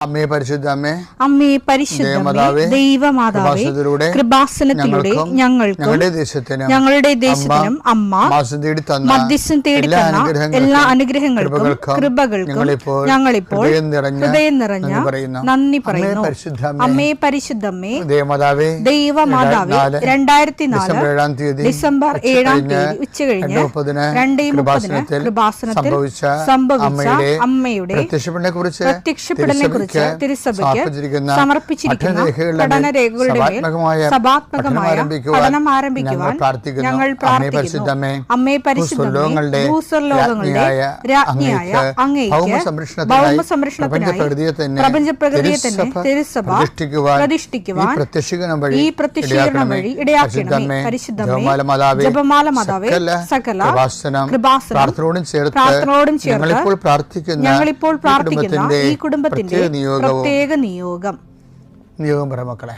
അമ്മേ പരിശുദ്ധ അമ്മേ, അമ്മേ പരിശുദ്ധമേ, ദൈവമാതാവേ, കൃപാസനത്തിലൂടെ ഞങ്ങളുടെ ദേശത്തിനും അമ്മ മധ്യസ്ഥം തേടി തന്ന എല്ലാ അനുഗ്രഹങ്ങൾക്കും കൃപകൾക്കും ഞങ്ങളിപ്പോൾ ഹൃദയം നിറഞ്ഞ നന്ദി പറയുന്നു. അമ്മേ പരിശുദ്ധമേ, ദൈവമാതാവേ, 2004 ഡിസംബർ 7 ഉച്ചകഴിഞ്ഞ് 2:30 കൃപാസനത്തിൽ സംഭവിച്ച അമ്മയുടെ പ്രത്യക്ഷപ്പെടലിനെ കുറിച്ച് തിരുസഭയ്ക്ക് സമർപ്പിച്ചിരിക്കുന്ന പഠനരേഖകളുടെ സഭാത്മകമായ പഠനം ആരംഭിക്കുവാൻ ഞങ്ങൾ പ്രാർത്ഥിക്കുന്നു. അമ്മേ പരിശുദ്ധമേ, ഭൂസ്വർലോകങ്ങളുടെ രാജ്ഞിയായ അങ്ങേയ്ക്ക് ഭൗമസംരക്ഷണത്തിനായി പ്രപഞ്ചപ്രകൃതിയെ തന്നെ തിരുസഭ പ്രതിഷ്ഠിക്കുവാൻ ഈ പ്രത്യക്ഷീകരണം വഴി ഇടയാക്കണമേ. പരിശുദ്ധമേ, ജപമാല മാതാവേ, സകല കൃപാസനം പ്രാർത്ഥനയോടും ചേർത്ത് ഞങ്ങളിപ്പോൾ പ്രാർത്ഥിക്കുന്ന ഈ കുടുംബത്തിന്റെ പ്രത്യേക നിയോഗം പറ മക്കളെ.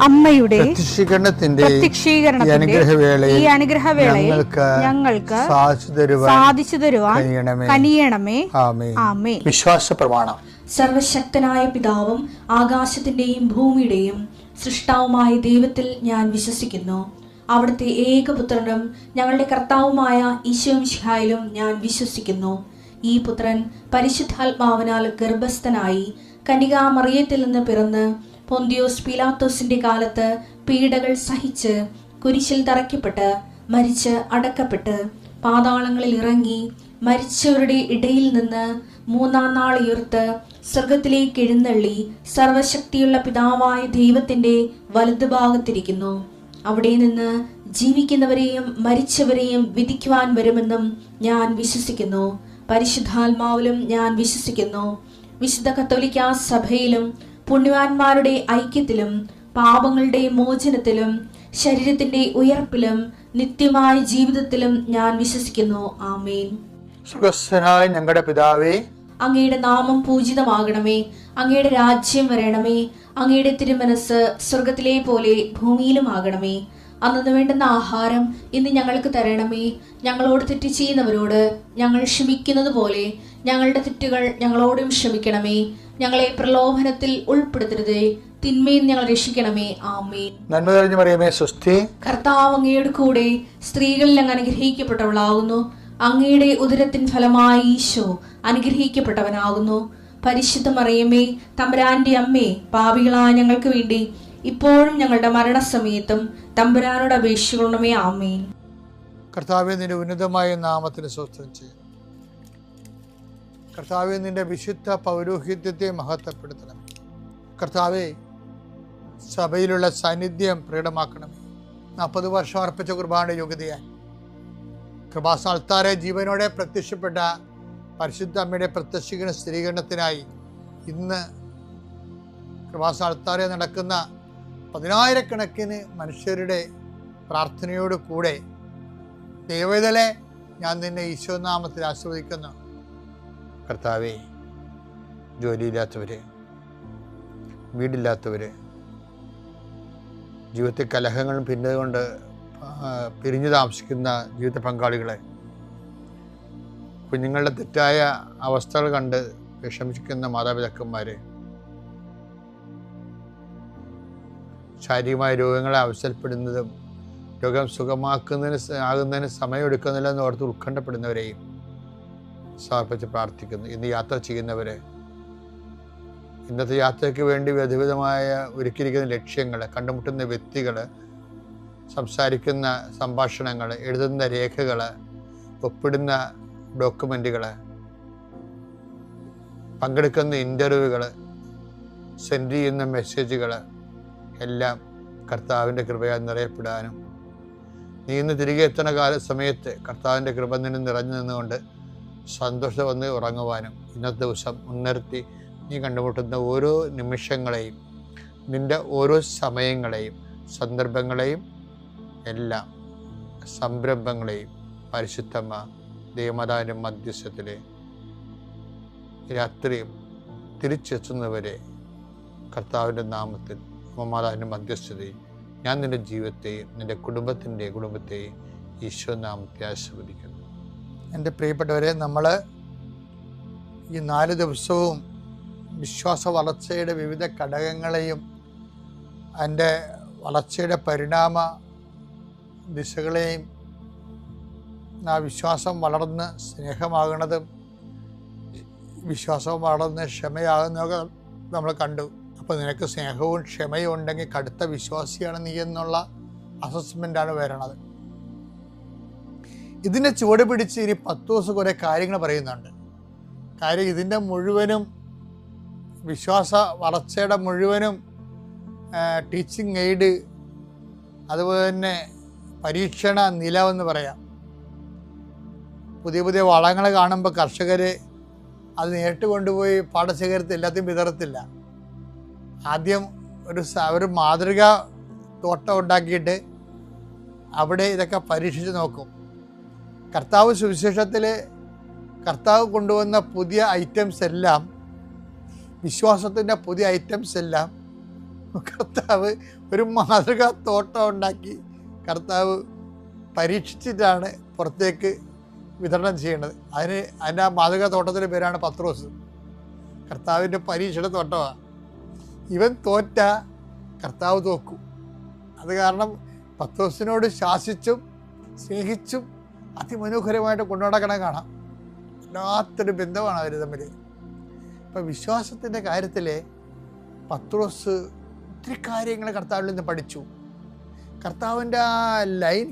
അമ്മയുടെ പ്രത്യക്ഷീകരണത്തിന്റെ ഈ അനുഗ്രഹവേളയിൽ ഞങ്ങൾക്ക് സാധിച്ചു തരുവാൻ കനിയണമേ. ആമേൻ. വിശ്വാസ പ്രമാണം. സർവശക്തനായ പിതാവും ആകാശത്തിന്റെയും ഭൂമിയുടെയും സൃഷ്ടാവുമായ ദൈവത്തിൽ ഞാൻ വിശ്വസിക്കുന്നു. അവിടുത്തെ ഏകപുത്രനും ഞങ്ങളുടെ കർത്താവുമായ ഈശോമിശിഹായിലും ഞാൻ വിശ്വസിക്കുന്നു. ഈ പുത്രൻ പരിശുദ്ധാത്മാവിനാൽ ഗർഭസ്ഥനായി കന്യകാമറിയത്തിൽ നിന്ന് പിറന്ന് പൊന്തിയോസ് പീലാത്തോസിന്റെ കാലത്ത് പീഡകൾ സഹിച്ച് കുരിശിൽ തറയ്ക്കപ്പെട്ട് മരിച്ച് അടക്കപ്പെട്ട് പാതാളങ്ങളിൽ ഇറങ്ങി മരിച്ചവരുടെ ഇടയിൽ നിന്ന് 3-ാം നാൾ ഉയർത്ത് സ്വർഗത്തിലേക്ക് എഴുന്നള്ളി സർവശക്തിയുള്ള പിതാവായ ദൈവത്തിന്റെ വലതുഭാഗത്തിരിക്കുന്നു. അവിടെ നിന്ന് ജീവിക്കുന്നവരെയും മരിച്ചവരെയും വിധിക്കുവാൻ വരുമെന്നും ഞാൻ വിശ്വസിക്കുന്നു. പരിശുദ്ധാത്മാവിലും ഞാൻ വിശ്വസിക്കുന്നു. വിശുദ്ധ കത്തോലിക്കാ സഭയിലും പുണ്യവാന്മാരുടെ ഐക്യത്തിലും പാപങ്ങളുടെ മോചനത്തിലും ശരീരത്തിന്റെ ഉയർപ്പിലും നിത്യമായ ജീവിതത്തിലും ഞാൻ വിശ്വസിക്കുന്നു. ആമേൻ. സുഖസ്ഥനായ ഞങ്ങളുടെ പിതാവേ, അങ്ങയുടെ നാമം പൂജിതമാകണമേ. അങ്ങയുടെ രാജ്യം വരണമേ. അങ്ങയുടെ തിരുമനസ് സ്വർഗത്തിലെ പോലെ ഭൂമിയിലും ആകണമേ. അന്നു വേണ്ടുന്ന ആഹാരം ഇന്ന് ഞങ്ങൾക്ക് തരണമേ. ഞങ്ങളോട് തെറ്റ് ചെയ്യുന്നവരോട് ഞങ്ങൾ ക്ഷമിക്കുന്നത് പോലെ ഞങ്ങളുടെ തെറ്റുകൾ ഞങ്ങളോടും ക്ഷമിക്കണമേ. ഞങ്ങളെ പ്രലോഭനത്തിൽ ഉൾപ്പെടുത്തരുതേ, തിന്മയിൽ ഞങ്ങൾ രക്ഷിക്കണമേ. ആമേൻ. നന്മ നിറഞ്ഞ മറിയമേ, സ്വസ്തി. കർത്താവ് അങ്ങയുടെ കൂടെ സ്ത്രീകളിൽ അങ്ങ് അനുഗ്രഹിക്കപ്പെട്ടവളാകുന്നു. അങ്ങയുടെ ഉദരത്തിൻ ഫലമായി ഈശോ അനുഗ്രഹിക്കപ്പെട്ടവനാകുന്നു. പരിശുദ്ധ മറിയമേ, തമ്പുരാന്റെ അമ്മേ, പാപികളായ ഞങ്ങൾക്ക് വേണ്ടി ഇപ്പോഴും ഞങ്ങളുടെ മരണസമയത്തും തമ്പുരാനോട് അപേക്ഷിക്കണമേ. ആമേൻ. കർത്താവേ, നിന്റെ ഉന്നതമായ നാമത്തിന് സ്തോത്രം ചെയ്യുന്നു. കർത്താവേ, നിന്റെ വിശുദ്ധ പൗരോഹിത്യത്തെ മഹത്വപ്പെടുത്തണം. കർത്താവേ, സഭയിലുള്ള സാന്നിധ്യം പ്രകടമാക്കണമേ. 40 വർഷം അർപ്പിച്ച കുർബാനയുടെ യോഗ്യതയാൽ കൃപാസ്ഥാനത്താരെ ജീവനോടെ പ്രത്യക്ഷപ്പെട്ട പരിശുദ്ധ അമ്മയുടെ പ്രത്യക്ഷീകരണ സ്ഥിരീകരണത്തിനായി ഇന്ന് കൃപാസ്ഥാനത്താരെ നടക്കുന്ന 10,000-കണക്കിന് മനുഷ്യരുടെ പ്രാർത്ഥനയോട് കൂടെ ദൈവവേദലെ ഞാൻ നിന്നെ ഈശോനാമത്തിൽ ആശീർവദിക്കുന്നു. കർത്താവേ, ജോലിയില്ലാത്തവര്, വീടില്ലാത്തവര്, ജീവിതത്തിൽ കലഹങ്ങളും ഭിന്നതകൊണ്ട് പിരിഞ്ഞു താമസിക്കുന്ന ജീവിത പങ്കാളികളെ, കുഞ്ഞുങ്ങളുടെ തെറ്റായ അവസ്ഥകൾ കണ്ട് വിഷമിക്കുന്ന മാതാപിതാക്കന്മാരെ, ശാരീരികമായ രോഗങ്ങളെ അവസരപ്പെടുന്നതും രോഗം ആകുന്നതിന് സമയമെടുക്കുന്നില്ലെന്ന് ഓർത്ത് ഉത്കണ്ഠപ്പെടുന്നവരെയും സമർപ്പിച്ച് പ്രാർത്ഥിക്കുന്നു. ഇന്ന് യാത്ര ചെയ്യുന്നവരെ ഇന്നത്തെ യാത്രയ്ക്ക് വേണ്ടി വിവിധമായ ഒരുക്കിയിരിക്കുന്ന ലക്ഷ്യങ്ങൾ, കണ്ടുമുട്ടുന്ന വ്യക്തികൾ, സംസാരിക്കുന്ന സംഭാഷണങ്ങൾ, എഴുതുന്ന രേഖകൾ, ഒപ്പിടുന്ന ഡോക്യുമെൻറ്റുകൾ, പങ്കെടുക്കുന്ന ഇൻ്റർവ്യൂകൾ, സെൻഡ് ചെയ്യുന്ന മെസ്സേജുകൾ എല്ലാം കർത്താവിൻ്റെ കൃപയാൽ നിറയപ്പെടാനും നീ ഇന്ന് തിരികെ എത്തുന്ന സമയത്ത് കർത്താവിൻ്റെ കൃപ നിന്നും നിറഞ്ഞു നിന്നുകൊണ്ട് സന്തോഷം വന്ന് ഉറങ്ങുവാനും ഇന്നത്തെ ദിവസം മുൻനിർത്തി നീ കണ്ടുമുട്ടുന്ന ഓരോ നിമിഷങ്ങളെയും, നിൻ്റെ ഓരോ സമയങ്ങളെയും, സന്ദർഭങ്ങളെയും, എല്ലാ സംരംഭങ്ങളെയും പരിശുദ്ധമ്മ ദൈവമാതാവിൻ്റെ മധ്യസ്ഥത്തിൽ രാത്രിയും തിരിച്ചെത്തുന്നവരെ കർത്താവിൻ്റെ നാമത്തിൽ മാതാവിൻ്റെ മധ്യസ്ഥതയും ഞാൻ നിൻ്റെ ജീവിതത്തെയും നിൻ്റെ കുടുംബത്തെയും ഈശോ നാമത്തെ ആശീർവദിക്കുന്നു. എൻ്റെ പ്രിയപ്പെട്ടവരെ, നമ്മൾ ഈ 4 ദിവസവും വിശ്വാസ വളർച്ചയുടെ വിവിധ ഘടകങ്ങളെയും അതിൻ്റെ വളർച്ചയുടെ പരിണാമ ദിശകളെയും, ആ വിശ്വാസം വളർന്ന് സ്നേഹമാകുന്നതും വിശ്വാസം വളർന്ന് ക്ഷമയാകുന്നതൊക്കെ നമ്മൾ കണ്ടു. അപ്പോൾ നിനക്ക് സ്നേഹവും ക്ഷമയും ഉണ്ടെങ്കിൽ കടുത്ത വിശ്വാസിയാണ് നീ എന്നുള്ള അസസ്മെൻ്റാണ് വരണത്. ഇതിനെ ചുവട് പിടിച്ച് ഇനി 10 ദിവസം കുറേ കാര്യങ്ങൾ പറയുന്നുണ്ട്. കാര്യം ഇതിൻ്റെ മുഴുവനും വിശ്വാസ വളർച്ചയുടെ മുഴുവനും ടീച്ചിങ് എയ്ഡ്, അതുപോലെ തന്നെ പരീക്ഷണ നിലവെന്ന് പറയാം. പുതിയ പുതിയ വളങ്ങൾ കാണുമ്പോൾ കർഷകർ അത് നേരിട്ട് കൊണ്ടുപോയി പാടശേഖരത്തിൽ എല്ലാத்தைയും വിതറത്തില്ല. ആദ്യം ഒരു മാതൃക തോട്ടം ഉണ്ടാക്കിയിട്ട് അവിടെ ഇതൊക്കെ പരീക്ഷിച്ച് നോക്കും. കർത്താവ് സുവിശേഷത്തിൽ കർത്താവ് കൊണ്ടുവന്ന പുതിയ ഐറ്റംസ് എല്ലാം, വിശ്വാസത്തിൻ്റെ പുതിയ ഐറ്റംസ് എല്ലാം കർത്താവ് ഒരു മാതൃക തോട്ടം ഉണ്ടാക്കി കർത്താവ് പരീക്ഷിച്ചിട്ടാണ് പുറത്തേക്ക് വിതരണം ചെയ്യേണ്ടത്. അതിൻ്റെ ആ മാതൃക തോട്ടത്തിൻ്റെ പേരാണ് പത്രോസ്. കർത്താവിൻ്റെ പരീക്ഷയുടെ തോട്ടമാണ്. ഇവൻ തോറ്റ കർത്താവ് തോക്കും. അത് കാരണം പത്രോസിനോട് ശാസിച്ചും സ്നേഹിച്ചും അതിമനോഹരമായിട്ട് കൊണ്ടുനടക്കണം കാണാം. വല്ലാത്തൊരു ബന്ധമാണ് അവർ തമ്മിൽ. ഇപ്പം വിശ്വാസത്തിൻ്റെ കാര്യത്തിൽ പത്രോസ് ഒത്തിരി കാര്യങ്ങൾ കർത്താവിൽ നിന്ന് പഠിച്ചു. കർത്താവിൻ്റെ ആ ലൈൻ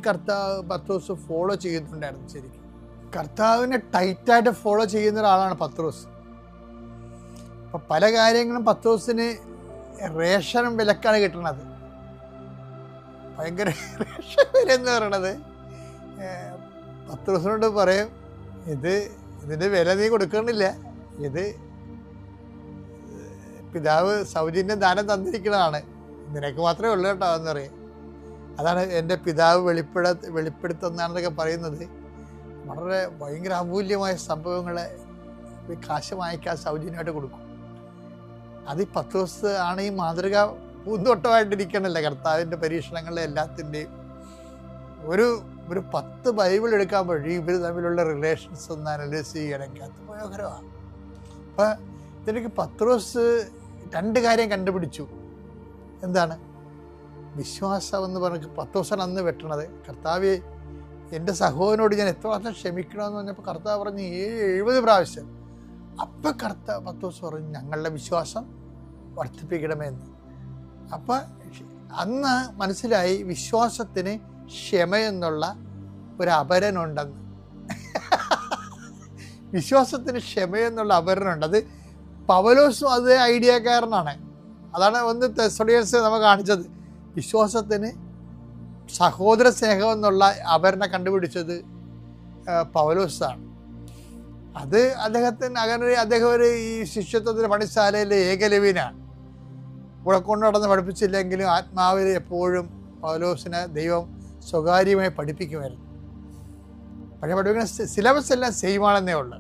പത്രോസ് ഫോളോ ചെയ്യുന്നുണ്ടായിരുന്നു. ശരിക്കും കർത്താവിനെ ടൈറ്റായിട്ട് ഫോളോ ചെയ്യുന്ന ഒരാളാണ് പത്രോസ്. അപ്പം പല കാര്യങ്ങളും പത്രോസിന് റേഷനും വിലക്കാണ് കിട്ടുന്നത്. ഭയങ്കര റേഷൻ വില എന്ന് പറയണത്. പത്രോസിനോട് പറയും, ഇതിൻ്റെ വില നീ കൊടുക്കണില്ല, ഇത് പിതാവ് സൗജന്യം ദാനം തന്നിരിക്കുന്നതാണ്, നിനക്ക് മാത്രമേ ഉള്ളൂ കേട്ടോ എന്ന് പറയും. അതാണ് എൻ്റെ പിതാവ് വെളിപ്പെടുത്തുന്നതാണെന്നൊക്കെ പറയുന്നത്. വളരെ ഭയങ്കര അമൂല്യമായ സംഭവങ്ങളെ കാശ് വാങ്ങിക്കാൻ സൗജന്യമായിട്ട് കൊടുക്കും. അത് ഈ പത്രോസ് ആണ് ഈ മാതൃക പൂന്തോട്ടമായിട്ടിരിക്കണല്ലേ കർത്താവിൻ്റെ പരീക്ഷണങ്ങളിലെ എല്ലാത്തിൻ്റെയും. ഒരു 10 ബൈബിൾ എടുക്കാൻ വഴി ഇവർ തമ്മിലുള്ള റിലേഷൻസ് ഒന്ന് അനലൈസ് ചെയ്യണമെങ്കിൽ അത് മനോഹരമാണ്. അപ്പം ഇതിലേക്ക് പത്രോസ് 2 കാര്യം കണ്ടുപിടിച്ചു. എന്താണ് വിശ്വാസം എന്ന് പറഞ്ഞ പത്രോസാണ് അന്ന് വെട്ടണത്. കർത്താവ് എൻ്റെ സഹോദരനോട് ഞാൻ എത്ര പ്രാവശ്യം ക്ഷമിക്കണമെന്ന് പറഞ്ഞപ്പോൾ കർത്താവ് പറഞ്ഞ് 70 പ്രാവശ്യം. അപ്പം പത്രോസ് പറഞ്ഞു ഞങ്ങളുടെ വിശ്വാസം വർദ്ധിപ്പിക്കണമെന്ന്. അപ്പം അന്ന് മനസ്സിലായി വിശ്വാസത്തിന് ക്ഷമയെന്നുള്ള ഒരു അപരനുണ്ടെന്ന്. വിശ്വാസത്തിന് ക്ഷമയെന്നുള്ള അപരനുണ്ട്. അത് പൗലോസും അത് ഐഡിയക്കാരനാണ്. അതാണ് ഒന്ന് തെസ്സലോനിയൻസ് നമ്മൾ കാണിച്ചത്. വിശ്വാസത്തിന് സഹോദര സ്നേഹം എന്നുള്ള അപരനെ കണ്ടുപിടിച്ചത് പൗലോസാണ്. അത് അദ്ദേഹം ഈ ശിഷ്യത്വത്തിൻ്റെ പണിശാലയിലെ ഏകലവ്യനാണ്. കൂടെ കൊണ്ട് നടന്ന് പഠിപ്പിച്ചില്ലെങ്കിലും ആത്മാവിൽ എപ്പോഴും പൗലോസിനെ ദൈവം സ്വകാര്യമായി പഠിപ്പിക്കുമായിരുന്നു. പക്ഷേ പഠിപ്പിക്കുന്ന സിലബസ് എല്ലാം സെയിമാണെന്നേ ഉള്ളൂ.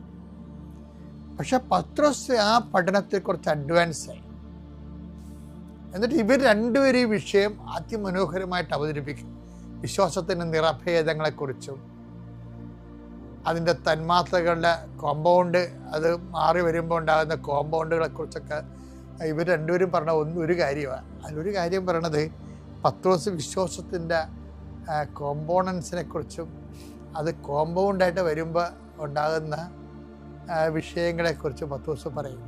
പക്ഷെ പത്രോസ് ആ പഠനത്തിൽ കുറച്ച് അഡ്വാൻസായി. എന്നിട്ട് ഇവർ രണ്ടുപേരും ഈ വിഷയം അതിമനോഹരമായിട്ട് അവതരിപ്പിക്കും. വിശ്വാസത്തിൻ്റെ നിറഭേദങ്ങളെക്കുറിച്ചും അതിൻ്റെ തന്മാത്രകളുടെ കോമ്പൗണ്ട്, അത് മാറി വരുമ്പോൾ ഉണ്ടാകുന്ന കോമ്പൗണ്ടുകളെക്കുറിച്ചൊക്കെ ഇവർ രണ്ടുപേരും പറഞ്ഞ ഒരു കാര്യമാണ്. അതിലൊരു കാര്യം പറയണത് പത്രോസ് വിശ്വാസത്തിൻ്റെ കോമ്പോണൻസിനെ കുറിച്ചും അത് കോമ്പൗണ്ടായിട്ട് വരുമ്പോൾ ഉണ്ടാകുന്ന വിഷയങ്ങളെക്കുറിച്ച് പത്രോസ് പറയും.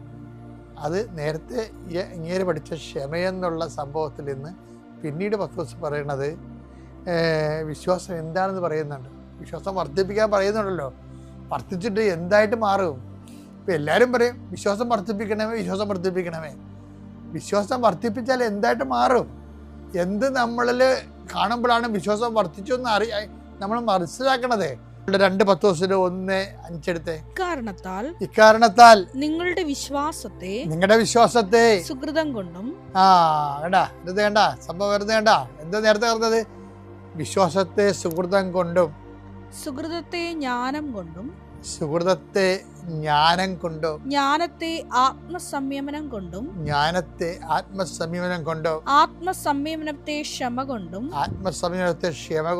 അത് നേരത്തെ ഇങ്ങനെ പഠിച്ച ക്ഷമയെന്നുള്ള സംഭവത്തിൽ നിന്ന് പിന്നീട് പത്രോസ് പറയണത് വിശ്വാസം എന്താണെന്ന് പറയുന്നുണ്ട്. വിശ്വാസം വർദ്ധിപ്പിക്കാൻ പറയുന്നുണ്ടല്ലോ. വർദ്ധിച്ചിട്ട് എന്തായിട്ട് മാറും? ഇപ്പം എല്ലാവരും പറയും വിശ്വാസം വർദ്ധിപ്പിക്കണമേ, വിശ്വാസം വർദ്ധിപ്പിക്കണമേ. വിശ്വാസം വർദ്ധിപ്പിച്ചാൽ എന്തായിട്ട് മാറും? എന്ത് നമ്മളിൽ കാണുമ്പോഴാണ് വിശ്വാസം വർദ്ധിച്ചു എന്ന് നമ്മൾ മനസ്സിലാക്കണത്. 2 പത്രോസിന്റെ 1:5 ഇക്കാരണത്താൽ നിങ്ങളുടെ വിശ്വാസത്തെ സുകൃതം കൊണ്ടും വേണ്ട സംഭവം വെറുതെ വേണ്ട. എന്താ നേരത്തെ പറഞ്ഞത്? വിശ്വാസത്തെ സുകൃതം കൊണ്ടും സുകൃതത്തെ ജ്ഞാനം കൊണ്ടും ജ്ഞാനത്തെ ആത്മസംയമനം കൊണ്ടും ആത്മസംയമനത്തെ ക്ഷമ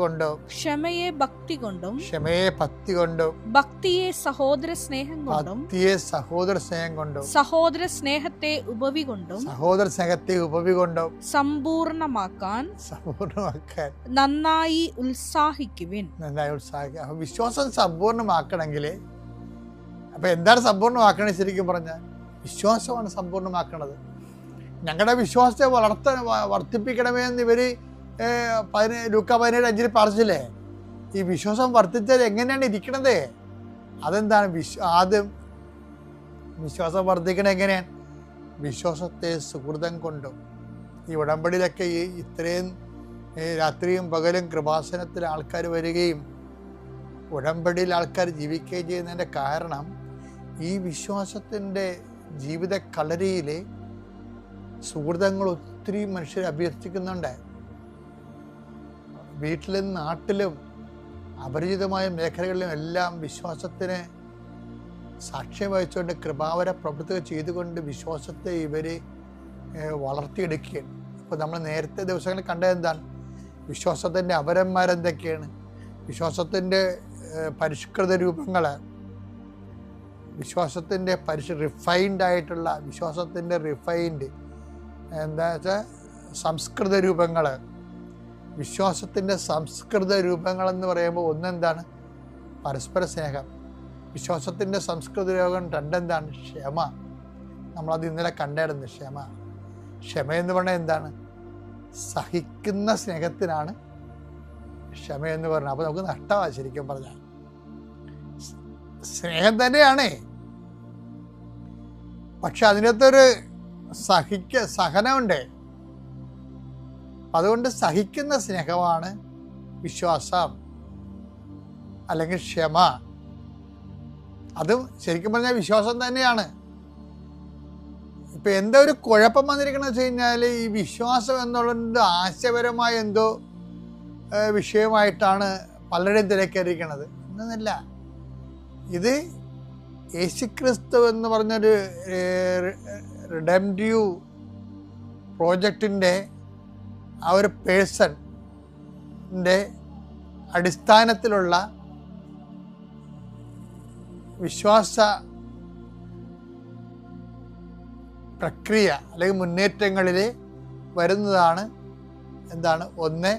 കൊണ്ടും ക്ഷമയെ ഭക്തി കൊണ്ടും ഭക്തിയെ സഹോദര സ്നേഹം കൊണ്ടും സഹോദര സ്നേഹത്തെ ഉപവി കൊണ്ടും സമ്പൂർണമാക്കാൻ നന്നായി ഉത്സാഹിക്കുവിൻ. വിശ്വാസം സമ്പൂർണ്ണമാക്കണമെങ്കിൽ അപ്പം എന്താണ് സമ്പൂർണ്ണമാക്കണത്? ശരിക്കും പറഞ്ഞാൽ വിശ്വാസമാണ് സമ്പൂർണ്ണമാക്കണത്. ഞങ്ങളുടെ വിശ്വാസത്തെ വർദ്ധിപ്പിക്കണമേ എന്ന് ഇവർ ലൂക്ക 17:5 പറഞ്ഞില്ലേ? ഈ വിശ്വാസം വർദ്ധിച്ചാൽ എങ്ങനെയാണ് ഇരിക്കണത്? അതെന്താണ്? ആദ്യം വിശ്വാസം വർദ്ധിക്കണത് എങ്ങനെയാണ്? വിശ്വാസത്തെ സുഹൃതം കൊണ്ടും. ഈ ഉടമ്പടിയിലൊക്കെ ഇത്രയും രാത്രിയും പകലും കൃപാസനത്തിൽ ആൾക്കാർ വരികയും ഉടമ്പടിയിൽ ആൾക്കാർ ജീവിക്കുകയും ചെയ്യുന്നതിൻ്റെ കാരണം ഈ വിശ്വാസത്തിൻ്റെ ജീവിത കളരിയിൽ സുഹൃതങ്ങൾ ഒത്തിരി മനുഷ്യർ അഭ്യർത്ഥിക്കുന്നുണ്ട്. വീട്ടിലും നാട്ടിലും അപരിചിതമായ മേഖലകളിലും എല്ലാം വിശ്വാസത്തിന് സാക്ഷ്യം വഹിച്ചുകൊണ്ട് കൃപാവര പ്രവൃത്തികൾ ചെയ്തുകൊണ്ട് വിശ്വാസത്തെ ഇവർ വളർത്തിയെടുക്കുകയാണ്. അപ്പോൾ നമ്മൾ നേരത്തെ ദിവസങ്ങളിൽ കണ്ടത് എന്താണ്? വിശ്വാസത്തിൻ്റെ അപരന്മാരെന്തൊക്കെയാണ്? വിശ്വാസത്തിൻ്റെ പരിഷ്കൃത രൂപങ്ങൾ, വിശ്വാസത്തിൻ്റെ റിഫൈൻഡ് ആയിട്ടുള്ള വിശ്വാസത്തിൻ്റെ എന്താ വെച്ചാൽ സംസ്കൃത രൂപങ്ങൾ. വിശ്വാസത്തിൻ്റെ സംസ്കൃത രൂപങ്ങളെന്ന് പറയുമ്പോൾ ഒന്നെന്താണ്? പരസ്പര സ്നേഹം. വിശ്വാസത്തിൻ്റെ സംസ്കൃത രൂപം 2 എന്താണ്? ക്ഷമ. നമ്മളത് ഇന്നലെ കണ്ടായിരുന്നു. ക്ഷമയെന്ന് പറഞ്ഞാൽ എന്താണ്? സഹിക്കുന്ന സ്നേഹത്തിനാണ് ക്ഷമയെന്ന് പറഞ്ഞാൽ. അപ്പോൾ നമുക്ക് നഷ്ടമാണ് ശരിക്കും പറഞ്ഞാൽ. സ്നേഹം തന്നെയാണ്, പക്ഷെ അതിനകത്തൊരു സഹനമുണ്ട്. അതുകൊണ്ട് സഹിക്കുന്ന സ്നേഹമാണ് വിശ്വാസം അല്ലെങ്കിൽ ക്ഷമ. അതും ശരിക്കും പറഞ്ഞാൽ വിശ്വാസം തന്നെയാണ്. ഇപ്പം എന്താ ഒരു കുഴപ്പം വന്നിരിക്കണമെന്ന് വെച്ച് കഴിഞ്ഞാൽ ഈ വിശ്വാസം എന്നുള്ളത് ആശയപരമായ എന്തോ വിഷയമായിട്ടാണ് പലരുടെയും തിരക്കേറിയിരിക്കുന്നത്. എന്നല്ല, ഇത് യേശുക്രിസ്തു എന്ന് പറഞ്ഞൊരു റിഡംറ്റീവ് പ്രോജക്റ്റിൻ്റെ ആ ഒരു പേഴ്സണിൻ്റെ അടിസ്ഥാനത്തിലുള്ള വിശ്വാസ പ്രക്രിയ അല്ലെങ്കിൽ മുന്നേറ്റങ്ങളിൽ വരുന്നതാണ് എന്താണ്? 1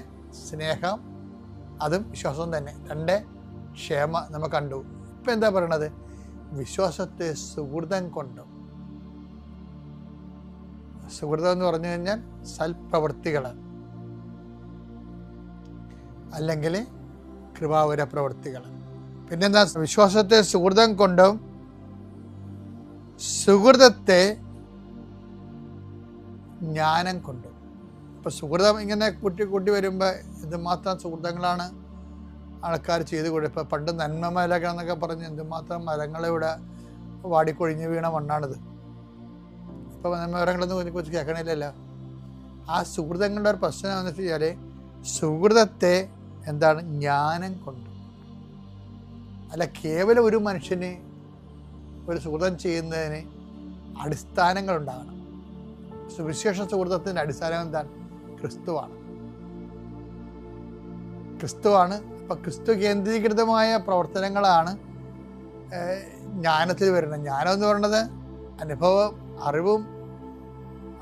സ്നേഹം, അതും വിശ്വാസം തന്നെ. 2 ക്ഷമ നമ്മൾ കണ്ടു. ഇപ്പം എന്താ പറയണത്? വിശ്വാസത്തെ സുഹൃതം കൊണ്ടും. സുഹൃതം എന്ന് പറഞ്ഞു കഴിഞ്ഞാൽ സൽപ്രവൃത്തികൾ അല്ലെങ്കിൽ കൃപാവര പ്രവൃത്തികൾ. പിന്നെന്താ? വിശ്വാസത്തെ സുഹൃതം കൊണ്ടും സുഹൃതത്തെ ജ്ഞാനം കൊണ്ടും. ഇപ്പം സുഹൃതം ഇങ്ങനെ കൂട്ടി വരുമ്പോൾ എന്തുമാത്രം സുഹൃതങ്ങളാണ് ആൾക്കാർ ചെയ്ത് കൊടുക്കുക. ഇപ്പം പണ്ട് നന്മ മലകൾ എന്നൊക്കെ പറഞ്ഞ് എന്തുമാത്രം മരങ്ങളിവിടെ വാടിക്കൊഴിഞ്ഞ് വീണ മണ്ണാണിത്. ഇപ്പം നന്മ മരങ്ങളൊന്നും ഇതിനെക്കുറിച്ച് കേൾക്കണില്ലല്ലോ. ആ സുഹൃതങ്ങളുടെ ഒരു പ്രശ്നം എന്ന് വെച്ച് കഴിഞ്ഞാൽ സുഹൃതത്തെ എന്താണ്? ജ്ഞാനം കൊണ്ട്. അല്ല, കേവലം ഒരു മനുഷ്യന് ഒരു സുഹൃതം ചെയ്യുന്നതിന് അടിസ്ഥാനങ്ങളുണ്ടാകണം. സുവിശേഷ സുഹൃതത്തിൻ്റെ അടിസ്ഥാനം എന്താണ്? ക്രിസ്തുവാണ്. അപ്പം ക്രിസ്തു കേന്ദ്രീകൃതമായ പ്രവർത്തനങ്ങളാണ് ജ്ഞാനത്തിൽ വരുന്നത്. ജ്ഞാനം എന്ന് പറയുന്നത് അനുഭവം,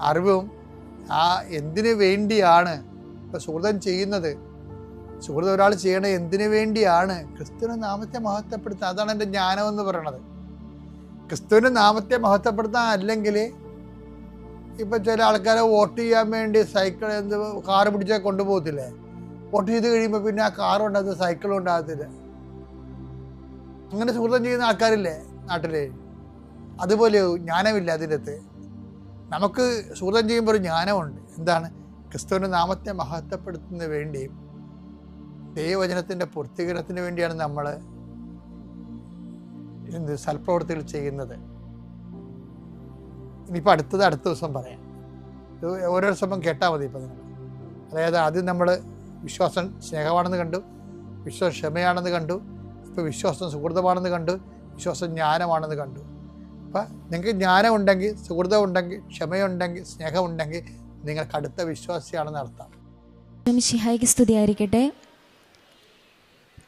അറിവും ആ എന്തിനു വേണ്ടിയാണ് ഇപ്പം സുഹൃതം ചെയ്യുന്നത്, സുഹൃതം ഒരാൾ ചെയ്യണത് എന്തിനു വേണ്ടിയാണ്? ക്രിസ്തുവിൻ്റെ നാമത്തെ മഹത്വപ്പെടുത്താൻ. അതാണ് എൻ്റെ ജ്ഞാനം എന്ന് പറയണത്. ക്രിസ്തുവിൻ്റെ നാമത്തെ മഹത്വപ്പെടുത്താൻ അല്ലെങ്കിൽ ഇപ്പം ചില ആൾക്കാരെ വോട്ട് ചെയ്യാൻ വേണ്ടി സൈക്കിൾ കാറ് പിടിച്ചാൽ കൊണ്ടുപോകത്തില്ലേ? വോട്ട് ചെയ്ത് കഴിയുമ്പോൾ പിന്നെ ആ കാറും ഉണ്ടാകത്തില്ല, സൈക്കിളും ഉണ്ടാകത്തില്ല. അങ്ങനെ സുഹൃത്തം ചെയ്യുന്ന ആൾക്കാരില്ലേ നാട്ടിൽ? അതുപോലെ ജ്ഞാനമില്ല അതിൻ്റെ അകത്ത്. നമുക്ക് സുഹൃത്തം ചെയ്യുമ്പോൾ ഒരു ജ്ഞാനമുണ്ട്. എന്താണ്? ക്രിസ്തുവിൻ്റെ നാമത്തെ മഹത്വപ്പെടുത്തുന്നതിന് വേണ്ടിയും ദൈവവചനത്തിൻ്റെ പൂർത്തീകരണത്തിന് വേണ്ടിയാണ് നമ്മൾ സൽപ്രവൃത്തികൾ ചെയ്യുന്നത്. ഇനിയിപ്പോൾ അടുത്ത ദിവസം പറയാം. ഇത് ഓരോ ദിവസം കേട്ടാൽ മതി. ഇപ്പം നിങ്ങൾ അതായത് ആദ്യം നമ്മൾ വിശ്വാസം സ്നേഹമാണെന്ന് കണ്ടു, വിശ്വാസം ക്ഷമയാണെന്ന് കണ്ടു, ഇപ്പോൾ വിശ്വാസം സുഹൃതമാണെന്ന് കണ്ടു, വിശ്വാസം ജ്ഞാനമാണെന്ന് കണ്ടു. അപ്പം നിങ്ങൾക്ക് ജ്ഞാനം ഉണ്ടെങ്കിൽ, സുഹൃതം ഉണ്ടെങ്കിൽ, ക്ഷമയുണ്ടെങ്കിൽ, സ്നേഹമുണ്ടെങ്കിൽ നിങ്ങൾക്ക് അടുത്ത വിശ്വാസിയാണെന്ന് അർത്ഥം. മിശിഹായ്ക്ക് സ്തുതിയായിരിക്കട്ടെ.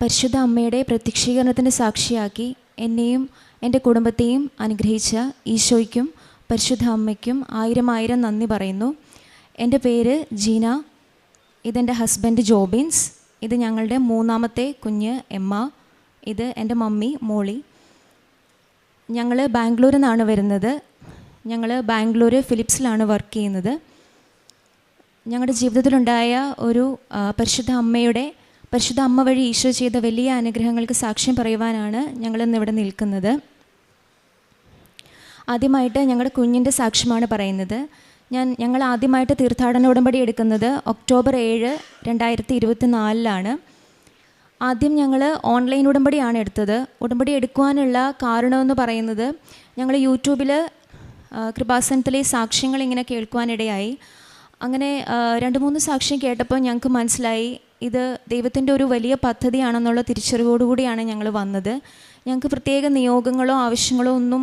പരിശുദ്ധ അമ്മയുടെ പ്രത്യക്ഷീകരണത്തിന് സാക്ഷിയാക്കി എന്നെയും എൻ്റെ കുടുംബത്തെയും അനുഗ്രഹിച്ച ഈശോയ്ക്കും പരിശുദ്ധ അമ്മയ്ക്കും 1000 നന്ദി പറയുന്നു. എൻ്റെ പേര് ജീന, ഇതെൻ്റെ ഹസ്ബൻഡ് ജോബിൻസ്, ഇത് ഞങ്ങളുടെ 3ാമത്തെ കുഞ്ഞ് എമ്മ, ഇത് എൻ്റെ മമ്മി മോളി. ഞങ്ങൾ ബാംഗ്ലൂരിൽ നിന്നാണ് വരുന്നത്. ഞങ്ങൾ ബാംഗ്ലൂർ ഫിലിപ്സിലാണ് വർക്ക് ചെയ്യുന്നത്. ഞങ്ങളുടെ ജീവിതത്തിലുണ്ടായ ഒരു പരിശുദ്ധ അമ്മ വഴി ഈശോ ചെയ്ത വലിയ അനുഗ്രഹങ്ങൾക്ക് സാക്ഷ്യം പറയുവാനാണ് ഞങ്ങളിന്നിവിടെ നിൽക്കുന്നത്. ആദ്യമായിട്ട് ഞങ്ങളുടെ കുഞ്ഞിൻ്റെ സാക്ഷ്യമാണ് പറയുന്നത്. ഞങ്ങൾ ആദ്യമായിട്ട് തീർത്ഥാടന ഉടമ്പടി എടുക്കുന്നത് ഒക്ടോബർ 7, 2024 ആദ്യം ഞങ്ങൾ ഓൺലൈൻ ഉടമ്പടിയാണ് എടുത്തത്. ഉടമ്പടി എടുക്കുവാനുള്ള കാരണമെന്ന് പറയുന്നത്, ഞങ്ങൾ യൂട്യൂബിൽ കൃപാസനത്തിലെ സാക്ഷ്യങ്ങൾ ഇങ്ങനെ കേൾക്കുവാനിടയായി. അങ്ങനെ 2-3 സാക്ഷ്യം കേട്ടപ്പോൾ ഞങ്ങൾക്ക് മനസ്സിലായി ഇത് ദൈവത്തിൻ്റെ ഒരു വലിയ പദ്ധതിയാണെന്നുള്ള തിരിച്ചറിവോടുകൂടിയാണ് ഞങ്ങൾ വന്നത്. ഞങ്ങൾക്ക് പ്രത്യേക നിയോഗങ്ങളോ ആവശ്യങ്ങളോ ഒന്നും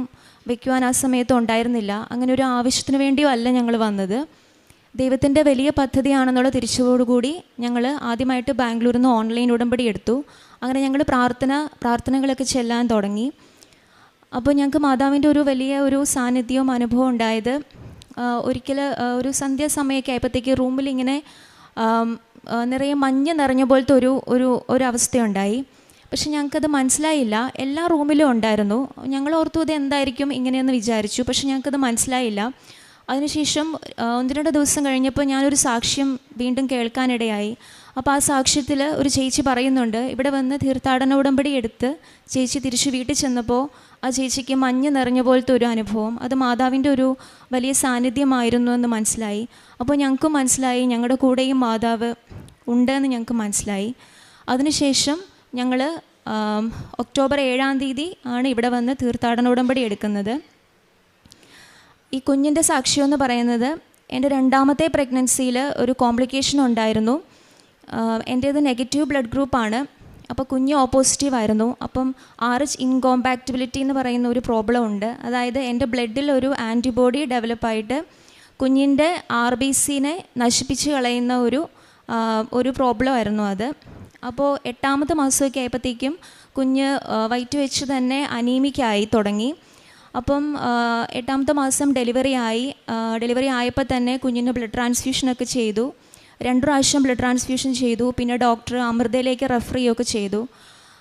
വയ്ക്കുവാൻ ആ സമയത്ത് ഉണ്ടായിരുന്നില്ല. അങ്ങനെ ഒരു ആവശ്യത്തിന് വേണ്ടിയോ അല്ല ഞങ്ങൾ വന്നത്. ദൈവത്തിൻ്റെ വലിയ പദ്ധതിയാണെന്നുള്ള തിരിച്ചറിവോടുകൂടി ഞങ്ങൾ ആദ്യമായിട്ട് ബാംഗ്ലൂരിൽ നിന്ന് ഓൺലൈൻ ഉടമ്പടി എടുത്തു. അങ്ങനെ ഞങ്ങൾ പ്രാർത്ഥനകളൊക്കെ ചെല്ലാൻ തുടങ്ങി. അപ്പോൾ ഞങ്ങൾക്ക് മാതാവിൻ്റെ ഒരു വലിയ ഒരു സാന്നിധ്യവും അനുഭവം ഉണ്ടായത്, ഒരിക്കൽ ഒരു സന്ധ്യാസമയമൊക്കെ ആയപ്പോഴത്തേക്ക് റൂമിൽ ഇങ്ങനെ നിറയെ മഞ്ഞ് നിറഞ്ഞ പോലത്തെ ഒരു അവസ്ഥയുണ്ടായി. പക്ഷെ ഞങ്ങൾക്കത് മനസ്സിലായില്ല. എല്ലാ റൂമിലും ഉണ്ടായിരുന്നു. ഞങ്ങൾ ഓർത്തു ഇത് എന്തായിരിക്കും ഇങ്ങനെയെന്ന് വിചാരിച്ചു. പക്ഷെ ഞങ്ങൾക്കത് മനസ്സിലായില്ല. അതിനുശേഷം 1-2 ദിവസം കഴിഞ്ഞപ്പോൾ ഞാനൊരു സാക്ഷ്യം വീണ്ടും കേൾക്കാനിടയായി. അപ്പോൾ ആ സാക്ഷ്യത്തിൽ ഒരു ചേച്ചി പറയുന്നുണ്ട്, ഇവിടെ വന്ന് തീർത്ഥാടന ഉടമ്പടി എടുത്ത് ചേച്ചി തിരിച്ച് വീട്ടിൽ ചെന്നപ്പോൾ ആ ചേച്ചിക്ക് മഞ്ഞ് നിറഞ്ഞ പോലത്തെ ഒരു അനുഭവം, അത് മാതാവിൻ്റെ ഒരു വലിയ സാന്നിധ്യമായിരുന്നു എന്ന് മനസ്സിലായി. അപ്പോൾ ഞങ്ങൾക്കും മനസ്സിലായി ഞങ്ങളുടെ കൂടെയും മാതാവ് ഉണ്ടെന്ന് ഞങ്ങൾക്ക് മനസ്സിലായി. അതിനുശേഷം ഞങ്ങൾ ഒക്ടോബർ 7 ആണ് ഇവിടെ വന്ന് തീർത്ഥാടന ഉടമ്പടി എടുക്കുന്നത്. ഈ കുഞ്ഞിൻ്റെ സാക്ഷ്യമെന്ന് പറയുന്നത്, എൻ്റെ 2ാമത്തെ പ്രഗ്നൻസിയിൽ ഒരു കോംപ്ലിക്കേഷൻ ഉണ്ടായിരുന്നു. എൻ്റേത് നെഗറ്റീവ് ബ്ലഡ് ഗ്രൂപ്പാണ്. അപ്പോൾ കുഞ്ഞ് ഓപ്പോസിറ്റീവായിരുന്നു. അപ്പം RH ഇൻകോമ്പാക്റ്റിബിലിറ്റി എന്ന് പറയുന്ന ഒരു പ്രോബ്ലം ഉണ്ട്. അതായത് എൻ്റെ ബ്ലഡിൽ ഒരു ആൻറ്റിബോഡി ഡെവലപ്പായിട്ട് കുഞ്ഞിൻ്റെ RBCനെ നശിപ്പിച്ച് കളയുന്ന ഒരു പ്രോബ്ലം ആയിരുന്നു അത്. അപ്പോൾ 8ാമത്തെ മാസമൊക്കെ ആയപ്പോഴത്തേക്കും കുഞ്ഞ് വയറ്റ് വെച്ച് തന്നെ അനീമിക്കായി തുടങ്ങി. അപ്പം 8ാമത്തെ മാസം ഡെലിവറി ആയപ്പോൾ തന്നെ കുഞ്ഞിന് ബ്ലഡ് ട്രാൻസ്ഫ്യൂഷനൊക്കെ ചെയ്തു. 2 പ്രാവശ്യം ബ്ലഡ് ട്രാൻസ്ഫ്യൂഷൻ ചെയ്തു. പിന്നെ ഡോക്ടർ അമൃതയിലേക്ക് റെഫർ ചെയ്യുകയൊക്കെ ചെയ്തു.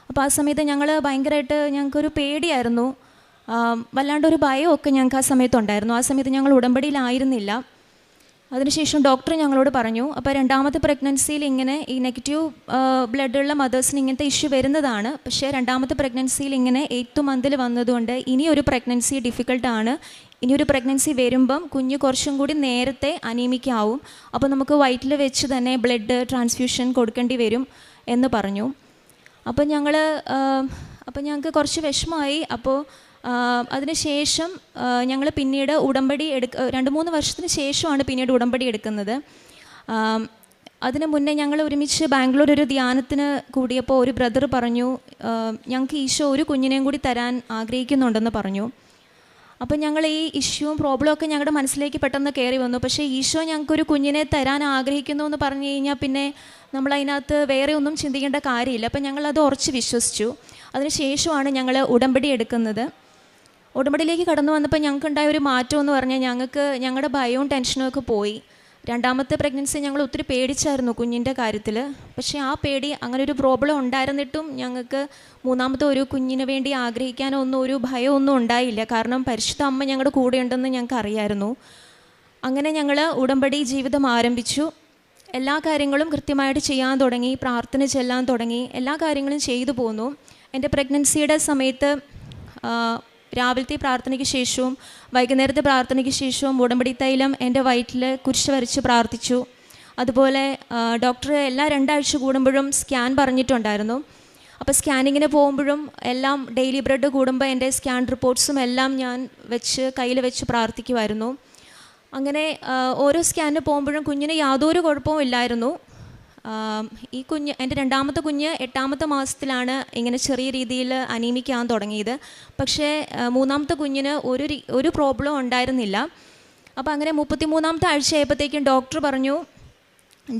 അപ്പോൾ ആ സമയത്ത് ഞങ്ങൾക്കൊരു പേടിയായിരുന്നു, വല്ലാണ്ടൊരു ഭയമൊക്കെ ഞങ്ങൾക്ക് ആ സമയത്തുണ്ടായിരുന്നു. ആ സമയത്ത് ഞങ്ങൾ ഉടമ്പടിയിലായിരുന്നില്ല. അതിനുശേഷം ഡോക്ടർ ഞങ്ങളോട് പറഞ്ഞു, അപ്പോൾ 2ാമത്തെ പ്രഗ്നൻസിയിൽ ഇങ്ങനെ ഈ നെഗറ്റീവ് ബ്ലഡുള്ള മദേഴ്സിന് ഇങ്ങനത്തെ ഇഷ്യൂ വരുന്നതാണ്. പക്ഷേ 2ാമത്തെ പ്രഗ്നൻസിയിൽ ഇങ്ങനെ 8th മന്തിൽ വന്നതുകൊണ്ട് ഇനിയൊരു പ്രഗ്നൻസി ഡിഫിക്കൽട്ടാണ്. ഇനിയൊരു പ്രഗ്നൻസി വരുമ്പം കുഞ്ഞ് കുറച്ചും കൂടി നേരത്തെ അനീമിക്കാവും. അപ്പോൾ നമുക്ക് വയറ്റിൽ വെച്ച് തന്നെ ബ്ലഡ് ട്രാൻസ്ഫ്യൂഷൻ കൊടുക്കേണ്ടി വരും എന്ന് പറഞ്ഞു. അപ്പോൾ ഞങ്ങൾക്ക് കുറച്ച് വിഷമമായി. അപ്പോൾ അതിനുശേഷം ഞങ്ങൾ പിന്നീട് ഉടമ്പടി 2-3 വർഷത്തിന് ശേഷമാണ് പിന്നീട് ഉടമ്പടി എടുക്കുന്നത്. അതിന് മുന്നേ ഞങ്ങൾ ഒരുമിച്ച് ബാംഗ്ലൂർ ഒരു ധ്യാനത്തിന് കൂടിയപ്പോൾ ഒരു ബ്രദർ പറഞ്ഞു, ഞങ്ങൾക്ക് ഈശോ ഒരു കുഞ്ഞിനെയും കൂടി തരാൻ ആഗ്രഹിക്കുന്നുണ്ടെന്ന് പറഞ്ഞു. അപ്പോൾ ഞങ്ങൾ ഈ ഇഷ്യൂവും പ്രോബ്ലം ഒക്കെ ഞങ്ങളുടെ മനസ്സിലേക്ക് പെട്ടെന്ന് കയറി വന്നു. പക്ഷേ ഈശോ ഞങ്ങൾക്കൊരു കുഞ്ഞിനെ തരാൻ ആഗ്രഹിക്കുന്നു എന്ന് പറഞ്ഞു കഴിഞ്ഞാൽ പിന്നെ നമ്മളതിനകത്ത് വേറെ ഒന്നും ചിന്തിക്കേണ്ട കാര്യമില്ല. അപ്പോൾ ഞങ്ങളത് ഉറച്ച് വിശ്വസിച്ചു. അതിനുശേഷമാണ് ഞങ്ങൾ ഉടമ്പടി എടുക്കുന്നത്. ഉടമ്പടിയിലേക്ക് കടന്നു വന്നപ്പോൾ ഞങ്ങൾക്കുണ്ടായ ഒരു മാറ്റം എന്ന് പറഞ്ഞാൽ ഞങ്ങളുടെ ഭയവും ടെൻഷനും ഒക്കെ പോയി. 2ാമത്തെ പ്രഗ്നൻസി ഞങ്ങൾ ഒത്തിരി പേടിച്ചായിരുന്നു കുഞ്ഞിൻ്റെ കാര്യത്തിൽ. പക്ഷേ ആ പേടി, അങ്ങനെ ഒരു പ്രോബ്ലം ഉണ്ടായിരുന്നിട്ടും ഞങ്ങൾക്ക് 3ാമത്തെ ഒരു കുഞ്ഞിന് വേണ്ടി ആഗ്രഹിക്കാനോ ഒരു ഭയമൊന്നും ഉണ്ടായില്ല. കാരണം പരിശുദ്ധ അമ്മ ഞങ്ങളുടെ കൂടെ ഉണ്ടെന്ന് ഞങ്ങൾക്ക് അറിയായിരുന്നു. അങ്ങനെ ഞങ്ങൾ ഉടമ്പടി ജീവിതം ആരംഭിച്ചു. എല്ലാ കാര്യങ്ങളും കൃത്യമായിട്ട് ചെയ്യാൻ തുടങ്ങി, പ്രാർത്ഥന ചെല്ലാൻ തുടങ്ങി, എല്ലാ കാര്യങ്ങളും ചെയ്തു പോന്നു. എൻ്റെ പ്രഗ്നൻസിയുടെ സമയത്ത് രാവിലത്തെ പ്രാർത്ഥനയ്ക്ക് ശേഷവും വൈകുന്നേരത്തെ പ്രാർത്ഥനയ്ക്ക് ശേഷവും ഉടമ്പടി തൈലം എൻ്റെ വയറ്റിൽ കുരിശ് വരച്ച് പ്രാർത്ഥിച്ചു. അതുപോലെ ഡോക്ടർ എല്ലാ 2 ആഴ്ച കൂടുമ്പോഴും സ്കാൻ പറഞ്ഞിട്ടുണ്ടായിരുന്നു. അപ്പോൾ സ്കാനിങ്ങിന് പോകുമ്പോഴും എല്ലാം ഡെയിലി ബ്രെഡ് കൂടുമ്പോൾ എൻ്റെ സ്കാൻ റിപ്പോർട്ട്സും എല്ലാം ഞാൻ കയ്യിൽ വെച്ച് പ്രാർത്ഥിക്കുമായിരുന്നു. അങ്ങനെ ഓരോ സ്കാനിന് പോകുമ്പോഴും കുഞ്ഞിന് യാതൊരു കുഴപ്പവും ഇല്ലായിരുന്നു. ഈ കുഞ്ഞ്, എൻ്റെ 2ാമത്തെ കുഞ്ഞ് 8ാമത്തെ മാസത്തിലാണ് ഇങ്ങനെ ചെറിയ രീതിയിൽ അനീമിക്കാൻ തുടങ്ങിയത്. പക്ഷേ 3ാമത്തെ കുഞ്ഞിന് ഒരു പ്രോബ്ലം ഉണ്ടായിരുന്നില്ല. അപ്പോൾ അങ്ങനെ 33ാമത്തെ ആഴ്ച ആയപ്പോഴത്തേക്കും ഡോക്ടർ പറഞ്ഞു,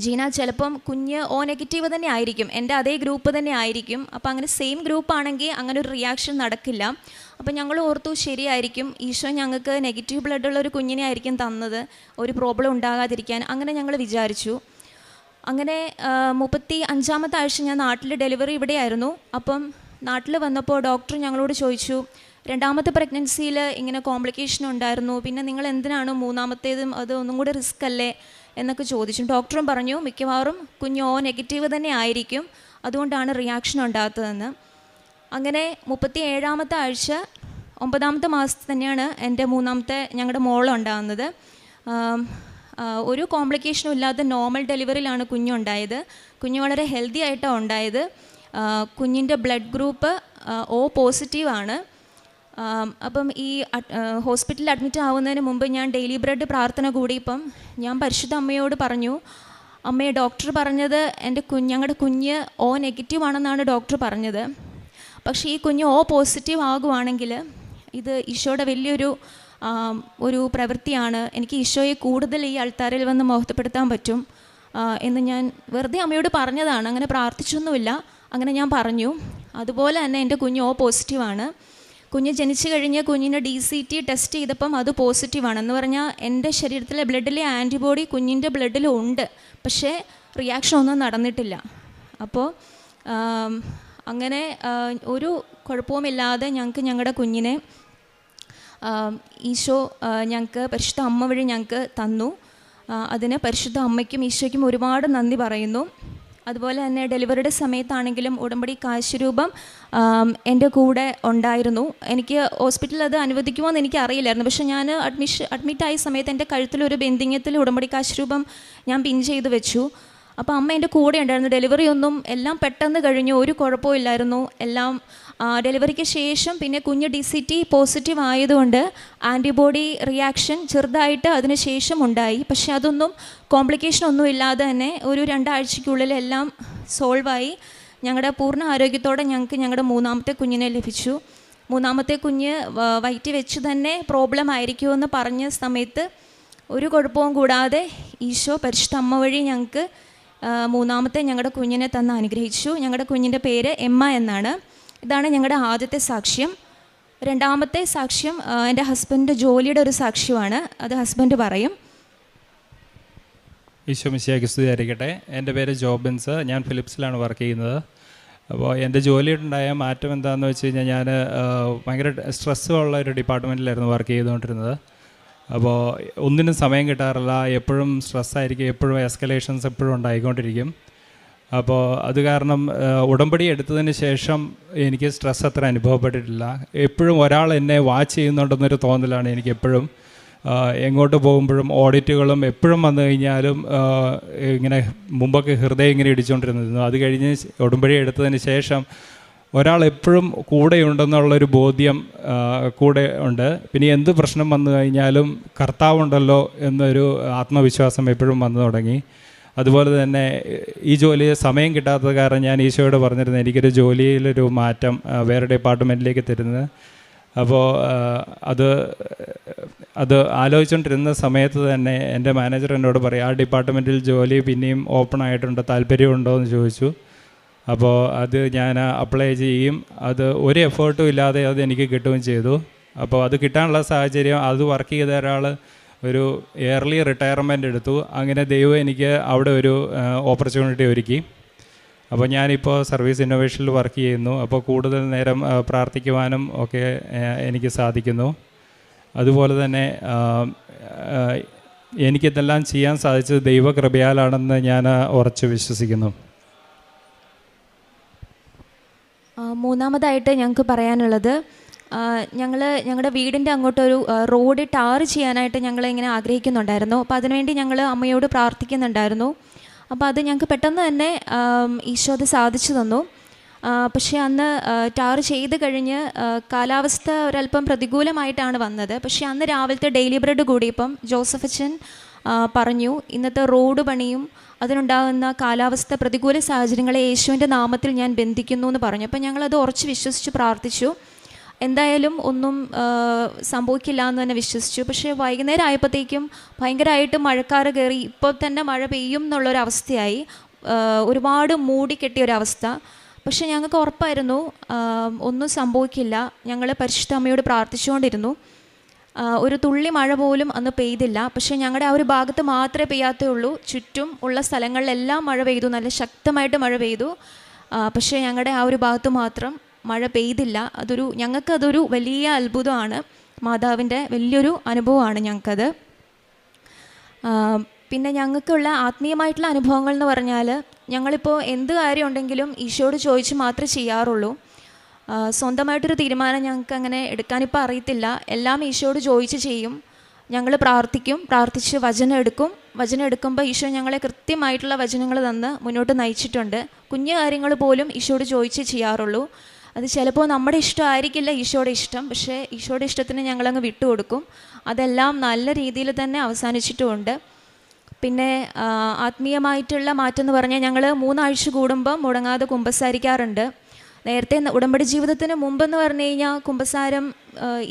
ജീന ചിലപ്പം കുഞ്ഞ് O നെഗറ്റീവ് തന്നെ ആയിരിക്കും, എൻ്റെ അതേ ഗ്രൂപ്പ് തന്നെ ആയിരിക്കും. അപ്പോൾ അങ്ങനെ സെയിം ഗ്രൂപ്പ് ആണെങ്കിൽ അങ്ങനെ ഒരു റിയാക്ഷൻ നടക്കില്ല. അപ്പോൾ ഞങ്ങൾ ഓർത്തു ശരിയായിരിക്കും, ഈശോ ഞങ്ങൾക്ക് നെഗറ്റീവ് ബ്ലഡുള്ള ഒരു കുഞ്ഞിനെ ആയിരിക്കും തന്നത്, ഒരു പ്രോബ്ലം ഉണ്ടാകാതിരിക്കാൻ. അങ്ങനെ ഞങ്ങൾ വിചാരിച്ചു. അങ്ങനെ 35ാമത്തെ ആഴ്ച ഞാൻ നാട്ടിൽ ഡെലിവറി ഇവിടെയായിരുന്നു. അപ്പം നാട്ടിൽ വന്നപ്പോൾ ഡോക്ടർ ഞങ്ങളോട് ചോദിച്ചു, 2ാമത്തെ പ്രഗ്നൻസിയിൽ ഇങ്ങനെ കോംപ്ലിക്കേഷൻ ഉണ്ടായിരുന്നു, പിന്നെ നിങ്ങൾ എന്തിനാണ് 3ാമത്തേതും, അത് ഒന്നും കൂടെ റിസ്ക് അല്ലേ എന്നൊക്കെ ചോദിച്ചു. ഡോക്ടറും പറഞ്ഞു മിക്കവാറും കുഞ്ഞ് O നെഗറ്റീവ് തന്നെ ആയിരിക്കും, അതുകൊണ്ടാണ് റിയാക്ഷൻ ഉണ്ടാകാത്തതെന്ന്. അങ്ങനെ 37ാമത്തെ ആഴ്ച 9ാമത്തെ മാസത്തിൽ തന്നെയാണ് എൻ്റെ 3ാമത്തെ ഞങ്ങളുടെ മോളുണ്ടാകുന്നത്. ഒരു കോംപ്ലിക്കേഷനും ഇല്ലാത്ത നോർമൽ ഡെലിവറിയിലാണ് കുഞ്ഞുണ്ടായത്. കുഞ്ഞ് വളരെ ഹെൽത്തി ആയിട്ടാണ് ഉണ്ടായത്. കുഞ്ഞിൻ്റെ ബ്ലഡ് ഗ്രൂപ്പ് O പോസിറ്റീവാണ്. അപ്പം ഈ ഹോസ്പിറ്റലിൽ അഡ്മിറ്റ് ആവുന്നതിന് മുമ്പ് ഞാൻ ഡെയിലി ബ്രെഡ് പ്രാർത്ഥന കൂടിയപ്പം ഞാൻ പരിശുദ്ധ അമ്മയോട് പറഞ്ഞു, അമ്മയെ ഡോക്ടർ പറഞ്ഞത് ഞങ്ങളുടെ കുഞ്ഞ് O നെഗറ്റീവ് ആണെന്നാണ് ഡോക്ടർ പറഞ്ഞത്. പക്ഷേ ഈ കുഞ്ഞ് O പോസിറ്റീവ് ആകുവാണെങ്കിൽ ഇത് ഈശോയുടെ വലിയൊരു പ്രവൃത്തിയാണ്, എനിക്ക് ഈശോയെ കൂടുതൽ ഈ അൾത്താരയിൽ വന്ന് മഹത്വപ്പെടുത്താൻ പറ്റും എന്ന് ഞാൻ വെറുതെ അമ്മയോട് പറഞ്ഞതാണ്. അങ്ങനെ പ്രാർത്ഥിച്ചൊന്നുമില്ല, അങ്ങനെ ഞാൻ പറഞ്ഞു. അതുപോലെ തന്നെ എൻ്റെ കുഞ്ഞ് O പോസിറ്റീവാണ്. കുഞ്ഞ് ജനിച്ചു കഴിഞ്ഞ് കുഞ്ഞിൻ്റെ DCT ടെസ്റ്റ് ചെയ്തപ്പം അത് പോസിറ്റീവാണ്. എന്ന് പറഞ്ഞാൽ എൻ്റെ ശരീരത്തിലെ ബ്ലഡിലെ ആൻറ്റിബോഡി കുഞ്ഞിൻ്റെ ബ്ലഡിലും ഉണ്ട്, പക്ഷേ റിയാക്ഷൻ ഒന്നും നടന്നിട്ടില്ല. അപ്പോൾ അങ്ങനെ ഒരു കുഴപ്പവുമില്ലാതെ ഞങ്ങളുടെ കുഞ്ഞിനെ ഈശോ ഞങ്ങൾക്ക് പരിശുദ്ധ അമ്മ വഴി ഞങ്ങൾക്ക് തന്നു. അതിന് പരിശുദ്ധ അമ്മയ്ക്കും ഈശോയ്ക്കും ഒരുപാട് നന്ദി പറയുന്നു. അതുപോലെ തന്നെ ഡെലിവറിയുടെ സമയത്താണെങ്കിലും ഉടമ്പടി കാശുരൂപം എൻ്റെ കൂടെ ഉണ്ടായിരുന്നു. എനിക്ക് ഹോസ്പിറ്റലിൽ അത് അനുവദിക്കുമോ എന്ന് എനിക്ക് അറിയില്ലായിരുന്നു. പക്ഷേ ഞാൻ അഡ്മിറ്റായ സമയത്ത് എൻ്റെ കഴുത്തിലൊരു ബന്ധിങ്ങത്തിൽ ഉടമ്പടി കാശുരൂപം ഞാൻ പിൻ ചെയ്ത് വെച്ചു. അപ്പോൾ അമ്മ എൻ്റെ കൂടെ ഉണ്ടായിരുന്നു. ഡെലിവറി ഒന്നും എല്ലാം പെട്ടെന്ന് കഴിഞ്ഞു, ഒരു കുഴപ്പവും ഇല്ലായിരുന്നു. എല്ലാം ഡെലിവറിക്ക് ശേഷം പിന്നെ കുഞ്ഞ് DCT പോസിറ്റീവ് ആയതുകൊണ്ട് ആൻറ്റിബോഡി റിയാക്ഷൻ ചെറുതായിട്ട് അതിന് ശേഷം ഉണ്ടായി. പക്ഷേ അതൊന്നും കോംപ്ലിക്കേഷൻ ഒന്നും ഇല്ലാതെ തന്നെ ഒരു 2 ആഴ്ചയ്ക്കുള്ളിൽ എല്ലാം സോൾവായി. ഞങ്ങളുടെ പൂർണ്ണ ആരോഗ്യത്തോടെ ഞങ്ങൾക്ക് ഞങ്ങളുടെ 3ാമത്തെ കുഞ്ഞിനെ ലഭിച്ചു. 3ാമത്തെ കുഞ്ഞ് വയറ്റിൽ വെച്ച് തന്നെ പ്രോബ്ലം ആയിരിക്കുമെന്ന് പറഞ്ഞ സമയത്ത് ഒരു കുഴപ്പവും കൂടാതെ ഈശോ പരിശുദ്ധ അമ്മ വഴി ഞങ്ങൾക്ക് 3ാമത്തെ ഞങ്ങളുടെ കുഞ്ഞിനെ തന്ന് അനുഗ്രഹിച്ചു. ഞങ്ങളുടെ കുഞ്ഞിൻ്റെ പേര് എമ്മ എന്നാണ്. ഇതാണ് ഞങ്ങളുടെ ആദ്യത്തെ സാക്ഷ്യം. 2ാമത്തെ സാക്ഷ്യം എൻ്റെ ഹസ്ബൻഡ് ജോലിയുടെ ഒരു സാക്ഷ്യമാണ്, അത് ഹസ്ബൻഡ് പറയും. ഈശോ മിശിഹായ്ക്ക് സ്തുതിയായിരിക്കട്ടെ. എൻ്റെ പേര് ജോബിൻസ്, ഞാൻ ഫിലിപ്സിലാണ് വർക്ക് ചെയ്യുന്നത്. അപ്പോൾ എൻ്റെ ജോലിയിലുണ്ടായ മാറ്റം എന്താണെന്ന് വെച്ച് കഴിഞ്ഞാൽ, ഞാൻ ഭയങ്കര സ്ട്രെസ്സുള്ള ഒരു ഡിപ്പാർട്ട്മെൻറ്റിലായിരുന്നു വർക്ക് ചെയ്തുകൊണ്ടിരുന്നത്. അപ്പോൾ ഒന്നിനും സമയം കിട്ടാറില്ല, എപ്പോഴും സ്ട്രെസ്സായിരിക്കും, എപ്പോഴും എസ്കലേഷൻസ് എപ്പോഴും ഉണ്ടായിക്കൊണ്ടിരിക്കും. അപ്പോൾ അത് കാരണം ഉടമ്പടി എടുത്തതിന് ശേഷം എനിക്ക് സ്ട്രെസ് അത്ര അനുഭവപ്പെട്ടിട്ടില്ല. എപ്പോഴും ഒരാൾ എന്നെ വാച്ച് ചെയ്യുന്നുണ്ടെന്നൊരു തോന്നലാണ് എനിക്ക് എപ്പോഴും. എങ്ങോട്ട് പോകുമ്പോഴും ഓഡിറ്റുകളും എപ്പോഴും വന്നു കഴിഞ്ഞാലും ഇങ്ങനെ മുമ്പൊക്കെ ഹൃദയം ഇങ്ങനെ ഇടിച്ചുകൊണ്ടിരുന്നു. അത് കഴിഞ്ഞ് ഉടമ്പടി എടുത്തതിന് ശേഷം ഒരാൾ എപ്പോഴും കൂടെയുണ്ടെന്നുള്ളൊരു ബോധ്യം കൂടെ ഉണ്ട്. പിന്നെ എന്ത് പ്രശ്നം വന്നു കഴിഞ്ഞാലും കർത്താവുണ്ടല്ലോ എന്നൊരു ആത്മവിശ്വാസം എപ്പോഴും വന്നു തുടങ്ങി. അതുപോലെ തന്നെ ഈ ജോലി സമയം കിട്ടാത്തത് കാരണം ഞാൻ ഈശോയോട് പറഞ്ഞിരുന്നു എനിക്കൊരു ജോലിയിലൊരു മാറ്റം വേറെ ഡിപ്പാർട്ട്മെൻറ്റിലേക്ക് തരുന്നത്. അപ്പോൾ അത് ആലോചിച്ചുകൊണ്ടിരുന്ന സമയത്ത് തന്നെ എൻ്റെ മാനേജർ എന്നോട് പറയും, ആ ഡിപ്പാർട്ട്മെൻറ്റിൽ ജോലി പിന്നെയും ഓപ്പൺ ആയിട്ടുണ്ട്, താല്പര്യമുണ്ടോ എന്ന് ചോദിച്ചു. അപ്പോൾ അത് ഞാൻ അപ്ലൈ ചെയ്യും. അത് ഒരു എഫേർട്ടും ഇല്ലാതെ അത് എനിക്ക് കിട്ടുകയും ചെയ്തു. അപ്പോൾ അത് കിട്ടാനുള്ള സാഹചര്യം, അത് വർക്ക് ചെയ്ത ഒരാൾ ഒരു ഇയർലി റിട്ടയർമെൻ്റ് എടുത്തു. അങ്ങനെ ദൈവം എനിക്ക് അവിടെ ഒരു ഓപ്പർച്യൂണിറ്റി ഒരുക്കി. അപ്പോൾ ഞാനിപ്പോൾ സർവീസ് ഇന്നോവേഷനിൽ വർക്ക് ചെയ്യുന്നു. അപ്പോൾ കൂടുതൽ നേരം പ്രാർത്ഥിക്കുവാനും ഒക്കെ എനിക്ക് സാധിക്കുന്നു. അതുപോലെ തന്നെ എനിക്കിതെല്ലാം ചെയ്യാൻ സാധിച്ചത് ദൈവകൃപയാലാണെന്ന് ഞാൻ ഉറച്ചു വിശ്വസിക്കുന്നു. മൂന്നാമതായിട്ട് ഞങ്ങൾക്ക് പറയാനുള്ളത്, ഞങ്ങളുടെ വീടിൻ്റെ അങ്ങോട്ടൊരു റോഡ് ടാർ ചെയ്യാനായിട്ട് ഞങ്ങളിങ്ങനെ ആഗ്രഹിക്കുന്നുണ്ടായിരുന്നു. അപ്പോൾ അതിനുവേണ്ടി ഞങ്ങൾ അമ്മയോട് പ്രാർത്ഥിക്കുന്നുണ്ടായിരുന്നു. അപ്പോൾ അത് ഞങ്ങൾക്ക് പെട്ടെന്ന് തന്നെ ഈശോ അത് സാധിച്ചു തന്നു. പക്ഷേ അന്ന് ടാർ ചെയ്ത് കഴിഞ്ഞ് കാലാവസ്ഥ ഒരല്പം പ്രതികൂലമായിട്ടാണ് വന്നത്. പക്ഷേ അന്ന് രാവിലത്തെ ഡെയിലി ബ്രെഡ് കൂടിയപ്പം ജോസഫ് അച്ഛൻ പറഞ്ഞു, ഇന്നത്തെ റോഡ് പണിയും അതിനുണ്ടാകുന്ന കാലാവസ്ഥ പ്രതികൂല സാഹചര്യങ്ങളെ യേശുവിൻ്റെ നാമത്തിൽ ഞാൻ ബന്ധിക്കുന്നു എന്ന് പറഞ്ഞു. അപ്പം ഞങ്ങളത് ഉറച്ച് വിശ്വസിച്ച് പ്രാർത്ഥിച്ചു. എന്തായാലും ഒന്നും സംഭവിക്കില്ല എന്ന് തന്നെ വിശ്വസിച്ചു. പക്ഷേ വൈകുന്നേരം ആയപ്പോഴത്തേക്കും ഭയങ്കരമായിട്ട് മഴക്കാറ് കയറി, ഇപ്പോൾ തന്നെ മഴ പെയ്യും എന്നുള്ളൊരവസ്ഥയായി. ഒരുപാട് മൂടിക്കെട്ടിയൊരവസ്ഥ. പക്ഷേ ഞങ്ങൾക്ക് ഉറപ്പായിരുന്നു ഒന്നും സംഭവിക്കില്ല. ഞങ്ങൾ പരിശുദ്ധ അമ്മയോട് പ്രാർത്ഥിച്ചുകൊണ്ടിരുന്നു. ഒരു തുള്ളി മഴ പോലും അന്ന് പെയ്തില്ല. പക്ഷേ ഞങ്ങളുടെ ആ ഒരു ഭാഗത്ത് മാത്രമേ പെയ്യാത്തേ ഉള്ളൂ. ചുറ്റും ഉള്ള സ്ഥലങ്ങളിലെല്ലാം മഴ പെയ്തു, നല്ല ശക്തമായിട്ട് മഴ പെയ്തു. പക്ഷേ ഞങ്ങളുടെ ആ ഒരു ഭാഗത്ത് മാത്രം മഴ പെയ്തില്ല. ഞങ്ങൾക്കതൊരു വലിയ അത്ഭുതമാണ്, മാതാവിൻ്റെ വലിയൊരു അനുഭവമാണ് ഞങ്ങൾക്കത്. പിന്നെ ഞങ്ങൾക്കുള്ള ആത്മീയമായിട്ടുള്ള അനുഭവങ്ങൾ എന്ന് പറഞ്ഞാൽ, ഞങ്ങളിപ്പോൾ എന്ത് കാര്യം ഉണ്ടെങ്കിലും ഈശോയോട് ചോദിച്ച് മാത്രമേ ചെയ്യാറുള്ളൂ. സ്വന്തമായിട്ടൊരു തീരുമാനം ഞങ്ങൾക്ക് അങ്ങനെ എടുക്കാനിപ്പോൾ അറിയത്തില്ല. എല്ലാം ഈശോയോട് ചോദിച്ച് ചെയ്യും. ഞങ്ങൾ പ്രാർത്ഥിച്ച് വചനം എടുക്കുമ്പോൾ ഈശോ ഞങ്ങളെ കൃത്യമായിട്ടുള്ള വചനങ്ങൾ തന്ന് മുന്നോട്ട് നയിച്ചിട്ടുണ്ട്. കുഞ്ഞു കാര്യങ്ങൾ പോലും ഈശോയോട് ചോദിച്ച് ചെയ്യാറുള്ളൂ. അത് ചിലപ്പോൾ നമ്മുടെ ഇഷ്ടമായിരിക്കില്ല ഈശോയുടെ ഇഷ്ടം, പക്ഷേ ഈശോയുടെ ഇഷ്ടത്തിന് ഞങ്ങളങ്ങ് വിട്ടുകൊടുക്കും. അതെല്ലാം നല്ല രീതിയിൽ തന്നെ അവസാനിച്ചിട്ടുമുണ്ട്. പിന്നെ ആത്മീയമായിട്ടുള്ള മാറ്റം എന്ന് പറഞ്ഞാൽ, ഞങ്ങൾ 3 ആഴ്ച കൂടുമ്പോൾ മുടങ്ങാതെ കുമ്പസാരിക്കാറുണ്ട്. നേരത്തെ ഉടമ്പടി ജീവിതത്തിന് മുമ്പെന്ന് പറഞ്ഞു കഴിഞ്ഞാൽ കുമ്പസാരം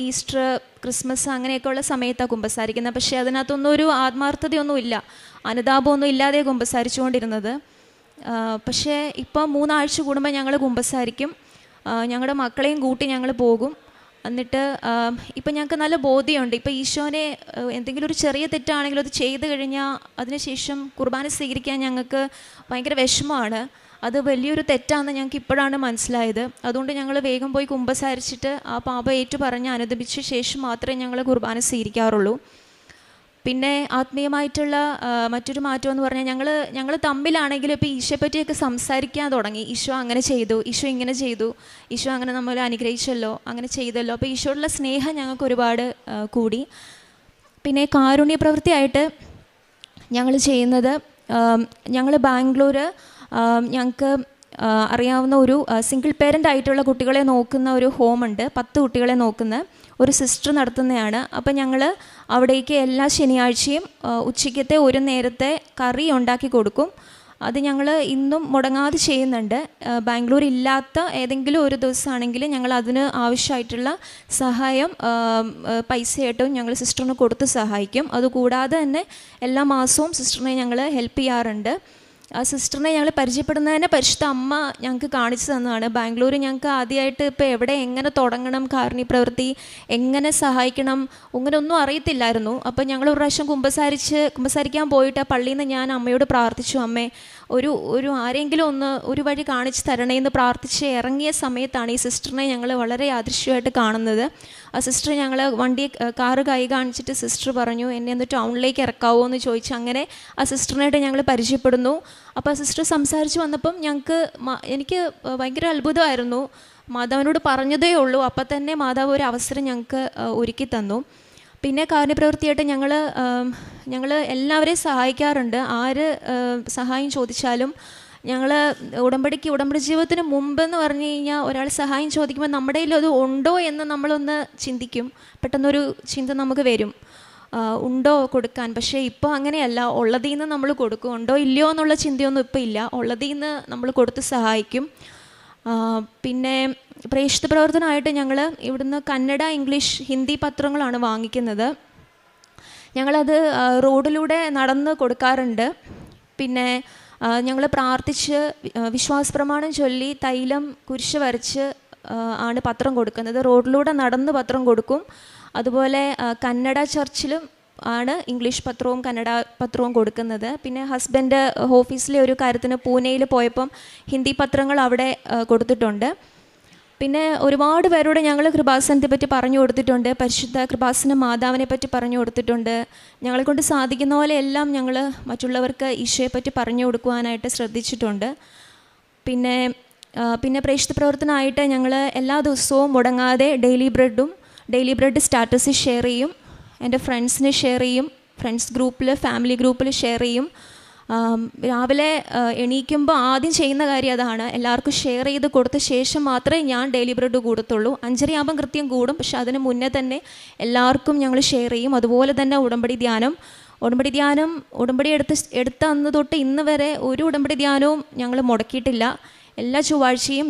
ഈസ്റ്റർ, ക്രിസ്മസ് അങ്ങനെയൊക്കെയുള്ള സമയത്താണ് കുമ്പസാരിക്കുന്നത്. പക്ഷേ അതിനകത്തൊന്നും ഒരു ആത്മാർത്ഥതയൊന്നുമില്ല, അനുതാപമൊന്നും ഇല്ലാതെ കുമ്പസാരിച്ചുകൊണ്ടിരുന്നത്. പക്ഷേ ഇപ്പം 3 ആഴ്ച കൂടുമ്പോൾ ഞങ്ങൾ കുമ്പസാരിക്കും. ഞങ്ങളുടെ മക്കളെയും കൂട്ടി ഞങ്ങൾ പോകും. എന്നിട്ട് ഇപ്പം ഞങ്ങൾക്ക് നല്ല ബോധ്യമുണ്ട്. ഇപ്പം ഈശോനെ എന്തെങ്കിലും ഒരു ചെറിയ തെറ്റാണെങ്കിലും അത് ചെയ്ത് കഴിഞ്ഞാൽ അതിനുശേഷം കുർബാന സ്വീകരിക്കാൻ ഞങ്ങൾക്ക് ഭയങ്കര വിഷമമാണ്. അത് വലിയൊരു തെറ്റാണെന്ന് ഞങ്ങൾക്ക് ഇപ്പോഴാണ് മനസ്സിലായത്. അതുകൊണ്ട് ഞങ്ങൾ വേഗം പോയി കുമ്പസാരിച്ചിട്ട് ആ പാപം ഏറ്റു പറഞ്ഞ് അനുദപിച്ച ശേഷം മാത്രമേ ഞങ്ങൾ കുർബാന സ്വീകരിക്കാറുള്ളൂ. പിന്നെ ആത്മീയമായിട്ടുള്ള മറ്റൊരു മാറ്റം എന്ന് പറഞ്ഞാൽ, ഞങ്ങൾ തമ്മിലാണെങ്കിലും ഇപ്പോൾ ഈശോയെ പറ്റിയൊക്കെ സംസാരിക്കാൻ തുടങ്ങി. ഈശോ അങ്ങനെ ചെയ്തു, ഈശോ ഇങ്ങനെ ചെയ്തു, ഈശോ അങ്ങനെ നമ്മളെ അനുഗ്രഹിച്ചല്ലോ, അങ്ങനെ ചെയ്തല്ലോ. അപ്പോൾ ഈശോയുള്ള സ്നേഹം ഞങ്ങൾക്ക് ഒരുപാട് കൂടി. പിന്നെ കാരുണ്യ പ്രവൃത്തിയായിട്ട് ഞങ്ങൾ ചെയ്യുന്നത്, ഞങ്ങൾ ബാംഗ്ലൂർ ഞങ്ങൾക്ക് അറിയാവുന്ന ഒരു സിംഗിൾ പേരൻ്റ് ആയിട്ടുള്ള കുട്ടികളെ നോക്കുന്ന ഒരു ഹോമുണ്ട്. 10 കുട്ടികളെ നോക്കുന്ന ഒരു സിസ്റ്റർ നടത്തുന്നതാണ്. അപ്പം ഞങ്ങൾ അവിടേക്ക് എല്ലാ ശനിയാഴ്ചയും ഉച്ചയ്ക്കത്തെ ഒരു നേരത്തെ കറി ഉണ്ടാക്കി കൊടുക്കും. അത് ഞങ്ങൾ ഇന്നും മുടങ്ങാതെ ചെയ്യുന്നുണ്ട്. ബാംഗ്ലൂർ ഇല്ലാത്ത ഏതെങ്കിലും ഒരു ദിവസമാണെങ്കിൽ ഞങ്ങൾ അതിന് ആവശ്യമായിട്ടുള്ള സഹായം പൈസയായിട്ടും ഞങ്ങൾ സിസ്റ്ററിന് കൊടുത്ത് സഹായിക്കും. അതുകൂടാതെ തന്നെ എല്ലാ മാസവും സിസ്റ്ററിനെ ഞങ്ങൾ ഹെൽപ്പ് ചെയ്യാറുണ്ട്. ആ സിസ്റ്ററിനെ ഞങ്ങൾ പരിചയപ്പെടുന്നതിനെ പരിശുദ്ധ അമ്മ ഞങ്ങൾക്ക് കാണിച്ചു തന്നതാണ്. ബാംഗ്ലൂർ ഞങ്ങൾക്ക് ആദ്യമായിട്ട് ഇപ്പോൾ എവിടെ എങ്ങനെ തുടങ്ങണം, കാരുണ്യ പ്രവൃത്തി എങ്ങനെ സഹായിക്കണം, അങ്ങനെ ഒന്നും അറിയത്തില്ലായിരുന്നു. അപ്പോൾ ഞങ്ങൾ ഒരു പ്രാവശ്യം കുമ്പസാരിക്കാൻ പോയിട്ട് ആ പള്ളിയിൽ നിന്ന് ഞാൻ അമ്മയോട് പ്രാർത്ഥിച്ചു, അമ്മേ ഒരു ആരെങ്കിലും ഒരു വഴി കാണിച്ച് തരണേന്ന് പ്രാർത്ഥിച്ച് ഇറങ്ങിയ സമയത്താണ് ഈ സിസ്റ്ററിനെ ഞങ്ങൾ വളരെ യാദൃശ്യമായിട്ട് കാണുന്നത്. ആ സിസ്റ്റർ ഞങ്ങൾ കാറ് കൈ കാണിച്ചിട്ട് സിസ്റ്റർ പറഞ്ഞു, എന്നെ ഒന്ന് ടൗണിലേക്ക് ഇറക്കാവോ എന്ന് ചോദിച്ചു. അങ്ങനെ ആ സിസ്റ്ററിനായിട്ട് ഞങ്ങൾ പരിചയപ്പെടുന്നു. അപ്പോൾ ആ സിസ്റ്റർ സംസാരിച്ച് വന്നപ്പം എനിക്ക് ഭയങ്കര അത്ഭുതമായിരുന്നു. മാതാവിനോട് പറഞ്ഞതേ ഉള്ളൂ, അപ്പം തന്നെ മാതാവ് ഒരു അവസരം ഞങ്ങൾക്ക് ഒരുക്കി തന്നു. പിന്നെ കാരുണ്യപ്രവൃത്തിയായിട്ട് ഞങ്ങൾ എല്ലാവരെയും സഹായിക്കാറുണ്ട്. ആര് സഹായം ചോദിച്ചാലും ഞങ്ങൾ ഉടമ്പടി ജീവിതത്തിന് മുമ്പെന്ന് പറഞ്ഞു കഴിഞ്ഞാൽ ഒരാൾ സഹായം ചോദിക്കുമ്പോൾ നമ്മുടെ കയ്യിൽ അത് ഉണ്ടോ എന്ന് നമ്മളൊന്ന് ചിന്തിക്കും. പെട്ടെന്നൊരു ചിന്ത നമുക്ക് വരും, ഉണ്ടോ കൊടുക്കാൻ. പക്ഷേ ഇപ്പോൾ അങ്ങനെയല്ല, ഉള്ളതിൽ നിന്ന് നമ്മൾ കൊടുക്കും. ഉണ്ടോ ഇല്ലയോ എന്നുള്ള ചിന്തയൊന്നും ഇപ്പോൾ ഇല്ല, ഉള്ളതിൽ നിന്ന് നമ്മൾ കൊടുത്ത് സഹായിക്കും. പിന്നെ പ്രേക്ഷിത പ്രവർത്തനമായിട്ട് ഞങ്ങൾ ഇവിടുന്ന് കന്നഡ, ഇംഗ്ലീഷ്, ഹിന്ദി പത്രങ്ങളാണ് വാങ്ങിക്കുന്നത്. ഞങ്ങളത് റോഡിലൂടെ നടന്ന് കൊടുക്കാറുണ്ട്. പിന്നെ ഞങ്ങൾ പ്രാർത്ഥിച്ച് വിശ്വാസപ്രമാണം ചൊല്ലി തൈലം കുരിശ് വരച്ച് ആണ് പത്രം കൊടുക്കുന്നത്. റോഡിലൂടെ നടന്ന് പത്രം കൊടുക്കും. അതുപോലെ കന്നഡ ചർച്ചിലും ആണ് ഇംഗ്ലീഷ് പത്രവും കന്നഡ പത്രവും കൊടുക്കുന്നത്. പിന്നെ ഹസ്ബൻഡ് ഓഫീസിലെ ഒരു കാര്യത്തിന് പൂനെയിൽ പോയപ്പം ഹിന്ദി പത്രങ്ങൾ അവിടെ കൊടുത്തിട്ടുണ്ട്. പിന്നെ ഒരുപാട് പേരോട് ഞങ്ങൾ കൃപാസനത്തെ പറ്റി പറഞ്ഞു കൊടുത്തിട്ടുണ്ട്, പരിശുദ്ധ കൃപാസന മാതാവിനെ പറ്റി പറഞ്ഞു കൊടുത്തിട്ടുണ്ട്. ഞങ്ങളെ കൊണ്ട് സാധിക്കുന്ന പോലെ എല്ലാം ഞങ്ങൾ മറ്റുള്ളവർക്ക് ഈശോയെ പറ്റി പറഞ്ഞു കൊടുക്കുവാനായിട്ട് ശ്രദ്ധിച്ചിട്ടുണ്ട്. പിന്നെ പ്രേക്ഷിത പ്രവർത്തനമായിട്ട് ഞങ്ങൾ എല്ലാ ദിവസവും മുടങ്ങാതെ ഡെയിലി ബ്രെഡ് സ്റ്റാറ്റസ് ഷെയർ ചെയ്യും, എൻ്റെ ഫ്രണ്ട്സിന് ഷെയർ ചെയ്യും, ഫ്രണ്ട്സ് ഗ്രൂപ്പിൽ, ഫാമിലി ഗ്രൂപ്പിൽ ഷെയർ ചെയ്യും. രാവിലെ എണീക്കുമ്പോൾ ആദ്യം ചെയ്യുന്ന കാര്യം അതാണ്. എല്ലാവർക്കും ഷെയർ ചെയ്ത് കൊടുത്ത ശേഷം മാത്രമേ ഞാൻ ഡെയിലി ബ്രെഡ് കൂടത്തുള്ളൂ. 5:30 കൃത്യം കൂടും, പക്ഷെ അതിന് മുന്നേ തന്നെ എല്ലാവർക്കും ഞങ്ങൾ ഷെയർ ചെയ്യും. അതുപോലെ തന്നെ ഉടമ്പടി ധ്യാനം എടുത്ത അന്ന് തൊട്ട് ഇന്ന് വരെ ഒരു ഉടമ്പടി ധ്യാനവും ഞങ്ങൾ മുടക്കിയിട്ടില്ല. എല്ലാ ചൊവ്വാഴ്ചയും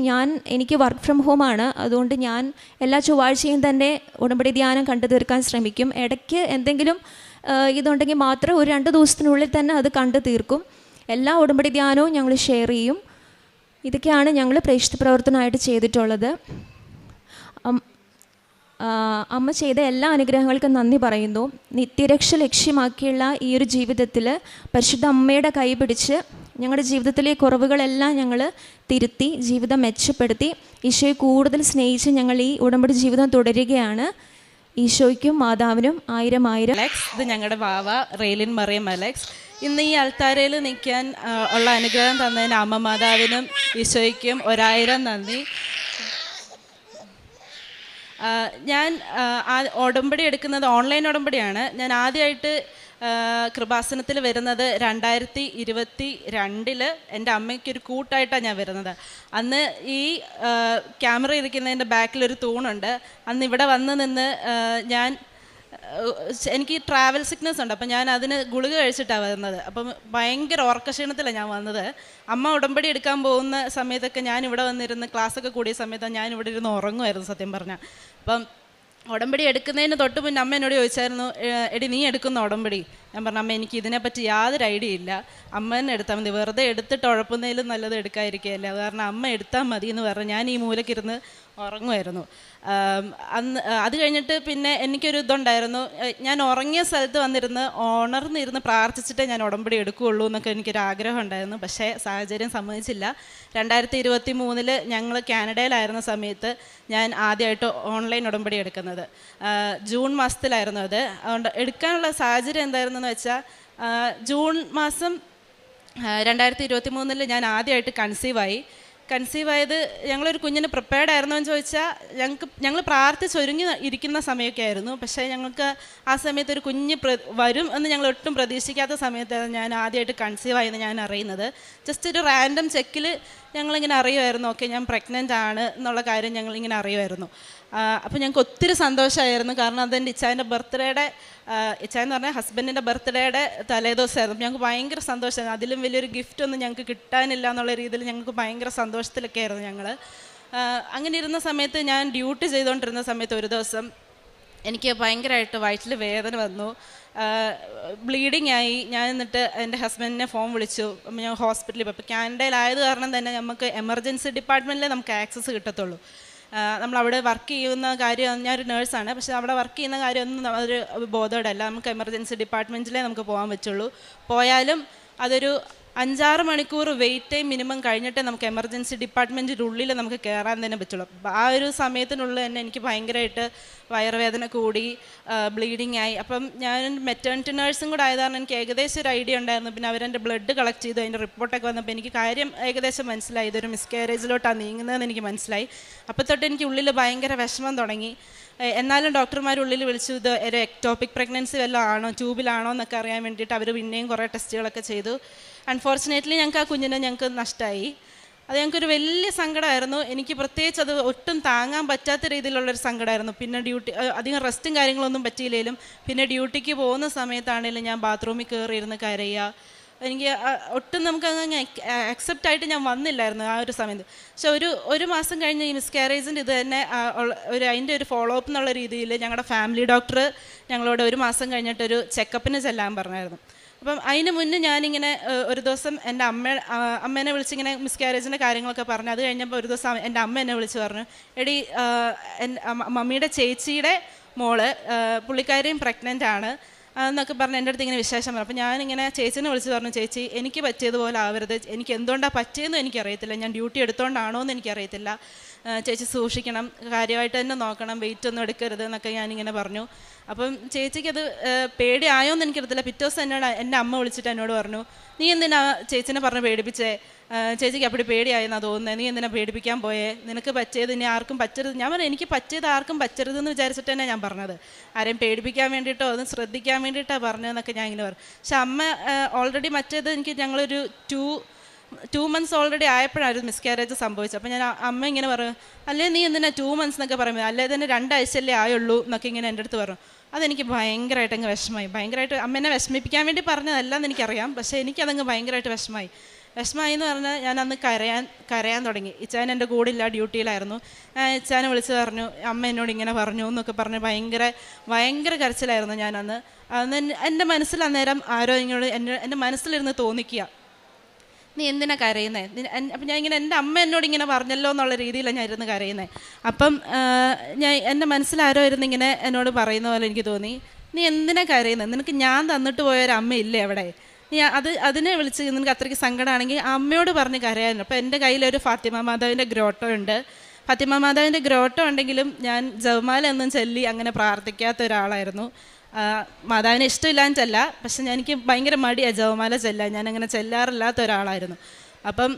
എനിക്ക് വർക്ക് ഫ്രം ഹോമാണ്, അതുകൊണ്ട് ഞാൻ എല്ലാ ചൊവ്വാഴ്ചയും തന്നെ ഉടമ്പടി ധ്യാനം കണ്ടു തീർക്കാൻ ശ്രമിക്കും. ഇടയ്ക്ക് എന്തെങ്കിലും ഇതുണ്ടെങ്കിൽ മാത്രം ഒരു 2 ദിവസത്തിനുള്ളിൽ തന്നെ അത് കണ്ടു തീർക്കും. എല്ലാ ഉടമ്പടി ധ്യാനവും ഞങ്ങൾ ഷെയർ ചെയ്യും. ഇതൊക്കെയാണ് ഞങ്ങൾ പ്രേക്ഷിത പ്രവർത്തനമായിട്ട് ചെയ്തിട്ടുള്ളത്. അമ്മ ചെയ്ത എല്ലാ അനുഗ്രഹങ്ങൾക്കും നന്ദി പറയുന്നു. നിത്യരക്ഷ ലക്ഷ്യമാക്കിയുള്ള ഈ ഒരു ജീവിതത്തിൽ പരിശുദ്ധ അമ്മയുടെ കൈ പിടിച്ച് ഞങ്ങളുടെ ജീവിതത്തിലെ കുറവുകളെല്ലാം ഞങ്ങൾ തിരുത്തി ജീവിതം മെച്ചപ്പെടുത്തി ഈശോയെ കൂടുതൽ സ്നേഹിച്ച് ഞങ്ങൾ ഈ ഉടമ്പടി ജീവിതം തുടരുകയാണ്. ഈശോയ്ക്കും മാതാവിനും 1000 അലക്സ്. ഇത് ഞങ്ങളുടെ വാവ റെയിലിൻ മറിയം അലക്സ്. ഇന്ന് ഈ അൾത്താരയിൽ നിൽക്കാൻ ഉള്ള അനുഗ്രഹം തന്നതിന് അമ്മ മാതാവിനും ഈശോയ്ക്കും 1000 നന്ദി. ഞാൻ ഉടമ്പടി എടുക്കുന്നത് ഓൺലൈൻ ഉടമ്പടിയാണ്. ഞാൻ ആദ്യമായിട്ട് കൃപാസനത്തിൽ വരുന്നത് 2022 എൻ്റെ അമ്മയ്ക്കൊരു കൂട്ടായിട്ടാണ് ഞാൻ വരുന്നത്. അന്ന് ഈ ക്യാമറ ഇരിക്കുന്നതിൻ്റെ ബാക്കിലൊരു തൂണുണ്ട്. അന്ന് ഇവിടെ വന്ന് നിന്ന് എനിക്ക് ട്രാവൽ സിക്നസ് ഉണ്ട്, അപ്പം ഞാൻ അതിന് ഗുളിക കഴിച്ചിട്ടാണ് വരുന്നത്. അപ്പം ഭയങ്കര ഓർക്കക്ഷീണത്തിലാണ് ഞാൻ വന്നത്. അമ്മ ഉടമ്പടി എടുക്കാൻ പോകുന്ന സമയത്തൊക്കെ ഞാൻ ഇവിടെ വന്നിരുന്ന് ക്ലാസ്സൊക്കെ കൂടിയ സമയത്താണ് ഞാൻ ഇവിടെ ഇരുന്ന് ഉറങ്ങുമായിരുന്നു സത്യം പറഞ്ഞാൽ. അപ്പം ഉടമ്പടി എടുക്കുന്നതിന് തൊട്ട് മുന്നേ അമ്മ എന്നോട് ചോദിച്ചായിരുന്നു, എടി നീ എടുക്കുന്ന ഉടമ്പടി? ഞാൻ പറഞ്ഞു, അമ്മ എനിക്ക് ഇതിനെപ്പറ്റി യാതൊരു ഐഡിയ ഇല്ല, അമ്മ തന്നെ എടുത്താൽ മതി, വെറുതെ എടുത്തിട്ട് ഉഴപ്പുന്നതിലും നല്ലത് എടുക്കാതിരിക്കുകയല്ല, കാരണം അമ്മ എടുത്താൽ മതി എന്ന് പറഞ്ഞ് ഞാൻ ഈ മൂലക്കിരുന്ന് ഉറങ്ങുമായിരുന്നു. അത് കഴിഞ്ഞിട്ട് പിന്നെ എനിക്കൊരു ഇതുണ്ടായിരുന്നു, ഞാൻ ഉറങ്ങിയ സ്ഥലത്ത് വന്നിരുന്ന് ഉണർന്നിരുന്ന് പ്രാർത്ഥിച്ചിട്ടേ ഞാൻ ഉടമ്പടി എടുക്കുകയുള്ളൂ എന്നൊക്കെ എനിക്കൊരു ആഗ്രഹം ഉണ്ടായിരുന്നു. പക്ഷേ സാഹചര്യം സമ്മതിച്ചില്ല. 2023 ഞങ്ങൾ കാനഡയിലായിരുന്ന സമയത്ത് ഞാൻ ആദ്യമായിട്ട് ഓൺലൈൻ ഉടമ്പടി എടുക്കുന്നത് ജൂൺ മാസത്തിലായിരുന്നു. അതുകൊണ്ട് എടുക്കാനുള്ള സാഹചര്യം എന്തായിരുന്നെന്ന് വെച്ചാൽ, ജൂൺ മാസം 2023 ഞാൻ ആദ്യമായിട്ട് കൺസീവ് ആയത് ഞങ്ങളൊരു കുഞ്ഞിന് പ്രിപ്പയർഡ് ആയിരുന്നോ എന്ന് ചോദിച്ചാൽ ഞങ്ങൾ പ്രാർത്ഥിച്ചൊരുങ്ങി ഇരിക്കുന്ന സമയമൊക്കെ ആയിരുന്നു. പക്ഷേ ഞങ്ങൾക്ക് ആ സമയത്ത് ഒരു കുഞ്ഞ് വരും എന്ന് ഞങ്ങൾ ഒട്ടും പ്രതീക്ഷിക്കാത്ത സമയത്താണ് ഞാൻ ആദ്യമായിട്ട് കൺസീവ് ആയെന്ന് ഞാൻ അറിയുന്നത്. ജസ്റ്റ് ഒരു റാൻഡം ചെക്കിൽ ഞങ്ങളിങ്ങനെ അറിയുമായിരുന്നു, ഓക്കെ ഞാൻ പ്രഗ്നൻ്റ് ആണ് എന്നുള്ള കാര്യം ഞങ്ങളിങ്ങനെ അറിയുമായിരുന്നു. അപ്പോൾ ഞങ്ങൾക്ക് ഒത്തിരി സന്തോഷമായിരുന്നു. കാരണം അതെൻ്റെ ഇച്ചാൻ്റെ ബർത്ത്ഡേയുടെ, ഇച്ചാന്ന് പറഞ്ഞാൽ ഹസ്ബൻഡിൻ്റെ ബർത്ത്ഡേയുടെ തലേദിവസമായിരുന്നു. ഞങ്ങൾക്ക് ഭയങ്കര സന്തോഷമായിരുന്നു. അതിലും വലിയൊരു ഗിഫ്റ്റ് ഒന്നും ഞങ്ങൾക്ക് കിട്ടാനില്ല എന്നുള്ള രീതിയിൽ ഞങ്ങൾക്ക് ഭയങ്കര സന്തോഷത്തിലൊക്കെ ആയിരുന്നു ഞങ്ങൾ. അങ്ങനെ ഇരുന്ന സമയത്ത് ഞാൻ ഡ്യൂട്ടി ചെയ്തുകൊണ്ടിരുന്ന സമയത്ത് ഒരു ദിവസം എനിക്ക് ഭയങ്കരമായിട്ട് വയറ്റിൽ വേദന വന്നു, ബ്ലീഡിങ് ആയി. ഞാൻ എന്നിട്ട് എൻ്റെ ഹസ്ബൻഡിനെ ഫോൺ വിളിച്ചു. ഞാൻ ഹോസ്പിറ്റലിൽ പോയി. അപ്പോൾ കാനഡയിലായത് കാരണം തന്നെ നമുക്ക് എമർജൻസി ഡിപ്പാർട്ട്മെൻറ്റിലേ നമുക്ക് ആക്സസ് കിട്ടത്തുള്ളൂ. നമ്മളവിടെ വർക്ക് ചെയ്യുന്ന കാര്യം, ഞാനൊരു നേഴ്സാണ്, പക്ഷേ അവിടെ വർക്ക് ചെയ്യുന്ന കാര്യമൊന്നും അതൊരു ബോധോടല്ല. നമുക്ക് എമർജൻസി ഡിപ്പാർട്ട്മെൻറ്റിലേ നമുക്ക് പോകാൻ പറ്റുള്ളൂ. പോയാലും അതൊരു 5-6 മണിക്കൂർ വെയിറ്റ് ടൈം മിനിമം കഴിഞ്ഞിട്ടേ നമുക്ക് എമർജൻസി ഡിപ്പാർട്ട്മെൻറ്റിൻ്റെ ഉള്ളിൽ നമുക്ക് കയറാൻ തന്നെ പറ്റുള്ളൂ. ആ ഒരു സമയത്തിനുള്ളിൽ തന്നെ എനിക്ക് ഭയങ്കരമായിട്ട് വയറുവേദന കൂടി, ബ്ലീഡിങ് ആയി. അപ്പം ഞാൻ മെറ്റേണിറ്റി നേഴ്സും കൂടെ ആയത് കാരണം എനിക്ക് ഏകദേശം ഒരു ഐഡിയ ഉണ്ടായിരുന്നു. പിന്നെ അവരെൻ്റെ ബ്ലഡ് കളക്ട് ചെയ്തു, അതിൻ്റെ റിപ്പോർട്ടൊക്കെ വന്നപ്പോൾ എനിക്ക് കാര്യം ഏകദേശം മനസ്സിലായി, ഇതൊരു മിസ്കാരേജിലോട്ടാണ് നീങ്ങുന്നതെന്ന് എനിക്ക് മനസ്സിലായി. അപ്പോൾ തൊട്ട് എനിക്ക് ഉള്ളിൽ ഭയങ്കര വിഷമം തുടങ്ങി. എന്നാലും ഡോക്ടർമാരുള്ളിൽ വിളിച്ചു, ഇത് ഒരു എക്ടോപിക് പ്രഗ്നൻസി വല്ലതും ആണോ, ട്യൂബിലാണോ എന്നൊക്കെ അറിയാൻ വേണ്ടിയിട്ട് അവർ പിന്നെയും കുറേ ടെസ്റ്റുകളൊക്കെ ചെയ്തു. അൺഫോർച്ചുനേറ്റ്ലി ഞങ്ങൾക്ക് ആ കുഞ്ഞിനെ നഷ്ടമായി. അത് ഞങ്ങൾക്കൊരു വലിയ സങ്കടമായിരുന്നു. എനിക്ക് പ്രത്യേകിച്ച് അത് ഒട്ടും താങ്ങാൻ പറ്റാത്ത രീതിയിലുള്ളൊരു സങ്കടമായിരുന്നു. പിന്നെ അധികം റെസ്റ്റും കാര്യങ്ങളൊന്നും പറ്റിയില്ലെങ്കിലും പിന്നെ ഡ്യൂട്ടിക്ക് പോകുന്ന സമയത്താണെങ്കിലും ഞാൻ ബാത്റൂമിൽ കയറിയിരുന്ന് കരയുക. എനിക്ക് ഒട്ടും നമുക്ക് അങ്ങ് അക്സെപ്റ്റ് ആയിട്ട് ഞാൻ വന്നില്ലായിരുന്നു ആ ഒരു സമയത്ത്. പക്ഷെ ഒരു മാസം കഴിഞ്ഞ് ഈ മിസ്കാരേജിൻ്റെ ഇത് തന്നെ അതിൻ്റെ ഒരു ഫോളോ അപ്പ് എന്നുള്ള രീതിയിൽ ഞങ്ങളുടെ ഫാമിലി ഡോക്ടർ ഞങ്ങളോട് 1 മാസം കഴിഞ്ഞിട്ടൊരു ചെക്കപ്പിന് ചെല്ലാൻ പറഞ്ഞായിരുന്നു. അപ്പം അതിന് മുന്നേ ഞാനിങ്ങനെ ഒരു ദിവസം എൻ്റെ അമ്മേനെ വിളിച്ചിങ്ങനെ മിസ്കാരേജിൻ്റെ കാര്യങ്ങളൊക്കെ പറഞ്ഞു. അത് കഴിഞ്ഞപ്പോൾ ഒരു ദിവസം എൻ്റെ അമ്മ എന്നെ വിളിച്ച് പറഞ്ഞു, എടി മമ്മിയുടെ ചേച്ചിയുടെ മോള് പുള്ളിക്കാരിയും പ്രഗ്നൻ്റ് ആണ്, എന്നൊക്കെ പറഞ്ഞ് എൻ്റെ അടുത്ത് ഇങ്ങനെ വിശേഷം പറഞ്ഞു. അപ്പോൾ ഞാനിങ്ങനെ ചേച്ചിനെ വിളിച്ച് പറഞ്ഞു, ചേച്ചി എനിക്ക് പറ്റിയതുപോലെ ആവരുത്, എനിക്ക് എന്തുകൊണ്ടാണ് പറ്റിയതെന്നും എനിക്കറിയത്തില്ല, ഞാൻ ഡ്യൂട്ടി എടുത്തുകൊണ്ടാണോ എന്ന് എനിക്കറിയത്തില്ല, ചേച്ചി സൂക്ഷിക്കണം, കാര്യമായിട്ട് തന്നെ നോക്കണം, വെയിറ്റ് ഒന്നും എടുക്കരുത് എന്നൊക്കെ ഞാനിങ്ങനെ പറഞ്ഞു. അപ്പം ചേച്ചിക്കത് പേടിയായോ എന്ന് എനിക്കറിയത്തില്ല. പിറ്റേ ദിവസം എന്നോട് എൻ്റെ അമ്മ വിളിച്ചിട്ട് എന്നോട് പറഞ്ഞു, നീ എന്തിനാ ചേച്ചിനെ പറഞ്ഞ് പേടിപ്പിച്ചേ, ചേച്ചിക്ക് അപ്പടി പേടിയായെന്നാണ് തോന്നുന്നത്, നീ എന്തിനാ പേടിപ്പിക്കാൻ പോയേ, നിനക്ക് പറ്റിയത് ഇനി ആർക്കും പറ്റരുത്. ഞാൻ പറഞ്ഞു, എനിക്ക് പറ്റിയത് ആർക്കും പറ്റരുതെന്ന് വിചാരിച്ചിട്ട് തന്നെ ഞാൻ പറഞ്ഞത്, ആരെയും പേടിപ്പിക്കാൻ വേണ്ടിയിട്ടോ അത് ശ്രദ്ധിക്കാൻ വേണ്ടിയിട്ടാണ് പറഞ്ഞതെന്നൊക്കെ ഞാൻ ഇങ്ങനെ പറഞ്ഞു. പക്ഷെ അമ്മ ഓൾറെഡി മറ്റേത് എനിക്ക് ഞങ്ങളൊരു 2 months ഓൾറെഡി ആയപ്പോഴായിരുന്നു മിസ്കാരേജ് സംഭവിച്ചത്. അപ്പോൾ ഞാൻ അമ്മ ഇങ്ങനെ പറഞ്ഞു, അല്ലേ നീ എന്തിനാ 2 months എന്നൊക്കെ പറയുമ്പോൾ, അല്ലേ തന്നെ 2 ആഴ്ചയല്ലേ ആയുള്ളൂ എന്നൊക്കെ ഇങ്ങനെ എൻ്റെ അടുത്ത് പറഞ്ഞു. അതെനിക്ക് ഭയങ്കരമായിട്ട് അങ്ങ് വിഷമമായി. ഭയങ്കരമായിട്ട് അമ്മേനെ വിഷമിപ്പിക്കാൻ വേണ്ടി പറഞ്ഞതല്ല എന്ന് എനിക്കറിയാം, പക്ഷേ എനിക്കതങ്ങ് ഭയങ്കരമായിട്ട് വിഷമമായി എന്ന് പറഞ്ഞാൽ ഞാൻ അന്ന് കരയാൻ തുടങ്ങി. ഇച്ചാൻ എൻ്റെ കൂടെ ഇല്ല, ഡ്യൂട്ടിയിലായിരുന്നു. ഞാൻ ഇച്ചാനെ വിളിച്ച് പറഞ്ഞു, അമ്മ എന്നോട് ഇങ്ങനെ പറഞ്ഞു എന്നൊക്കെ പറഞ്ഞ് ഭയങ്കര കരച്ചിലായിരുന്നു ഞാൻ അന്ന്. എൻ്റെ മനസ്സിൽ അന്നേരം ആരോ ഇങ്ങോട്ട് എൻ്റെ മനസ്സിലിരുന്ന് തോന്നിക്കുക, നീ എന്തിനാ കരയുന്നത്. അപ്പം ഞാൻ ഇങ്ങനെ എൻ്റെ അമ്മ എന്നോട് ഇങ്ങനെ പറഞ്ഞല്ലോ എന്നുള്ള രീതിയിലാണ് ഞാൻ ഇരുന്ന് കരയുന്നത്. അപ്പം എൻ്റെ മനസ്സിലാരോ ഇരുന്ന് ഇങ്ങനെ എന്നോട് പറയുന്ന പോലെ എനിക്ക് തോന്നി, നീ എന്തിനാ കരയുന്നത്, നിനക്ക് ഞാൻ തന്നിട്ട് പോയൊരമ്മയില്ലേ അവിടെ, നീ അതിനെ വിളിച്ച് നിനക്ക് അത്രയ്ക്ക് സങ്കടമാണെങ്കിൽ അമ്മയോട് പറഞ്ഞ് കരയായിരുന്നു. അപ്പോൾ എൻ്റെ കയ്യിലൊരു ഫാത്തിമ മാതാവിൻ്റെ ഗ്രോട്ടോ ഉണ്ട്. ഫാത്തിമ മാതാവിൻ്റെ ഗ്രോട്ടോ ഉണ്ടെങ്കിലും ഞാൻ ജപമാല ഒന്നും ചൊല്ലി അങ്ങനെ പ്രാർത്ഥിക്കാത്ത ഒരാളായിരുന്നു. മാതാവിനെ ഇഷ്ടമില്ലാഞ്ഞിട്ടല്ല, പക്ഷെ എനിക്ക് ഭയങ്കര മടിയാണ് ജപമാല ചെല്ലാൻ, ഞാനങ്ങനെ ചെല്ലാറില്ലാത്ത ഒരാളായിരുന്നു. അപ്പം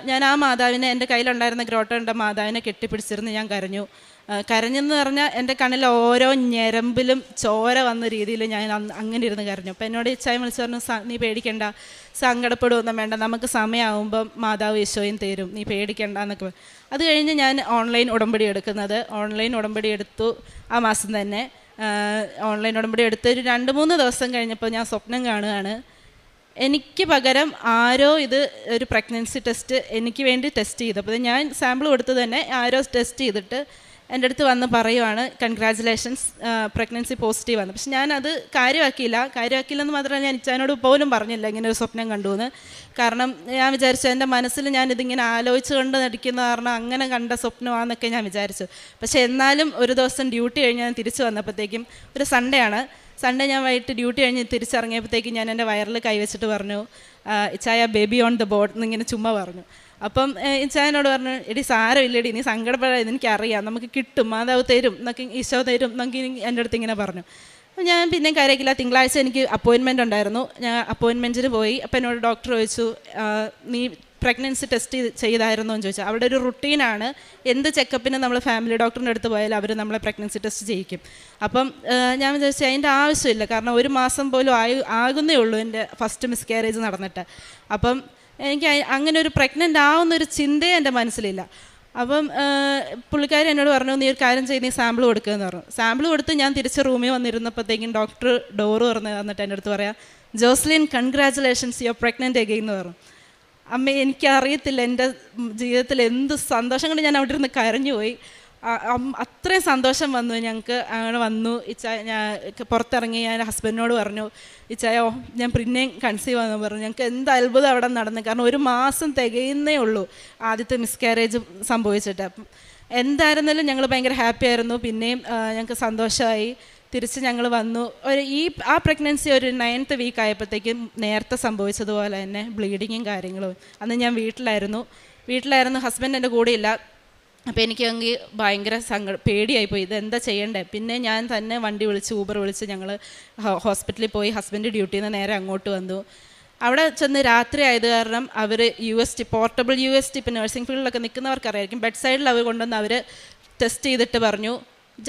ഞാൻ ആ മാതാവിനെ, എൻ്റെ കയ്യിലുണ്ടായിരുന്ന ഗ്രോട്ടോ ഉണ്ട് മാതാവിനെ കെട്ടിപ്പിടിച്ചിരുന്ന് ഞാൻ കരഞ്ഞെന്ന് പറഞ്ഞാൽ എൻ്റെ കണ്ണിൽ ഓരോ ഞരമ്പിലും ചോര വന്ന രീതിയിൽ ഞാൻ അങ്ങനെ ഇരുന്ന് കരഞ്ഞു. അപ്പം എന്നോട് ഇച്ചായി വിളിച്ച് പറഞ്ഞു, നീ പേടിക്കണ്ട, സങ്കടപ്പെടുകയൊന്നും വേണ്ട, നമുക്ക് സമയമാകുമ്പം മാതാവ് ഈശോയും തരും, നീ പേടിക്കണ്ട എന്നൊക്കെ. അത് കഴിഞ്ഞ് ഞാൻ ഓൺലൈൻ ഉടമ്പടി എടുത്തു. ആ മാസം തന്നെ ഓൺലൈൻ ഉടമ്പടി എടുത്ത് ഒരു 2-3 ദിവസം കഴിഞ്ഞപ്പോൾ ഞാൻ സ്വപ്നം കാണുകയാണ്, എനിക്ക് പകരം ആരോ ഒരു പ്രഗ്നൻസി ടെസ്റ്റ് എനിക്ക് വേണ്ടി ടെസ്റ്റ് ചെയ്തപ്പോൾ ഞാൻ സാമ്പിൾ കൊടുത്ത് തന്നെ ആരോ ടെസ്റ്റ് ചെയ്തിട്ട് എൻ്റെ അടുത്ത് വന്ന് പറയുവാണ്, കൺഗ്രാജുലേഷൻസ്, പ്രഗ്നൻസി പോസിറ്റീവ് ആണ്. പക്ഷെ ഞാനത് കാര്യമാക്കിയില്ലെന്ന് മാത്രമല്ല, ഞാൻ ഇച്ചാനോട് പോലും പറഞ്ഞില്ല ഇങ്ങനെ ഒരു സ്വപ്നം കണ്ടു എന്ന്. കാരണം ഞാൻ വിചാരിച്ചു, എൻ്റെ മനസ്സിൽ ഞാനിതിങ്ങനെ ആലോചിച്ച് കൊണ്ട് നടിക്കുന്ന കാരണം അങ്ങനെ കണ്ട സ്വപ്നമാണെന്നൊക്കെ ഞാൻ വിചാരിച്ചു. പക്ഷേ എന്നാലും ഒരു ദിവസം ഡ്യൂട്ടി കഴിഞ്ഞ് ഞാൻ തിരിച്ച് വന്നപ്പോഴത്തേക്കും, ഒരു സൺഡേ ഞാൻ വൈകിട്ട് ഡ്യൂട്ടി കഴിഞ്ഞ് തിരിച്ചിറങ്ങിയപ്പോഴത്തേക്കും ഞാൻ എൻ്റെ വയറിൽ കൈവച്ചിട്ട് പറഞ്ഞു, ഇച്ചായ ബേബി ഓൺ ദ ബോർഡ് എന്നിങ്ങനെ ചുമ്മാ പറഞ്ഞു. അപ്പം ഇച്ചായനോട് പറഞ്ഞു, എടി സാരമില്ലടി, നീ സങ്കടപ്പെടാതെ, എനിക്കറിയാം, നമുക്ക് കിട്ടും, മാതാവ് തരും എന്നൊക്കെ, ഈശോ തരും എന്നൊക്കെ എൻ്റെ അടുത്ത് ഇങ്ങനെ പറഞ്ഞു. അപ്പോൾ ഞാൻ പിന്നെ കരയില്ല. തിങ്കളാഴ്ച എനിക്ക് അപ്പോയിൻമെൻ്റ് ഉണ്ടായിരുന്നു. ഞാൻ അപ്പോയിൻമെൻറ്റിന് പോയി. അപ്പോൾ എന്നോട് ഡോക്ടർ ചോദിച്ചു, നീ പ്രഗ്നൻസി ടെസ്റ്റ് ചെയ്തായിരുന്നോ എന്ന് ചോദിച്ചാൽ, അവിടെ ഒരു റുട്ടീനാണ്, എന്ത് ചെക്കപ്പിന് നമ്മൾ ഫാമിലി ഡോക്ടറിൻ്റെ അടുത്ത് പോയാലും അവർ നമ്മളെ പ്രഗ്നൻസി ടെസ്റ്റ് ചെയ്യിക്കും. അപ്പം ഞാൻ വിചാരിച്ചു അതിൻ്റെ ആവശ്യമില്ല, കാരണം 1 മാസം പോലും ആകുന്നേ ഉള്ളൂ എൻ്റെ ഫസ്റ്റ് മിസ്കാരേജ് നടന്നിട്ട്. അപ്പം എനിക്ക് അങ്ങനെ ഒരു പ്രഗ്നൻ്റ് ആവുന്നൊരു ചിന്തയെ എൻ്റെ മനസ്സിലില്ല. അപ്പം പുള്ളിക്കാരി എന്നോട് പറഞ്ഞു, നീ ഒരു കാര്യം ചെയ്ത് നീ സാമ്പിൾ കൊടുക്കുകയെന്ന് പറഞ്ഞു. സാമ്പിൾ കൊടുത്ത് ഞാൻ തിരിച്ച് റൂമിൽ വന്നിരുന്നപ്പോഴത്തേക്കും ഡോക്ടർ ഡോറ് തുറന്ന് വന്നിട്ട് എൻ്റെ അടുത്ത് പറയാം, Joslin congratulations, you are pregnant again എന്ന് പറഞ്ഞു. അമ്മ, എനിക്കറിയത്തില്ല എൻ്റെ ജീവിതത്തിൽ എന്ത് സന്തോഷം കൊണ്ട് ഞാൻ അവിടെ ഇരുന്ന് കരഞ്ഞുപോയി. അത്രയും സന്തോഷം വന്നു ഞങ്ങൾക്ക്. അങ്ങനെ വന്നു. ഞാൻ പുറത്തിറങ്ങി, ഞാൻ ഹസ്ബൻഡിനോട് പറഞ്ഞു, ഇച്ചായോ ഞാൻ പിന്നെയും കൺസീവ് ആണെന്ന് പറഞ്ഞു. ഞങ്ങൾക്ക് എന്ത് അത്ഭുതം അവിടെ നടന്നു. കാരണം 1 മാസം തികയുന്നേ ഉള്ളൂ ആദ്യത്തെ മിസ്കാരേജ് സംഭവിച്ചിട്ട്. അപ്പം എന്തായിരുന്നാലും ഞങ്ങൾ ഭയങ്കര ഹാപ്പി ആയിരുന്നു. പിന്നെയും ഞങ്ങൾക്ക് സന്തോഷമായി. തിരിച്ച് ഞങ്ങൾ വന്നു. ആ പ്രഗ്നൻസി ഒരു 9th വീക്ക് ആയപ്പോഴത്തേക്കും നേരത്തെ സംഭവിച്ചതുപോലെ തന്നെ ബ്ലീഡിങ്ങും കാര്യങ്ങളും. അന്ന് ഞാൻ വീട്ടിലായിരുന്നു. ഹസ്ബൻഡ് എൻ്റെ കൂടെ ഇല്ല. അപ്പോൾ എനിക്കാണെങ്കിൽ ഭയങ്കര പേടിയായിപ്പോയി, ഇതെന്താ ചെയ്യണ്ടേ. പിന്നെ ഞാൻ തന്നെ വണ്ടി വിളിച്ച്, ഊബർ വിളിച്ച് ഞങ്ങൾ ഹോസ്പിറ്റലിൽ പോയി. ഹസ്ബൻഡ് ഡ്യൂട്ടിയിൽ നിന്ന് നേരെ അങ്ങോട്ട് വന്നു. അവിടെ ചെന്ന് രാത്രി ആയത് കാരണം അവർ പോർട്ടബിൾ UST, ഇപ്പോൾ നഴ്സിംഗ് ഫീൽഡിലൊക്കെ നിൽക്കുന്നവർക്കറിയായിരിക്കും, ബെഡ് സൈഡിൽ അവർ കൊണ്ടുവന്ന് അവർ ടെസ്റ്റ് ചെയ്തിട്ട് പറഞ്ഞു,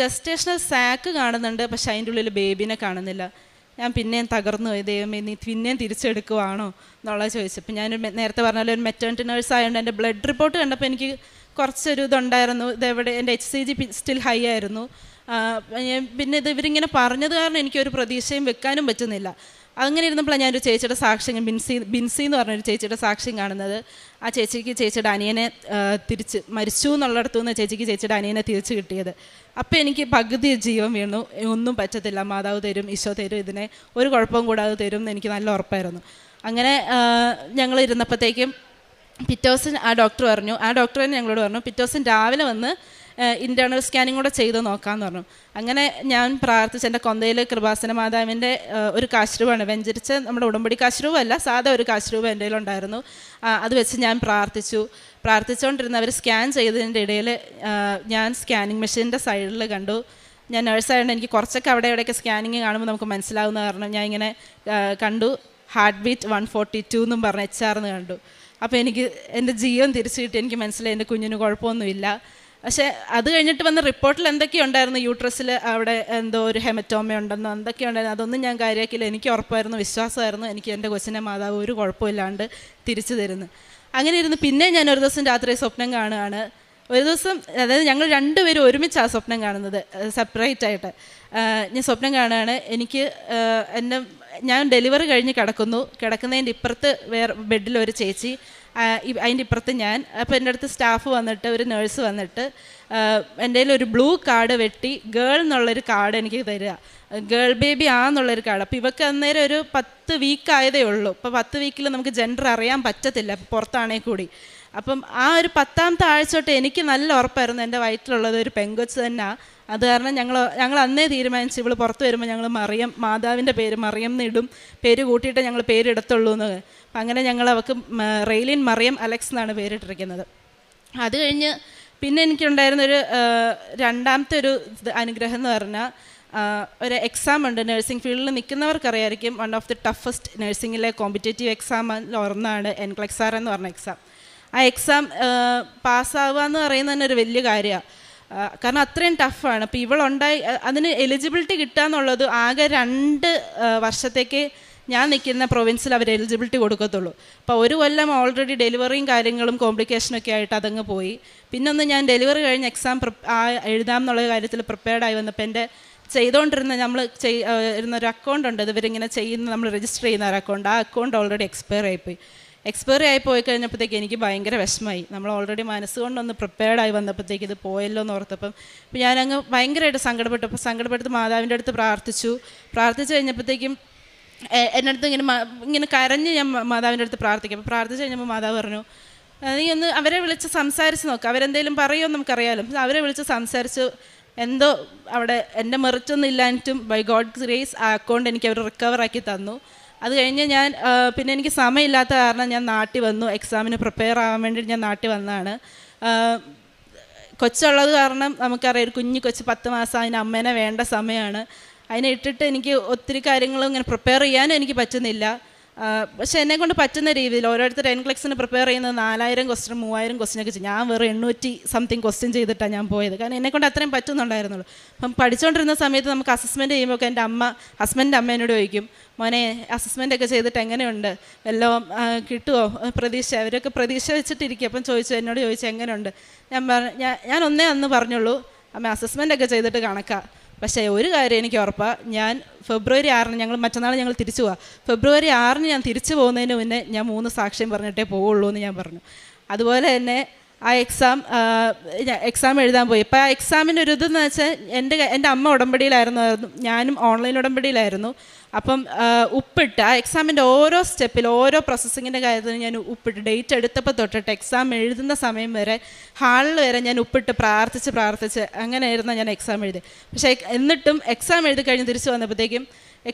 ജസ്റ്റേഷണൽ സാക്ക് കാണുന്നുണ്ട്, പക്ഷേ അതിൻ്റെ ഉള്ളിൽ ബേബിനെ കാണുന്നില്ല. ഞാൻ പിന്നെയും തകർന്നു പോയി, ദൈവമേ നീ പിന്നെയും തിരിച്ചെടുക്കുവാണോ എന്നുള്ളത് ചോദിച്ചപ്പോൾ ഞാൻ നേരത്തെ പറഞ്ഞാൽ ഒരു മെറ്റേണിറ്റി നേഴ്സ് ആയതുകൊണ്ട് എൻ്റെ ബ്ലഡ് റിപ്പോർട്ട് കണ്ടപ്പോൾ എനിക്ക് കുറച്ചൊരു ഇതുണ്ടായിരുന്നു. ഇതെവിടെ എൻ്റെ HCG സ്റ്റിൽ ഹൈ ആയിരുന്നു. പിന്നെ ഇവരിങ്ങനെ പറഞ്ഞത് കാരണം എനിക്കൊരു പ്രതീക്ഷയും വെക്കാനും പറ്റുന്നില്ല. അങ്ങനെ ഇരുന്നപ്പോഴാണ് ഞാനൊരു ചേച്ചിയുടെ സാക്ഷ്യം, ബിൻസി എന്ന് പറഞ്ഞൊരു ചേച്ചിയുടെ സാക്ഷ്യം കാണുന്നത്. ആ ചേച്ചിയുടെ അനിയനെ തിരിച്ച് മരിച്ചു എന്നുള്ളിടത്തു നിന്ന് ചേച്ചിയുടെ അനിയനെ തിരിച്ച് കിട്ടിയത്. അപ്പോൾ എനിക്ക് പകുതി ജീവൻ വീണു. ഒന്നും പറ്റത്തില്ല, മാതാവ് തരും, ഈശോ തരും, ഇതിനെ ഒരു കുഴപ്പവും കൂടാതെ തരും എന്ന് എനിക്ക് നല്ല ഉറപ്പായിരുന്നു. അങ്ങനെ ഞങ്ങൾ ഇരുന്നപ്പോഴത്തേക്കും പിറ്റേ ദിവസം ആ ഡോക്ടർ തന്നെ ഞങ്ങളോട് പറഞ്ഞു, പിറ്റേ ദിവസം രാവിലെ വന്ന് ഇൻറ്റേർണൽ സ്കാനിങ് കൂടെ ചെയ്ത് നോക്കാമെന്ന് പറഞ്ഞു. അങ്ങനെ ഞാൻ പ്രാർത്ഥിച്ച് എൻ്റെ കൊന്തയിൽ കൃപാസന മാതാവിൻ്റെ ഒരു കാശ്രൂപാണ്, വെഞ്ചരിച്ച നമ്മുടെ ഉടമ്പടി കാശ്രൂപല്ല, സാധാ ഒരു കാശ്രൂപം എൻ്റെ കയ്യിലുണ്ടായിരുന്നു. അത് വെച്ച് ഞാൻ പ്രാർത്ഥിച്ചുകൊണ്ടിരുന്ന അവർ സ്കാൻ ചെയ്തതിൻ്റെ ഇടയിൽ ഞാൻ സ്കാനിങ് മെഷീൻ്റെ സൈഡിൽ കണ്ടു. ഞാൻ നേഴ്സായതുകൊണ്ട് എനിക്ക് കുറച്ചൊക്കെ അവിടെ ഇവിടെയൊക്കെ സ്കാനിങ് കാണുമ്പോൾ നമുക്ക് മനസ്സിലാവുന്ന കാരണം ഞാൻ ഇങ്ങനെ കണ്ടു, ഹാർട്ട് ബീറ്റ് 142 എന്നും പറഞ്ഞ് HR എന്ന് കണ്ടു. അപ്പോൾ എനിക്ക് എൻ്റെ ജീവൻ തിരിച്ചു കിട്ടി. എനിക്ക് മനസ്സിലായി എൻ്റെ കുഞ്ഞിന് കുഴപ്പമൊന്നുമില്ല. പക്ഷേ അത് കഴിഞ്ഞിട്ട് വന്ന റിപ്പോർട്ടിൽ എന്തൊക്കെയോ ഉണ്ടായിരുന്നു, യൂട്രസിൽ അവിടെ എന്തോ ഒരു ഹെമറ്റോമ ഉണ്ടെന്നോ എന്തൊക്കെയോ ഉണ്ടായിരുന്നു. അതൊന്നും ഞാൻ കാര്യമാക്കില്ല. എനിക്ക് ഉറപ്പായിരുന്നു, വിശ്വാസമായിരുന്നു എനിക്ക് എൻ്റെ കൊച്ചിനെ മാതാവ് ഒരു കുഴപ്പമില്ലാണ്ട് തിരിച്ചു തരുന്നു. അങ്ങനെ ഇരുന്ന് പിന്നെ ഞാൻ ഒരു ദിവസം രാത്രി സ്വപ്നം കാണുകയാണ്. ഒരു ദിവസം, അതായത് ഞങ്ങൾ രണ്ടുപേരും ഒരുമിച്ചാണ് സ്വപ്നം കാണുന്നത്, സെപ്പറേറ്റ് ആയിട്ട്. ഞാൻ സ്വപ്നം കാണുകയാണ്, എനിക്ക് ഞാൻ ഡെലിവറി കഴിഞ്ഞ് കിടക്കുന്നതിൻ്റെ ഇപ്പുറത്ത് വേറെ ബെഡിലൊരു ചേച്ചി, അതിൻ്റെ ഇപ്പുറത്ത് ഞാൻ. അപ്പോൾ എൻ്റെ അടുത്ത് സ്റ്റാഫ് വന്നിട്ട്, ഒരു നേഴ്സ് വന്നിട്ട് എൻ്റെ കയ്യിൽ ഒരു ബ്ലൂ കാർഡ് വെട്ടി ഗേൾ എന്നുള്ളൊരു കാർഡ് എനിക്ക് തരിക, ഗേൾ ബേബി ആന്നുള്ളൊരു കാർഡ്. അപ്പോൾ ഇവർക്ക് അന്നേരം ഒരു 10 വീക്ക് ആയതേ ഉള്ളൂ. അപ്പോൾ 10 വീക്കിൽ നമുക്ക് ജെൻഡർ അറിയാൻ പറ്റത്തില്ല പുറത്താണെങ്കിൽ കൂടി. അപ്പം ആ ഒരു 10ാമത്തെ ആഴ്ച തൊട്ട് എനിക്ക് നല്ല ഉറപ്പായിരുന്നു എൻ്റെ വയറ്റിലുള്ളത് ഒരു പെങ്കൊച്ച് തന്നെയാണ്. അത് കാരണം ഞങ്ങൾ അന്നേ തീരുമാനിച്ചു, ഇവൾ പുറത്ത് വരുമ്പോൾ ഞങ്ങൾ മാതാവിൻ്റെ പേര് മറിയം എന്നിടും, പേര് കൂട്ടിയിട്ട് ഞങ്ങൾ പേരിടത്തുള്ളൂ എന്ന്. അപ്പം അങ്ങനെ ഞങ്ങൾ അവൾക്ക് റെയ്ലിൻ മറിയം അലക്സ് എന്നാണ് പേരിട്ടിരിക്കുന്നത്. അത് കഴിഞ്ഞ് പിന്നെ എനിക്കുണ്ടായിരുന്നൊരു രണ്ടാമത്തെ ഒരു അനുഗ്രഹം എന്ന് പറഞ്ഞാൽ, ഒരു എക്സാം ഉണ്ട് നഴ്സിംഗ് ഫീൽഡിൽ നിൽക്കുന്നവർക്കറിയായിരിക്കും, വൺ ഓഫ് ദി ടഫസ്റ്റ് നഴ്സിംഗിലെ കോമ്പറ്റേറ്റീവ് എക്സാം ഒന്നാണ് NCLEX എന്ന് പറഞ്ഞ എക്സാം. ആ എക്സാം പാസ്സാവുക എന്ന് പറയുന്നത് തന്നെ ഒരു വലിയ കാര്യമാണ്, കാരണം അത്രയും ടഫാണ്. അപ്പോൾ അതിന് എലിജിബിലിറ്റി കിട്ടുക എന്നുള്ളത് ആകെ 2 വർഷത്തേക്ക് ഞാൻ നിൽക്കുന്ന പ്രൊവിൻസിൽ അവർ എലിജിബിലിറ്റി കൊടുക്കത്തുള്ളൂ. അപ്പോൾ ഒരു കൊല്ലം ഓൾറെഡി ഡെലിവറിയും കാര്യങ്ങളും കോംപ്ലിക്കേഷനൊക്കെ ആയിട്ട് അതങ്ങ് പോയി. പിന്നൊന്ന് ഞാൻ ഡെലിവറി കഴിഞ്ഞ് എക്സാം എഴുതാം എന്നുള്ള കാര്യത്തിൽ പ്രിപ്പയർഡായി വന്നപ്പോൾ എൻ്റെ ചെയ്തുകൊണ്ടിരുന്ന ഇരുന്നൊരു അക്കൗണ്ട് ഉണ്ട്, ഇവരിങ്ങനെ നമ്മൾ രജിസ്റ്റർ ചെയ്യുന്ന ഒരു അക്കൗണ്ട്, ആ അക്കൗണ്ട് ഓൾറെഡി എക്സ്പയറി ആയി പോയി കഴിഞ്ഞപ്പോഴത്തേക്ക് എനിക്ക് ഭയങ്കര വിഷമമായി. നമ്മൾ ഓൾറെഡി മനസ്സുകൊണ്ടൊന്ന് പ്രിപ്പയർഡായി വന്നപ്പോഴത്തേക്ക് ഇത് പോയല്ലോ എന്ന് ഓർത്തപ്പം അപ്പോൾ ഞാനങ്ങ് ഭയങ്കരമായിട്ട് സങ്കടപ്പെട്ടു മാതാവിൻ്റെ അടുത്ത് പ്രാർത്ഥിച്ചു കഴിഞ്ഞപ്പോഴത്തേക്കും എൻ്റെ അടുത്ത് ഇങ്ങനെ കരഞ്ഞ് ഞാൻ മാതാവിൻ്റെ അടുത്ത് പ്രാർത്ഥിക്കും. അപ്പോൾ പ്രാർത്ഥിച്ച് കഴിഞ്ഞപ്പോൾ മാതാവ് പറഞ്ഞു, നീ ഒന്ന് അവരെ വിളിച്ച് സംസാരിച്ച് നോക്കുക, അവരെന്തെങ്കിലും പറയുമോ നമുക്കറിയാമല്ലോ. അവരെ വിളിച്ച് സംസാരിച്ചു, എന്തോ അവിടെ എൻ്റെ മെറിറ്റൊന്നും ഇല്ലാഞ്ഞിട്ടും ബൈ ഗോഡ് ഗ്രേസ് ആ അക്കൗണ്ട് എനിക്ക് അവർ റിക്കവറാക്കി തന്നു. അത് കഴിഞ്ഞ് ഞാൻ പിന്നെ എനിക്ക് സമയമില്ലാത്ത കാരണം ഞാൻ നാട്ടിൽ വന്നു, എക്സാമിന് പ്രിപ്പയർ ആവാൻ വേണ്ടി ഞാൻ നാട്ടിൽ വന്നതാണ്. കൊച്ചുള്ളത് കാരണം നമുക്കറിയാം, ഒരു കുഞ്ഞു കൊച്ച് 10 മാസം, അതിന് അമ്മേനെ വേണ്ട സമയമാണ്. അതിനെ ഇട്ടിട്ട് എനിക്ക് ഒത്തിരി കാര്യങ്ങളും ഇങ്ങനെ പ്രിപ്പയർ ചെയ്യാനും എനിക്ക് പറ്റുന്നില്ല. പക്ഷേ എന്നെക്കൊണ്ട് പറ്റുന്ന രീതിയിൽ ഓരോരുത്തർ NCLEXന് പ്രിപ്പയർ ചെയ്യുന്നത് 4000 ക്വസ്റ്റ്യൻ 3000 ക്വസ്റ്റ്യനൊക്കെ ചെയ്യും. ഞാൻ വെറും 800 സംതിങ് ക്വസ്റ്റ്യൻ ചെയ്തിട്ടാണ് ഞാൻ പോയത്, കാരണം എന്നെക്കൊണ്ട് അത്രയും പറ്റുന്നുണ്ടായിരുന്നുള്ളൂ. അപ്പം പഠിച്ചുകൊണ്ടിരുന്ന സമയത്ത് നമുക്ക് അസസ്മെൻറ്റ് ചെയ്യുമ്പോൾ എൻ്റെ ഹസ്ബൻഡിൻ്റെ അമ്മേനോട് ചോദിക്കും, മോനെ അസസ്മെൻ്റൊക്കെ ചെയ്തിട്ട് എങ്ങനെയുണ്ട്, വല്ലതും കിട്ടുമോ പ്രതീക്ഷ, അവരൊക്കെ പ്രതീക്ഷ വെച്ചിട്ടിരിക്കും. അപ്പം എന്നോട് ചോദിച്ചു എങ്ങനെയുണ്ട്. ഞാൻ ഒന്നേ അന്ന് പറഞ്ഞുള്ളൂ, അമ്മ അസസ്മെൻ്റൊക്കെ ചെയ്തിട്ട് കണക്കാ. പക്ഷേ ഒരു കാര്യം എനിക്ക് ഉറപ്പാണ്, ഞാൻ ഫെബ്രുവരി 6 മറ്റന്നാൾ ഞങ്ങൾ തിരിച്ചു പോവാം, ഫെബ്രുവരി 6 ഞാൻ തിരിച്ചു പോകുന്നതിന് മുന്നേ ഞാൻ 3 സാക്ഷ്യം പറഞ്ഞിട്ടേ പോവുള്ളൂ എന്ന് ഞാൻ പറഞ്ഞു. അതുപോലെ തന്നെ ആ എക്സാം എഴുതാൻ പോയി. ഇപ്പോൾ ആ എക്സാമിൻ്റെ ഒരു ഇതെന്ന് വെച്ചാൽ എൻ്റെ അമ്മ ഉടമ്പടിയിലായിരുന്നു, ഞാനും ഓൺലൈൻ ഉടമ്പടിയിലായിരുന്നു. അപ്പം ഉപ്പിട്ട് ആ എക്സാമിൻ്റെ ഓരോ സ്റ്റെപ്പിൽ ഓരോ പ്രോസസ്സിങ്ങിൻ്റെ കാര്യത്തിൽ ഞാൻ ഉപ്പിട്ട് ഡേറ്റ് എടുത്തപ്പോൾ തൊട്ടിട്ട് എക്സാം എഴുതുന്ന സമയം വരെ ഹാളിൽ വരെ ഞാൻ ഉപ്പിട്ട് പ്രാർത്ഥിച്ച് അങ്ങനെയായിരുന്നു ഞാൻ എക്സാം എഴുതി. പക്ഷേ എന്നിട്ടും എക്സാം എഴുതി കഴിഞ്ഞ് തിരിച്ച് വന്നപ്പോഴത്തേക്കും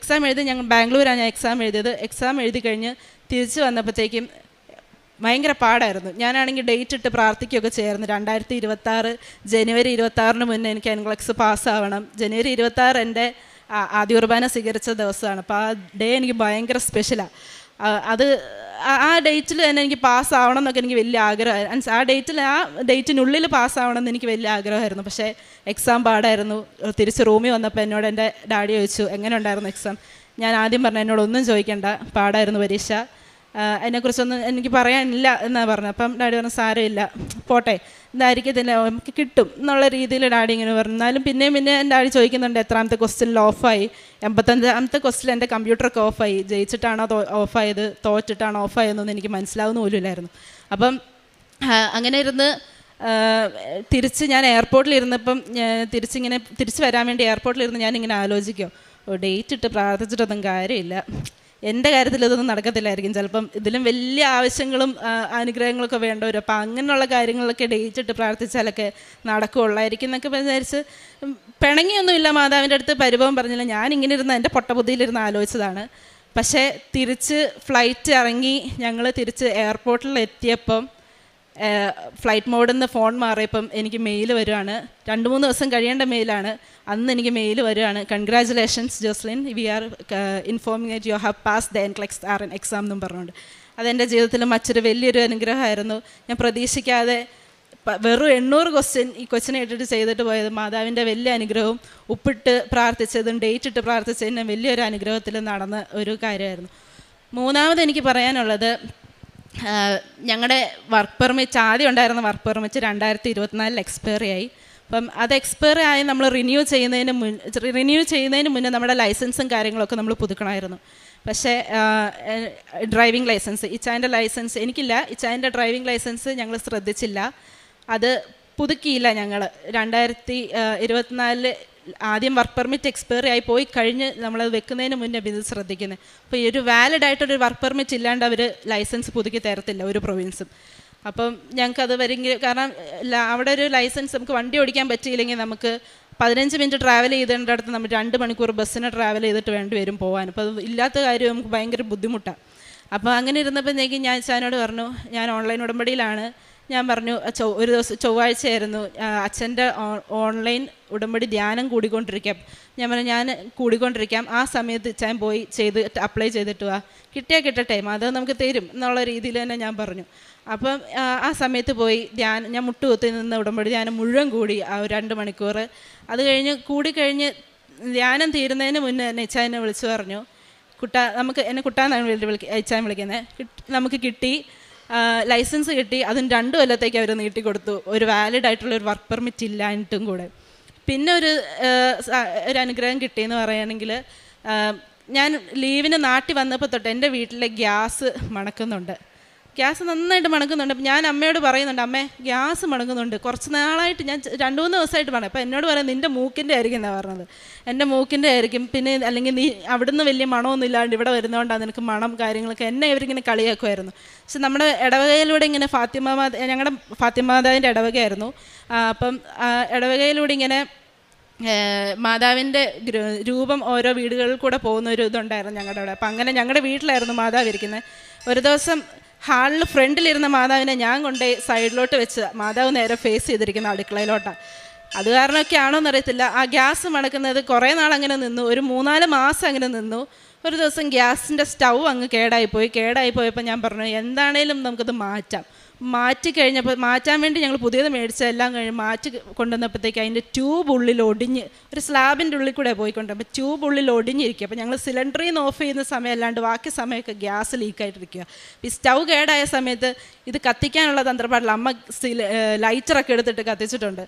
ഞങ്ങൾ ബാംഗ്ലൂരാണ് ഞാൻ എക്സാം എഴുതിയത്. എക്സാം എഴുതി കഴിഞ്ഞ് തിരിച്ച് വന്നപ്പോഴത്തേക്കും ഭയങ്കര പാടായിരുന്നു. ഞാനാണെങ്കിൽ ഡേറ്റ് ഇട്ട് പ്രാർത്ഥിക്കുകയൊക്കെ ചെയ്യായിരുന്നു. 2026 ജനുവരി 26 മുന്നേ എനിക്ക് NCLEX പാസ്സാവണം. ജനുവരി 26 എൻ്റെ ആദ്യ കുർബാന സ്വീകരിച്ച ദിവസമാണ്. അപ്പോൾ ആ ഡേ എനിക്ക് ഭയങ്കര സ്പെഷ്യലാണ്. അത് ആ ഡേറ്റിൽ തന്നെ എനിക്ക് പാസ്സാവണം എന്നൊക്കെ എനിക്ക് വലിയ ആഗ്രഹമായിരുന്നു. ആ ഡേറ്റിനുള്ളിൽ പാസ്സാവണം എന്ന് എനിക്ക് വലിയ ആഗ്രഹമായിരുന്നു. പക്ഷേ എക്സാം പാടായിരുന്നു. തിരിച്ച് റൂമിൽ വന്നപ്പോൾ എന്നോട് എൻ്റെ ഡാഡി ചോദിച്ചു എങ്ങനെ ഉണ്ടായിരുന്നു എക്സാം. ഞാൻ ആദ്യം പറഞ്ഞു എന്നോടൊന്നും ചോദിക്കണ്ട, പാടായിരുന്നു പരീക്ഷ, അതിനെക്കുറിച്ചൊന്നും എനിക്ക് പറയാനില്ല എന്നാണ് പറഞ്ഞത്. അപ്പം ഡാഡി പറഞ്ഞു സാരമില്ല പോട്ടെ, ഇതായിരിക്കത്തില്ല നമുക്ക് കിട്ടും എന്നുള്ള രീതിയിൽ ഡാഡി ഇങ്ങനെ പറഞ്ഞു. എന്നാലും പിന്നെയും എൻ്റെ ഡാഡി ചോദിക്കുന്നുണ്ട് എത്രാമത്തെ ക്വസ്റ്റ്യനിൽ ഓഫായി. 85ാമത്തെ ക്വസ്റ്റ്യനിൽ എൻ്റെ കമ്പ്യൂട്ടറൊക്കെ ഓഫായി. ജയിച്ചിട്ടാണോ ഓഫായത്, തോറ്റിട്ടാണോ ഓഫായതെന്നൊന്നും എനിക്ക് മനസ്സിലാവുന്ന പോലുമില്ലായിരുന്നു. അപ്പം അങ്ങനെ ഇരുന്ന് തിരിച്ച് ഞാൻ എയർപോർട്ടിലിരുന്നപ്പം തിരിച്ച് വരാൻ വേണ്ടി എയർപോർട്ടിലിരുന്ന് ഞാനിങ്ങനെ ആലോചിക്കും, ഡേറ്റ് ഇട്ട് പ്രാർത്ഥിച്ചിട്ടൊന്നും കാര്യമില്ല, എൻ്റെ കാര്യത്തിൽ ഇതൊന്നും നടക്കത്തില്ലായിരിക്കും, ചിലപ്പം ഇതിലും വലിയ ആവശ്യങ്ങളും അനുഗ്രഹങ്ങളൊക്കെ വേണ്ടവരും, അപ്പോൾ അങ്ങനെയുള്ള കാര്യങ്ങളൊക്കെ ഡേറ്റിട്ട് പ്രാർത്ഥിച്ചാലൊക്കെ നടക്കുകയുള്ളായിരിക്കും എന്നൊക്കെ വിചാരിച്ച് പിണങ്ങിയൊന്നുമില്ല. മാതാവിൻ്റെ അടുത്ത് പരിഭവം പറഞ്ഞില്ല. ഞാനിങ്ങനെ ഇരുന്ന് എൻ്റെ പൊട്ടബുദ്ധിയിലിരുന്ന് ആലോചിച്ചതാണ്. പക്ഷേ തിരിച്ച് ഫ്ലൈറ്റ് ഇറങ്ങി ഞങ്ങൾ തിരിച്ച് എയർപോർട്ടിൽ എത്തിയപ്പം ഫ്ലൈറ്റ് മോഡിൽ നിന്ന് ഫോൺ മാറിയപ്പം എനിക്ക് മെയിൽ വരുവാണ്. 2-3 ദിവസം കഴിയേണ്ട മെയിലാണ്. അന്ന് എനിക്ക് മെയിൽ വരുവാണ്, congratulations Joslin, we are informing that you have pass the NCLEX RN exam എന്നും പറഞ്ഞുകൊണ്ട്. അതെൻ്റെ ജീവിതത്തിൽ മറ്റൊരു വലിയൊരു അനുഗ്രഹമായിരുന്നു. ഞാൻ പ്രതീക്ഷിക്കാതെ വെറും 800 ക്വസ്റ്റ്യൻ ഈ കൊച്ചിനെ ഇട്ടിട്ട് ചെയ്തിട്ട് പോയത് മാതാവിൻ്റെ വലിയ അനുഗ്രഹവും ഉപ്പിട്ട് പ്രാർത്ഥിച്ചതും ഡേറ്റ് ഇട്ട് പ്രാർത്ഥിച്ചതിന് വലിയൊരു അനുഗ്രഹത്തിൽ നടന്ന ഒരു കാര്യമായിരുന്നു. മൂന്നാമത് എനിക്ക് പറയാനുള്ളത്, ഞങ്ങളുടെ വർക്ക് പെർമിറ്റ് ആദ്യം ഉണ്ടായിരുന്ന വർക്ക് പെർമിറ്റ് 2024 എക്സ്പയറി ആയി. അപ്പം അത് എക്സ്പയറി ആയി നമ്മൾ റിന്യൂ ചെയ്യുന്നതിന് മുന്നേ നമ്മുടെ ലൈസൻസും കാര്യങ്ങളൊക്കെ നമ്മൾ പുതുക്കണമായിരുന്നു. പക്ഷേ ഡ്രൈവിംഗ് ലൈസൻസ്, ഇച്ചാൻ്റെ ലൈസൻസ് എനിക്കില്ല. ഇച്ചാൻ്റെ ഡ്രൈവിംഗ് ലൈസൻസ് ഞങ്ങൾ ശ്രദ്ധിച്ചില്ല, അത് പുതുക്കിയില്ല. ഞങ്ങൾ 2024 ആദ്യം വർക്ക് പെർമിറ്റ് എക്സ്പയറി ആയി പോയി കഴിഞ്ഞ് നമ്മളത് വെക്കുന്നതിന് മുന്നേ ഇത് ശ്രദ്ധിക്കുന്നത്. അപ്പോൾ ഈ ഒരു വാലിഡ് ആയിട്ടൊരു വർക്ക് പെർമിറ്റ് ഇല്ലാണ്ട് അവർ ലൈസൻസ് പുതുക്കി തരത്തില്ല ഒരു പ്രൊവിൻസും. അപ്പം ഞങ്ങൾക്കത് വരെങ്കിൽ, കാരണം അവിടെ ഒരു ലൈസൻസ് നമുക്ക് വണ്ടി ഓടിക്കാൻ പറ്റിയില്ലെങ്കിൽ നമുക്ക് 15 മിനിറ്റ് ട്രാവൽ ചെയ്തതിൻ്റെ അടുത്ത് നമ്മൾ 2 മണിക്കൂർ ബസ്സിന് ട്രാവൽ ചെയ്തിട്ട് വേണ്ടി വരും പോകാൻ. അപ്പോൾ അത് ഇല്ലാത്ത കാര്യം നമുക്ക് ഭയങ്കര ബുദ്ധിമുട്ടാണ്. അപ്പോൾ അങ്ങനെ ഇരുന്നപ്പോഴത്തേക്ക് ഞാൻ അച്ഛനോട് പറഞ്ഞു, ഞാൻ ഓൺലൈൻ ഉടമ്പടിയിലാണ്. ഞാൻ പറഞ്ഞു, ഒരു ദിവസം ചൊവ്വാഴ്ചയായിരുന്നു, അച്ഛൻ്റെ ഓൺലൈൻ ഉടമ്പടി ധ്യാനം കൂടിക്കൊണ്ടിരിക്കാം. ഞാൻ പറഞ്ഞു, ഞാൻ കൂടിക്കൊണ്ടിരിക്കാം, ആ സമയത്ത് അച്ഛൻ പോയി അപ്ലൈ ചെയ്തിട്ട് വാ, കിട്ടിയാൽ കിട്ടട്ടെ, അത് നമുക്ക് തരും എന്നുള്ള രീതിയിൽ തന്നെ ഞാൻ പറഞ്ഞു. അപ്പം ആ സമയത്ത് പോയി ഞാൻ മുട്ടുകുത്തി നിന്ന് ഉടമ്പടി ധ്യാനം മുഴുവൻ കൂടി ആ 2 മണിക്കൂർ. അത് കൂടിക്കഴിഞ്ഞ് ധ്യാനം തീരുന്നതിന് മുന്നേ തന്നെ അച്ഛനെ വിളിച്ചു പറഞ്ഞു, നമുക്ക് എന്നെ കുട്ടാന്നാണ് അച്ഛൻ വിളിക്കുന്നത്, നമുക്ക് കിട്ടി, ലൈസൻസ് കിട്ടി. അതും 2 കൊല്ലത്തേക്ക് അവർ നീട്ടിക്കൊടുത്തു, ഒരു വാലിഡ് ആയിട്ടുള്ളൊരു വർക്ക് പെർമിറ്റ് ഇല്ലായിട്ടും കൂടെ. പിന്നെ ഒരു അനുഗ്രഹം കിട്ടിയെന്ന് പറയുകയാണെങ്കിൽ, ഞാൻ ലീവിന് നാട്ടിൽ വന്നപ്പോൾ തൊട്ട് എൻ്റെ വീട്ടിലെ ഗ്യാസ് മണക്കുന്നുണ്ട്. ഗ്യാസ് നന്നായിട്ട് മണക്കുന്നുണ്ട്. അപ്പം ഞാൻ അമ്മയോട് പറയുന്നുണ്ട്, അമ്മേ ഗ്യാസ് മണക്കുന്നുണ്ട്, കുറച്ച് നാളായിട്ട് ഞാൻ 2-3 ദിവസമായിട്ട് പറഞ്ഞു. അപ്പോൾ എന്നോട് പറയാം, നിൻ്റെ മൂക്കിൻ്റെ ആയിരിക്കും എന്നാണ് പറഞ്ഞത്. എൻ്റെ മൂക്കിൻ്റെ ആയിരിക്കും, പിന്നെ അല്ലെങ്കിൽ നീ അവിടുന്ന് വലിയ മണമൊന്നും ഇല്ലാണ്ട് ഇവിടെ വരുന്നതുകൊണ്ടാണ് നിനക്ക് മണം കാര്യങ്ങളൊക്കെ, എന്നെ ഇവരിങ്ങനെ കളിയാക്കുമായിരുന്നു. പക്ഷെ നമ്മുടെ ഇടവകയിലൂടെ ഇങ്ങനെ ഞങ്ങളുടെ ഫാത്തിമാതാവിൻ്റെ ഇടവകയായിരുന്നു. അപ്പം ഇടവകയിലൂടെ ഇങ്ങനെ മാതാവിൻ്റെ രൂപം ഓരോ വീടുകളിൽ കൂടെ പോകുന്ന ഒരു ഇതുണ്ടായിരുന്നു ഞങ്ങളുടെ അവിടെ. അപ്പം അങ്ങനെ ഞങ്ങളുടെ വീട്ടിലായിരുന്നു മാതാവ് ഇരിക്കുന്നത്. ഒരു ദിവസം ഹാളിൽ ഫ്രണ്ടിലിരുന്ന മാതാവിനെ ഞാൻ കൊണ്ടുപോയി സൈഡിലോട്ട് വെച്ച്, മാതാവ് നേരെ ഫേസ് ചെയ്തിരിക്കുന്ന അടുക്കളയിലോട്ടാണ്. അത് കാരണമൊക്കെ ആണോ എന്നറിയത്തില്ല, ആ ഗ്യാസ് മണക്കുന്നത് കുറേ നാൾ അങ്ങനെ നിന്നു, ഒരു 3-4 മാസം അങ്ങനെ നിന്നു. ഒരു ദിവസം ഗ്യാസിൻ്റെ സ്റ്റൗ അങ്ങ് കേടായിപ്പോയപ്പോൾ ഞാൻ പറഞ്ഞു, എന്താണേലും നമുക്കത് മാറ്റിക്കഴിഞ്ഞപ്പോൾ മാറ്റാൻ വേണ്ടി ഞങ്ങൾ പുതിയത് മേടിച്ചതെല്ലാം കഴിഞ്ഞ് മാറ്റി കൊണ്ടുവന്നപ്പോഴത്തേക്ക് അതിൻ്റെ ട്യൂബ് ഉള്ളിൽ ഒടിഞ്ഞ്, ഒരു സ്ലാബിൻ്റെ ഉള്ളിൽ കൂടെ പോയിക്കൊണ്ട്, അപ്പോൾ ട്യൂബ് ഉള്ളിൽ ഒടിഞ്ഞിരിക്കുക. അപ്പോൾ ഞങ്ങൾ സിലിണ്ടറിൽ നിന്ന് ഓഫ് ചെയ്യുന്ന സമയം അല്ലാണ്ട് ബാക്കി സമയമൊക്കെ ഗ്യാസ് ലീക്കായിട്ടിരിക്കുക. ഈ സ്റ്റൗ കേടായ സമയത്ത് ഇത് കത്തിക്കാനുള്ള തന്ത്രപ്പാടില്ല, അമ്മ ലൈറ്ററൊക്കെ എടുത്തിട്ട് കത്തിച്ചിട്ടുണ്ട്.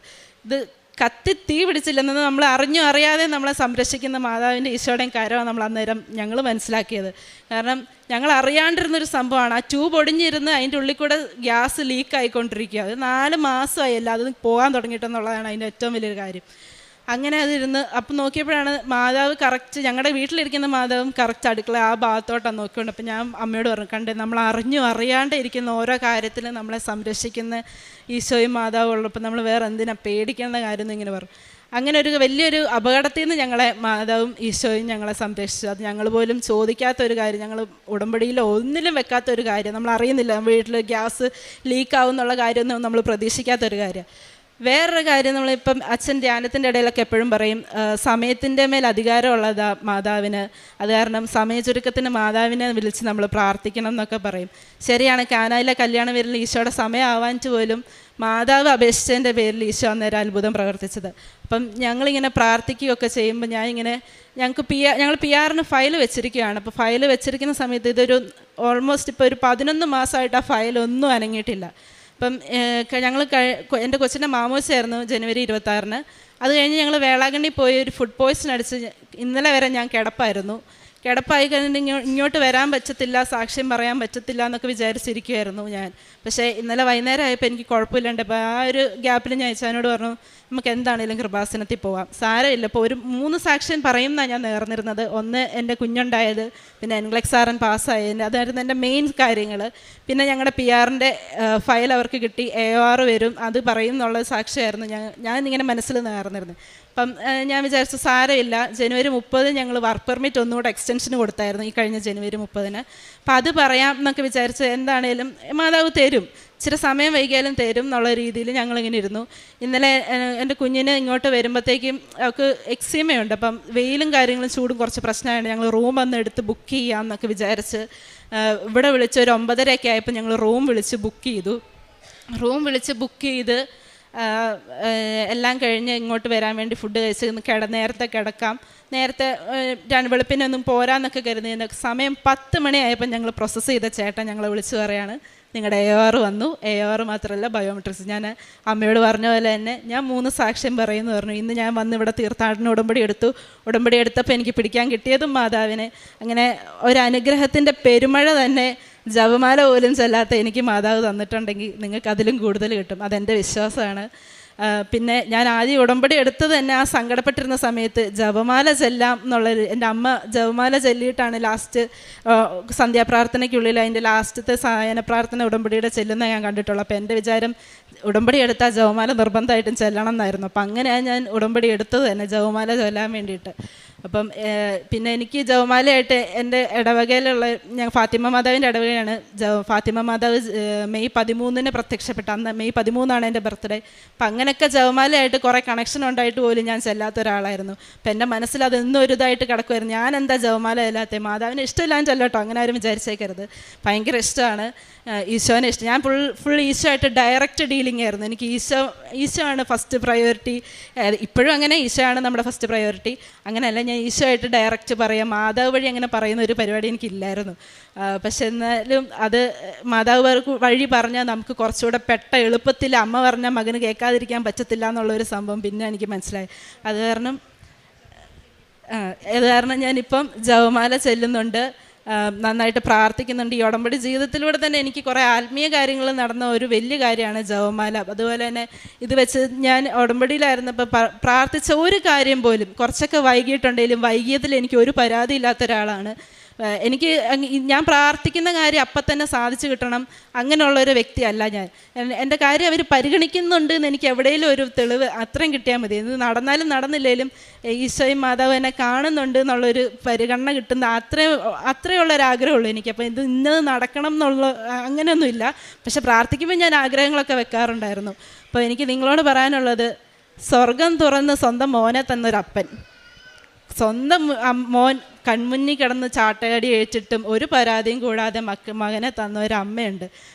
ഇത് തീ പിടിച്ചില്ലെന്ന് നമ്മൾ അറിയാതെ നമ്മളെ സംരക്ഷിക്കുന്ന മാതാവിൻ്റെ ഈശോയുടെയും കരമാണ് നമ്മൾ അന്നേരം ഞങ്ങൾ മനസ്സിലാക്കിയത്. കാരണം ഞങ്ങൾ അറിയാണ്ടിരുന്നൊരു സംഭവമാണ്, ആ ട്യൂബ് ഒടിഞ്ഞിരുന്ന് അതിൻ്റെ ഉള്ളിൽ കൂടെ ഗ്യാസ് ലീക്കായിക്കൊണ്ടിരിക്കുക. അത് 4 മാസമായില്ല അത് പോകാൻ തുടങ്ങിയിട്ടെന്നുള്ളതാണ് അതിൻ്റെ ഏറ്റവും വലിയൊരു കാര്യം. അങ്ങനെ അതിരുന്ന് അപ്പം നോക്കിയപ്പോഴാണ് മാതാവ് കറക്റ്റ്, ഞങ്ങളുടെ വീട്ടിലിരിക്കുന്ന മാതാവും കറക്റ്റ് അടുക്കള ആ ഭാഗത്തോട്ടാണ് നോക്കിക്കൊണ്ട്. അപ്പം ഞാൻ അമ്മയോട് പറഞ്ഞു, കണ്ടേ നമ്മൾ അറിയാണ്ട് ഇരിക്കുന്ന ഓരോ കാര്യത്തിലും നമ്മളെ സംരക്ഷിക്കുന്ന ഈശോയും മാതാവും ഉള്ളപ്പോൾ നമ്മൾ വേറെ എന്തിനാ പേടിക്കേണ്ട കാര്യം എന്നിങ്ങനെ പറഞ്ഞു. അങ്ങനെ ഒരു വലിയൊരു അപകടത്തിൽ നിന്ന് ഞങ്ങളെ മാതാവും ഈശോയും ഞങ്ങളെ സംരക്ഷിച്ചു. അത് ഞങ്ങൾ പോലും ചോദിക്കാത്തൊരു കാര്യം, ഞങ്ങൾ ഉടമ്പടിയിലോ ഒന്നിലും വെക്കാത്തൊരു കാര്യം, നമ്മൾ അറിയുന്നില്ല വീട്ടിൽ ഗ്യാസ് ലീക്കാവും എന്നുള്ള കാര്യമൊന്നും നമ്മൾ പ്രതീക്ഷിക്കാത്തൊരു കാര്യം. വേറൊരു കാര്യം, നമ്മളിപ്പം അച്ഛൻ ധ്യാനത്തിൻ്റെ ഇടയിലൊക്കെ എപ്പോഴും പറയും, സമയത്തിൻ്റെ മേൽ അധികാരമുള്ളതാ മാതാവിന്, അത് കാരണം സമയ ചുരുക്കത്തിന് മാതാവിനെ വിളിച്ച് നമ്മൾ പ്രാർത്ഥിക്കണം എന്നൊക്കെ പറയും. ശരിയാണ്, കാനായിലെ കല്യാണ പേരിൽ ഈശോയുടെ സമയം ആവാനിട്ട് പോലും മാതാവ് അപേക്ഷിച്ചതിൻ്റെ പേരിൽ ഈശോ അന്നേരം അത്ഭുതം പ്രവർത്തിച്ചത്. അപ്പം ഞങ്ങളിങ്ങനെ പ്രാർത്ഥിക്കുകയൊക്കെ ചെയ്യുമ്പോൾ ഞങ്ങൾ PR-ന് ഫയൽ വെച്ചിരിക്കുകയാണ്. അപ്പോൾ ഫയൽ വെച്ചിരിക്കുന്ന സമയത്ത് ഇതൊരു ഓൾമോസ്റ്റ് ഇപ്പോൾ ഒരു 11 മാസമായിട്ട് ആ ഫയലൊന്നും അനങ്ങിയിട്ടില്ല. അപ്പം എൻ്റെ കൊച്ചിൻ്റെ മാമോസായിരുന്നു ജനുവരി 26-ന്. അത് കഴിഞ്ഞ് ഞങ്ങൾ വേളാങ്കണ്ണി പോയി ഒരു ഫുഡ് പോയ്സൺ അടിച്ച് ഇന്നലെ വരെ ഞാൻ കിടപ്പായി കഴിഞ്ഞിട്ട് ഇങ്ങോട്ട് വരാൻ പറ്റത്തില്ല, സാക്ഷ്യം പറയാൻ പറ്റത്തില്ല എന്നൊക്കെ വിചാരിച്ചിരിക്കുമായിരുന്നു ഞാൻ. പക്ഷേ ഇന്നലെ വൈകുന്നേരം ആയപ്പോൾ എനിക്ക് കുഴപ്പമില്ലാണ്ട്, അപ്പോൾ ആ ഒരു ഗ്യാപ്പിൽ ഞാൻ അച്ഛനോട് പറഞ്ഞു നമുക്ക് എന്താണെങ്കിലും കൃപാസനത്തിൽ പോവാം, സാരമില്ല. ഇപ്പോൾ ഒരു 3 സാക്ഷ്യം പറയുമെന്നാണ് ഞാൻ നേർന്നിരുന്നത്. ഒന്ന് എൻ്റെ കുഞ്ഞുണ്ടായത്, പിന്നെ NCLEX പാസ്സായതിൻ്റെ, അതായിരുന്നു എൻ്റെ മെയിൻ കാര്യങ്ങൾ. പിന്നെ ഞങ്ങളുടെ PR-ൻ്റെ ഫയൽ അവർക്ക് കിട്ടി, AOR വരും, അത് പറയും എന്നുള്ള സാക്ഷ്യമായിരുന്നു ഞാൻ ഇങ്ങനെ മനസ്സിൽ നേർന്നിരുന്നത്. അപ്പം ഞാൻ വിചാരിച്ചു സാരമില്ല, ജനുവരി 30 ഞങ്ങൾ വർക്ക് പെർമിറ്റ് ഒന്നുകൂടെ എക്സ്റ്റൻഷന് കൊടുത്തായിരുന്നു, ഈ കഴിഞ്ഞ ജനുവരി 30. അപ്പം അത് പറയാം എന്നൊക്കെ വിചാരിച്ച് എന്താണേലും മാതാവ് തരും, ഇച്ചിരി സമയം വൈകിയാലും തരും എന്നുള്ള രീതിയിൽ ഞങ്ങളിങ്ങനെ ഇരുന്നു. ഇന്നലെ എൻ്റെ കുഞ്ഞിന് ഇങ്ങോട്ട് വരുമ്പോഴത്തേക്കും അവൾക്ക് എക്സീമയുണ്ട്. അപ്പം വെയിലും കാര്യങ്ങളും ചൂടും കുറച്ച് പ്രശ്നമായിട്ട് ഞങ്ങൾ റൂം ഒന്ന് എടുത്ത് ബുക്ക് ചെയ്യാമെന്നൊക്കെ വിചാരിച്ച് ഇവിടെ വിളിച്ച് ഒരു 9:30 ആയപ്പോൾ ഞങ്ങൾ റൂം വിളിച്ച് ബുക്ക് ചെയ്ത് എല്ലാം കഴിഞ്ഞ് ഇങ്ങോട്ട് വരാൻ വേണ്ടി ഫുഡ് കഴിച്ച് നേരത്തെ കിടക്കാം, നേരത്തെ വെളുപ്പിനൊന്നും പോരാന്നൊക്കെ കരുതി. സമയം 10 മണിയായപ്പോൾ ഞങ്ങൾ പ്രോസസ്സ് ചെയ്ത ചേട്ടൻ ഞങ്ങളെ വിളിച്ച് പറയാണ് നിങ്ങളുടെ AOR വന്നു. AOR മാത്രമല്ല ബയോമെട്രിക്സ്. ഞാൻ അമ്മയോട് പറഞ്ഞ പോലെ തന്നെ ഞാൻ 3 സാക്ഷ്യം പറയുമെന്ന് പറഞ്ഞു. ഇന്ന് ഞാൻ വന്ന് ഇവിടെ തീർത്ഥാടന ഉടമ്പടി എടുത്തപ്പോൾ എനിക്ക് പിടിക്കാൻ കിട്ടിയതും മാതാവിനെ. അങ്ങനെ ഒരു അനുഗ്രഹത്തിൻ്റെ പെരുമഴ തന്നെ ജപമാല പോലും ചെല്ലാത്ത എനിക്ക് മാതാവ് തന്നിട്ടുണ്ടെങ്കിൽ നിങ്ങൾക്ക് അതിലും കൂടുതൽ കിട്ടും, അതെൻ്റെ വിശ്വാസമാണ്. പിന്നെ ഞാൻ ആദ്യം ഉടമ്പടി എടുത്തത് തന്നെ ആ സങ്കടപ്പെട്ടിരുന്ന സമയത്ത് ജപമാല ചെല്ലാം എന്നുള്ളൊരു, എൻ്റെ അമ്മ ജപമാല ചെല്ലിയിട്ടാണ് ലാസ്റ്റ് സന്ധ്യാപ്രാർത്ഥനയ്ക്കുള്ളിൽ അതിൻ്റെ ലാസ്റ്റത്തെ സായന പ്രാർത്ഥന ഉടമ്പടിയുടെ ചെല്ലുന്ന ഞാൻ കണ്ടിട്ടുള്ളൂ. അപ്പോൾ എൻ്റെ വിചാരം ഉടമ്പടി എടുത്താൽ ജപമാല നിർബന്ധമായിട്ടും ചെല്ലണം എന്നായിരുന്നു. അപ്പം അങ്ങനെയാണ് ഞാൻ ഉടമ്പടി എടുത്തത് തന്നെ ജപമാല ചൊല്ലാൻ വേണ്ടിയിട്ട്. അപ്പം പിന്നെ എനിക്ക് ജപമാലയായിട്ട് എൻ്റെ ഇടവകയിലുള്ള, ഞാൻ ഫാത്തിമ മാതാവിൻ്റെ ഇടവകയാണ്. ഫാത്തിമ മാതാവ് മെയ് 13 പ്രത്യക്ഷപ്പെട്ട, അന്ന് മെയ് 13 എൻ്റെ ബർത്ത്ഡേ. അപ്പം അങ്ങനെയൊക്കെ ജപമാലയായിട്ട് കുറേ കണക്ഷൻ ഉണ്ടായിട്ട് പോലും ഞാൻ ചെല്ലാത്ത ഒരാളായിരുന്നു. അപ്പം എൻ്റെ മനസ്സിൽ അതെന്നും ഒരു ഇതായിട്ട് കിടക്കുമായിരുന്നു, ഞാൻ എന്താ ജപമാല ചെല്ലാത്തത്, മാതാവിന് ഇഷ്ടമില്ലാന്ന് ചെല്ലട്ടോ, അങ്ങനെ ആരും വിചാരിച്ചേക്കരുത്. ഭയങ്കര ഇഷ്ടമാണ്, ഈശോനെ ഇഷ്ടം. ഞാൻ ഫുൾ ഈശോ ആയിട്ട് ഡയറക്റ്റ് ഡീലിംഗ് ആയിരുന്നു. എനിക്ക് ഈശോ ആണ് ഫസ്റ്റ് പ്രയോറിറ്റി. ഇപ്പോഴും അങ്ങനെ ഈശോ ആണ് നമ്മുടെ ഫസ്റ്റ് പ്രയോറിറ്റി. അങ്ങനെയല്ല, ഞാൻ ഈശോ ആയിട്ട് ഡയറക്റ്റ് പറയാം, മാതാവ് വഴി അങ്ങനെ പറയുന്ന ഒരു പരിപാടി എനിക്കില്ലായിരുന്നു. പക്ഷെ എന്നാലും അത് മാതാവ് വഴി പറഞ്ഞാൽ നമുക്ക് കുറച്ചുകൂടെ എളുപ്പത്തിൽ അമ്മ പറഞ്ഞാൽ മകന് കേൾക്കാതിരിക്കാൻ പറ്റത്തില്ല എന്നുള്ളൊരു സംഭവം പിന്നെ എനിക്ക് മനസ്സിലായി. അത് കാരണം ഞാനിപ്പം ജപമാല ചെല്ലുന്നുണ്ട്, നന്നായിട്ട് പ്രാർത്ഥിക്കുന്നുണ്ട്. ഈ ഉടമ്പടി ജീവിതത്തിലൂടെ തന്നെ എനിക്ക് കുറേ ആത്മീയ കാര്യങ്ങൾ നടന്ന ഒരു വലിയ കാര്യമാണ് ജപമാല. അതുപോലെ തന്നെ ഇത് വെച്ച് ഞാൻ ഉടമ്പടിയിലായിരുന്നപ്പോൾ പ്രാർത്ഥിച്ച ഒരു കാര്യം പോലും കുറച്ചൊക്കെ വൈകിയിട്ടുണ്ടെങ്കിലും വൈകിയതിൽ എനിക്ക് ഒരു പരാതി ഇല്ലാത്ത ഒരാളാണ്. എനിക്ക് ഞാൻ പ്രാർത്ഥിക്കുന്ന കാര്യം അപ്പം തന്നെ സാധിച്ചു കിട്ടണം അങ്ങനെയുള്ളൊരു വ്യക്തിയല്ല ഞാൻ. എൻ്റെ കാര്യം അവർ പരിഗണിക്കുന്നുണ്ട് എന്ന് എനിക്ക് എവിടെയെങ്കിലും ഒരു തെളിവ് അത്രയും കിട്ടിയാൽ മതി. ഇത് നടന്നാലും നടന്നില്ലെങ്കിലും ഈശോയും മാതാവ് എന്നെ കാണുന്നുണ്ട് എന്നുള്ളൊരു പരിഗണന കിട്ടുന്ന അത്രയുള്ളൊരാഗ്രഹമുള്ളൂ എനിക്ക്. അപ്പോൾ ഇത് ഇന്നത് നടക്കണം എന്നുള്ള അങ്ങനെയൊന്നുമില്ല. പക്ഷെ പ്രാർത്ഥിക്കുമ്പോൾ ഞാൻ ആഗ്രഹങ്ങളൊക്കെ വെക്കാറുണ്ടായിരുന്നു. അപ്പോൾ എനിക്ക് നിങ്ങളോട് പറയാനുള്ളത്, സ്വർഗം തുറന്ന് സ്വന്തം മോനെ തന്നൊരപ്പൻ, സ്വന്തം മോൻ കൺമുന്നിൽ കിടന്ന് ചാട്ടയടി ഏറ്റിട്ടും ഒരു പരാതിയും കൂടാതെ മകനെ തന്ന ഒരമ്മയുണ്ട്.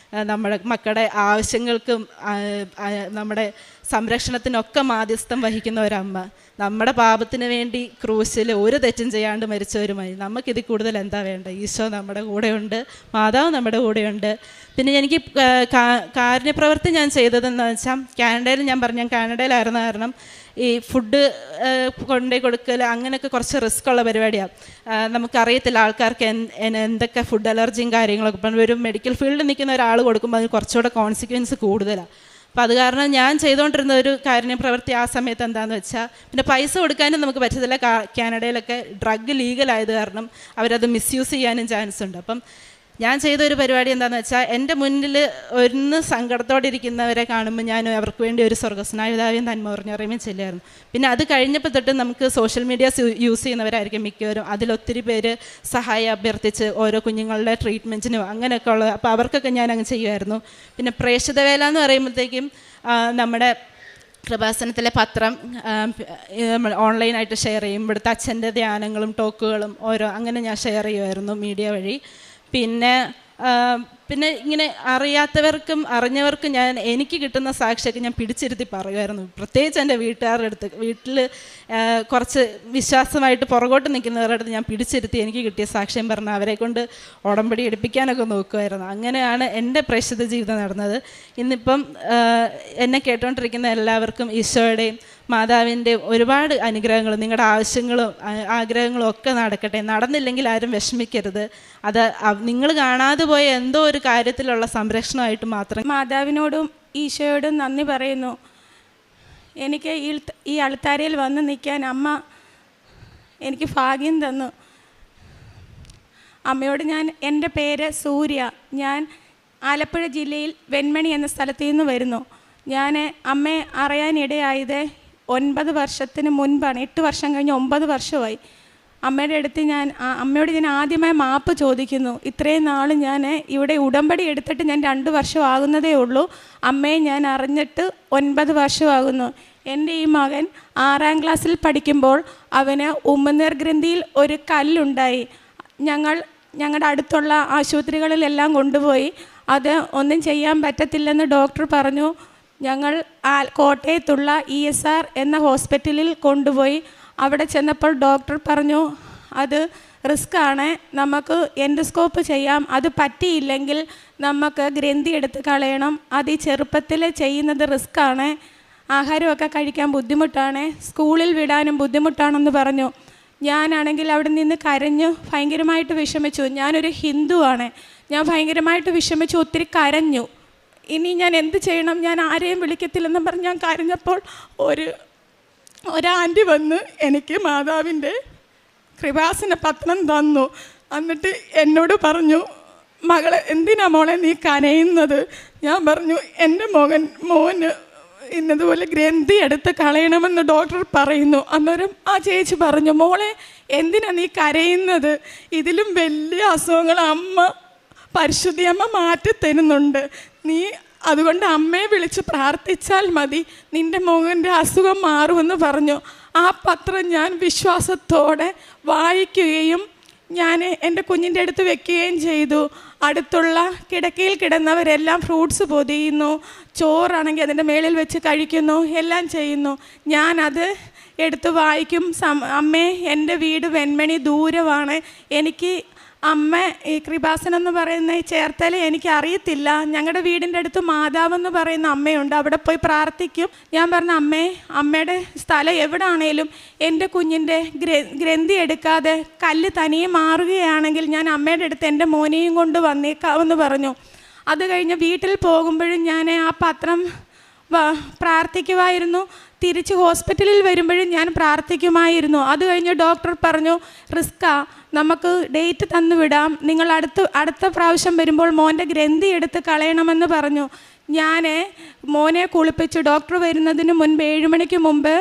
നമ്മുടെ മക്കളുടെ ആവശ്യങ്ങൾക്കും നമ്മുടെ സംരക്ഷണത്തിനൊക്കെ മാധ്യസ്ഥം വഹിക്കുന്ന ഒരമ്മ, നമ്മുടെ പാപത്തിന് വേണ്ടി ക്രൂശിൽ ഒരു തെറ്റും ചെയ്യാണ്ട് മരിച്ചവരുമായി. നമുക്കിതിൽ കൂടുതൽ എന്താ വേണ്ടത്? ഈശോ നമ്മുടെ കൂടെയുണ്ട്, മാതാവ് നമ്മുടെ കൂടെയുണ്ട്. പിന്നെ എനിക്ക് കാരുണ്യപ്രവൃത്തി ഞാൻ ചെയ്തതെന്ന് വെച്ചാൽ, കാനഡയിൽ ഞാൻ കാനഡയിലായിരുന്ന കാരണം ഈ ഫുഡ് കൊണ്ടുപോയി കൊടുക്കൽ അങ്ങനെയൊക്കെ കുറച്ച് റിസ്ക് ഉള്ള പരിപാടിയാണ്. നമുക്കറിയത്തില്ല ആൾക്കാർക്ക് എന്തൊക്കെ ഫുഡ് അലർജിയും കാര്യങ്ങളൊക്കെ. ഇപ്പം ഒരു മെഡിക്കൽ ഫീൽഡിൽ നിൽക്കുന്ന ഒരാൾ കൊടുക്കുമ്പോൾ അതിന് കുറച്ചുകൂടെ കോൺസിക്വൻസ് കൂടുതലാണ്. അപ്പോൾ അത് കാരണം ഞാൻ ചെയ്തുകൊണ്ടിരുന്ന ഒരു കാരുണ്യപ്രവൃത്തി ആ സമയത്ത് എന്താണെന്ന് വെച്ചാൽ, പിന്നെ പൈസ കൊടുക്കാനും നമുക്ക് പറ്റത്തില്ല. കാനഡയിലൊക്കെ ഡ്രഗ് ലീഗലായത് കാരണം അവരത് മിസ്യൂസ് ചെയ്യാനും ചാൻസ് ഉണ്ട്. അപ്പം ഞാൻ ചെയ്തൊരു പരിപാടി എന്താണെന്ന് വെച്ചാൽ, എൻ്റെ മുന്നിൽ ഒന്ന് സങ്കടത്തോടെ ഇരിക്കുന്നവരെ കാണുമ്പോൾ ഞാൻ അവർക്ക് വേണ്ടി ഒരു സ്വർഗ്ഗസ്നായ പിതാവേയും നന്മ പറഞ്ഞറിയുമ്പോൾ ചെല്ലായിരുന്നു. പിന്നെ അത് കഴിഞ്ഞപ്പോൾ തൊട്ട് നമുക്ക് സോഷ്യൽ മീഡിയാസ് യൂസ് ചെയ്യുന്നവരായിരിക്കും മിക്കവരും. അതിലൊത്തിരി പേര് സഹായം അഭ്യർത്ഥിച്ച് ഓരോ കുഞ്ഞുങ്ങളുടെ ട്രീറ്റ്മെൻറ്റിനും അങ്ങനെയൊക്കെ ഉള്ളത്. അപ്പോൾ അവർക്കൊക്കെ ഞാൻ അങ്ങ് ചെയ്യുമായിരുന്നു. പിന്നെ പ്രേക്ഷിതവേല എന്ന് പറയുമ്പോഴത്തേക്കും നമ്മുടെ കൃപാസനത്തിലെ പത്രം ഓൺലൈനായിട്ട് ഷെയർ ചെയ്യും. ഇവിടുത്തെ അച്ഛൻ്റെ ധ്യാനങ്ങളും ടോക്കുകളും അങ്ങനെ ഞാൻ ഷെയർ ചെയ്യുമായിരുന്നു മീഡിയ വഴി. പിന്നെ ഇങ്ങനെ അറിയാത്തവർക്കും അറിഞ്ഞവർക്കും എനിക്ക് കിട്ടുന്ന സാക്ഷിയൊക്കെ ഞാൻ പിടിച്ചിരുത്തി പറയുമായിരുന്നു. പ്രത്യേകിച്ച് എൻ്റെ വീട്ടുകാരുടെ അടുത്ത്, വീട്ടിൽ കുറച്ച് വിശ്വാസമായിട്ട് പുറകോട്ട് നിൽക്കുന്നവരുടെ അടുത്ത് ഞാൻ പിടിച്ചിരുത്തി എനിക്ക് കിട്ടിയ സാക്ഷ്യം പറഞ്ഞാൽ അവരെ കൊണ്ട് ഉടമ്പടി എടുപ്പിക്കാനൊക്കെ നോക്കുമായിരുന്നു. അങ്ങനെയാണ് എൻ്റെ പ്രേക്ഷിത ജീവിതം നടന്നത്. ഇന്നിപ്പം എന്നെ കേട്ടുകൊണ്ടിരിക്കുന്ന എല്ലാവർക്കും ഈശോയുടെയും മാതാവിൻ്റെ ഒരുപാട് അനുഗ്രഹങ്ങളും നിങ്ങളുടെ ആവശ്യങ്ങളും ആഗ്രഹങ്ങളും ഒക്കെ നടക്കട്ടെ. നടന്നില്ലെങ്കിൽ ആരും വിഷമിക്കരുത്. അത് നിങ്ങൾ കാണാതെ പോയ എന്തോ ഒരു കാര്യത്തിലുള്ള സംരക്ഷണമായിട്ട് മാത്രം. മാതാവിനോടും ഈശോയോടും നന്ദി പറയുന്നു. എനിക്ക് ഈ അൾത്താരയിൽ വന്ന് നിൽക്കാൻ അമ്മ എനിക്ക് ഭാഗ്യം തന്നു. അമ്മയോട് എൻ്റെ പേര് സൂര്യ. ഞാൻ ആലപ്പുഴ ജില്ലയിൽ വെൺമണി എന്ന സ്ഥലത്തു നിന്ന് വരുന്നു. ഞാൻ അമ്മയെ അറിയാനിടയായത് 9 വർഷത്തിന് മുൻപാണ്. 8 വർഷം കഴിഞ്ഞ് 9 വർഷമായി. അമ്മയുടെ അടുത്ത് അമ്മയോട് ഞാൻ ആദ്യമായി മാപ്പ് ചോദിക്കുന്നു. ഇത്രയും നാൾ ഞാൻ ഇവിടെ ഉടമ്പടി എടുത്തിട്ട് ഞാൻ 2 വർഷം ആകുന്നതേ ഉള്ളൂ. അമ്മയെ ഞാൻ അറിഞ്ഞിട്ട് 9 വർഷമാകുന്നു. എൻ്റെ ഈ മകൻ 6ാം ക്ലാസ്സിൽ പഠിക്കുമ്പോൾ അവന് ഉമ്മനീർ ഗ്രന്ഥിയിൽ ഒരു കല്ലുണ്ടായി. ഞങ്ങളുടെ അടുത്തുള്ള ആശുപത്രികളിലെല്ലാം കൊണ്ടുപോയി. അത് ഒന്നും ചെയ്യാൻ പറ്റത്തില്ലെന്ന് ഡോക്ടർ പറഞ്ഞു. ഞങ്ങൾ കോട്ടയത്തുള്ള ESR എന്ന ഹോസ്പിറ്റലിൽ കൊണ്ടുപോയി. അവിടെ ചെന്നപ്പോൾ ഡോക്ടർ പറഞ്ഞു അത് റിസ്ക്കാണ്, നമുക്ക് എൻഡോസ്കോപ്പ് ചെയ്യാം, അത് പറ്റിയില്ലെങ്കിൽ നമുക്ക് ഗ്രന്ഥി എടുത്ത് കളയണം, അത് ഈ ചെറുപ്പത്തിൽ ചെയ്യുന്നത് റിസ്ക്കാണ്, ആഹാരമൊക്കെ കഴിക്കാൻ ബുദ്ധിമുട്ടാണ്, സ്കൂളിൽ വിടാനും ബുദ്ധിമുട്ടാണെന്ന് പറഞ്ഞു. ഞാനാണെങ്കിൽ അവിടെ നിന്ന് കരഞ്ഞു ഭയങ്കരമായിട്ട് വിഷമിച്ചു. ഞാനൊരു ഹിന്ദുവാണ്. ഞാൻ ഭയങ്കരമായിട്ട് വിഷമിച്ചു, ഒത്തിരി കരഞ്ഞു. ഇനി ഞാൻ എന്ത് ചെയ്യണം, ഞാൻ ആരെയും വിളിക്കത്തില്ലെന്ന് പറഞ്ഞ് ഞാൻ കരഞ്ഞപ്പോൾ ഒരു ആൻറ്റി വന്ന് എനിക്ക് മാതാവിൻ്റെ കൃപാസന പത്രം തന്നു. എന്നിട്ട് എന്നോട് പറഞ്ഞു, മകളെ എന്തിനാ മോളെ നീ കരയുന്നത്? ഞാൻ പറഞ്ഞു എൻ്റെ മോന് ഇന്നതുപോലെ ഗ്രന്ഥി എടുത്ത് കളയണമെന്ന് ഡോക്ടർ പറയുന്നു. അന്നേരം ആ ചേച്ചി പറഞ്ഞു, മോളെ എന്തിനാ നീ കരയുന്നത്? ഇതിലും വലിയ അസുഖങ്ങൾ പരിശുദ്ധി അമ്മ മാറ്റി തരുന്നുണ്ട്. നീ അതുകൊണ്ട് അമ്മയെ വിളിച്ച് പ്രാർത്ഥിച്ചാൽ മതി, നിൻ്റെ മകൻ്റെ അസുഖം മാറുമെന്ന് പറഞ്ഞു. ആ പത്രം ഞാൻ വിശ്വാസത്തോടെ വായിക്കുകയും ഞാൻ എൻ്റെ കുഞ്ഞിൻ്റെ അടുത്ത് വെക്കുകയും ചെയ്തു. അടുത്തുള്ള കിടക്കയിൽ കിടന്നവരെല്ലാം ഫ്രൂട്ട്സ് പൊതിയുന്നു, ചോറാണെങ്കിൽ അതിൻ്റെ മേളിൽ വെച്ച് കഴിക്കുന്നു, എല്ലാം ചെയ്യുന്നു. ഞാനത് എടുത്ത് വായിക്കും. അമ്മേ എൻ്റെ വീട് വെൺമണി ദൂരമാണ്, എനിക്ക് അമ്മ ഈ കൃപാസനം എന്ന് പറയുന്ന ഈ ചേർത്തല എനിക്ക് അറിയത്തില്ല. ഞങ്ങളുടെ വീടിൻ്റെ അടുത്ത് മാതാവെന്ന് പറയുന്ന അമ്മയുണ്ട്, അവിടെ പോയി പ്രാർത്ഥിക്കും. ഞാൻ പറഞ്ഞ അമ്മയുടെ സ്ഥലം എവിടാണേലും എൻ്റെ കുഞ്ഞിൻ്റെ ഗ്രന്ഥി എടുക്കാതെ കല്ല് തനിയെ മാറുകയാണെങ്കിൽ ഞാൻ അമ്മയുടെ അടുത്ത് എൻ്റെ മോനെയും കൊണ്ട് വന്നേക്കാമെന്ന് പറഞ്ഞു. അത് കഴിഞ്ഞ് വീട്ടിൽ പോകുമ്പോഴും ഞാൻ ആ പത്രം പ്രാർത്ഥിക്കുമായിരുന്നു. തിരിച്ച് ഹോസ്പിറ്റലിൽ വരുമ്പോഴും ഞാൻ പ്രാർത്ഥിക്കുമായിരുന്നു. അത് കഴിഞ്ഞ് ഡോക്ടർ പറഞ്ഞു, റിസ്ക്കാ, നമുക്ക് ഡേറ്റ് തന്നു വിടാം, നിങ്ങൾ അടുത്ത പ്രാവശ്യം വരുമ്പോൾ മോൻ്റെ ഗ്രന്ഥി എടുത്ത് കളയണമെന്ന് പറഞ്ഞു. ഞാൻ മോനെ കുളിപ്പിച്ചു. ഡോക്ടർ വരുന്നതിന് മുൻപ് 7 മണിക്ക് മുമ്പ്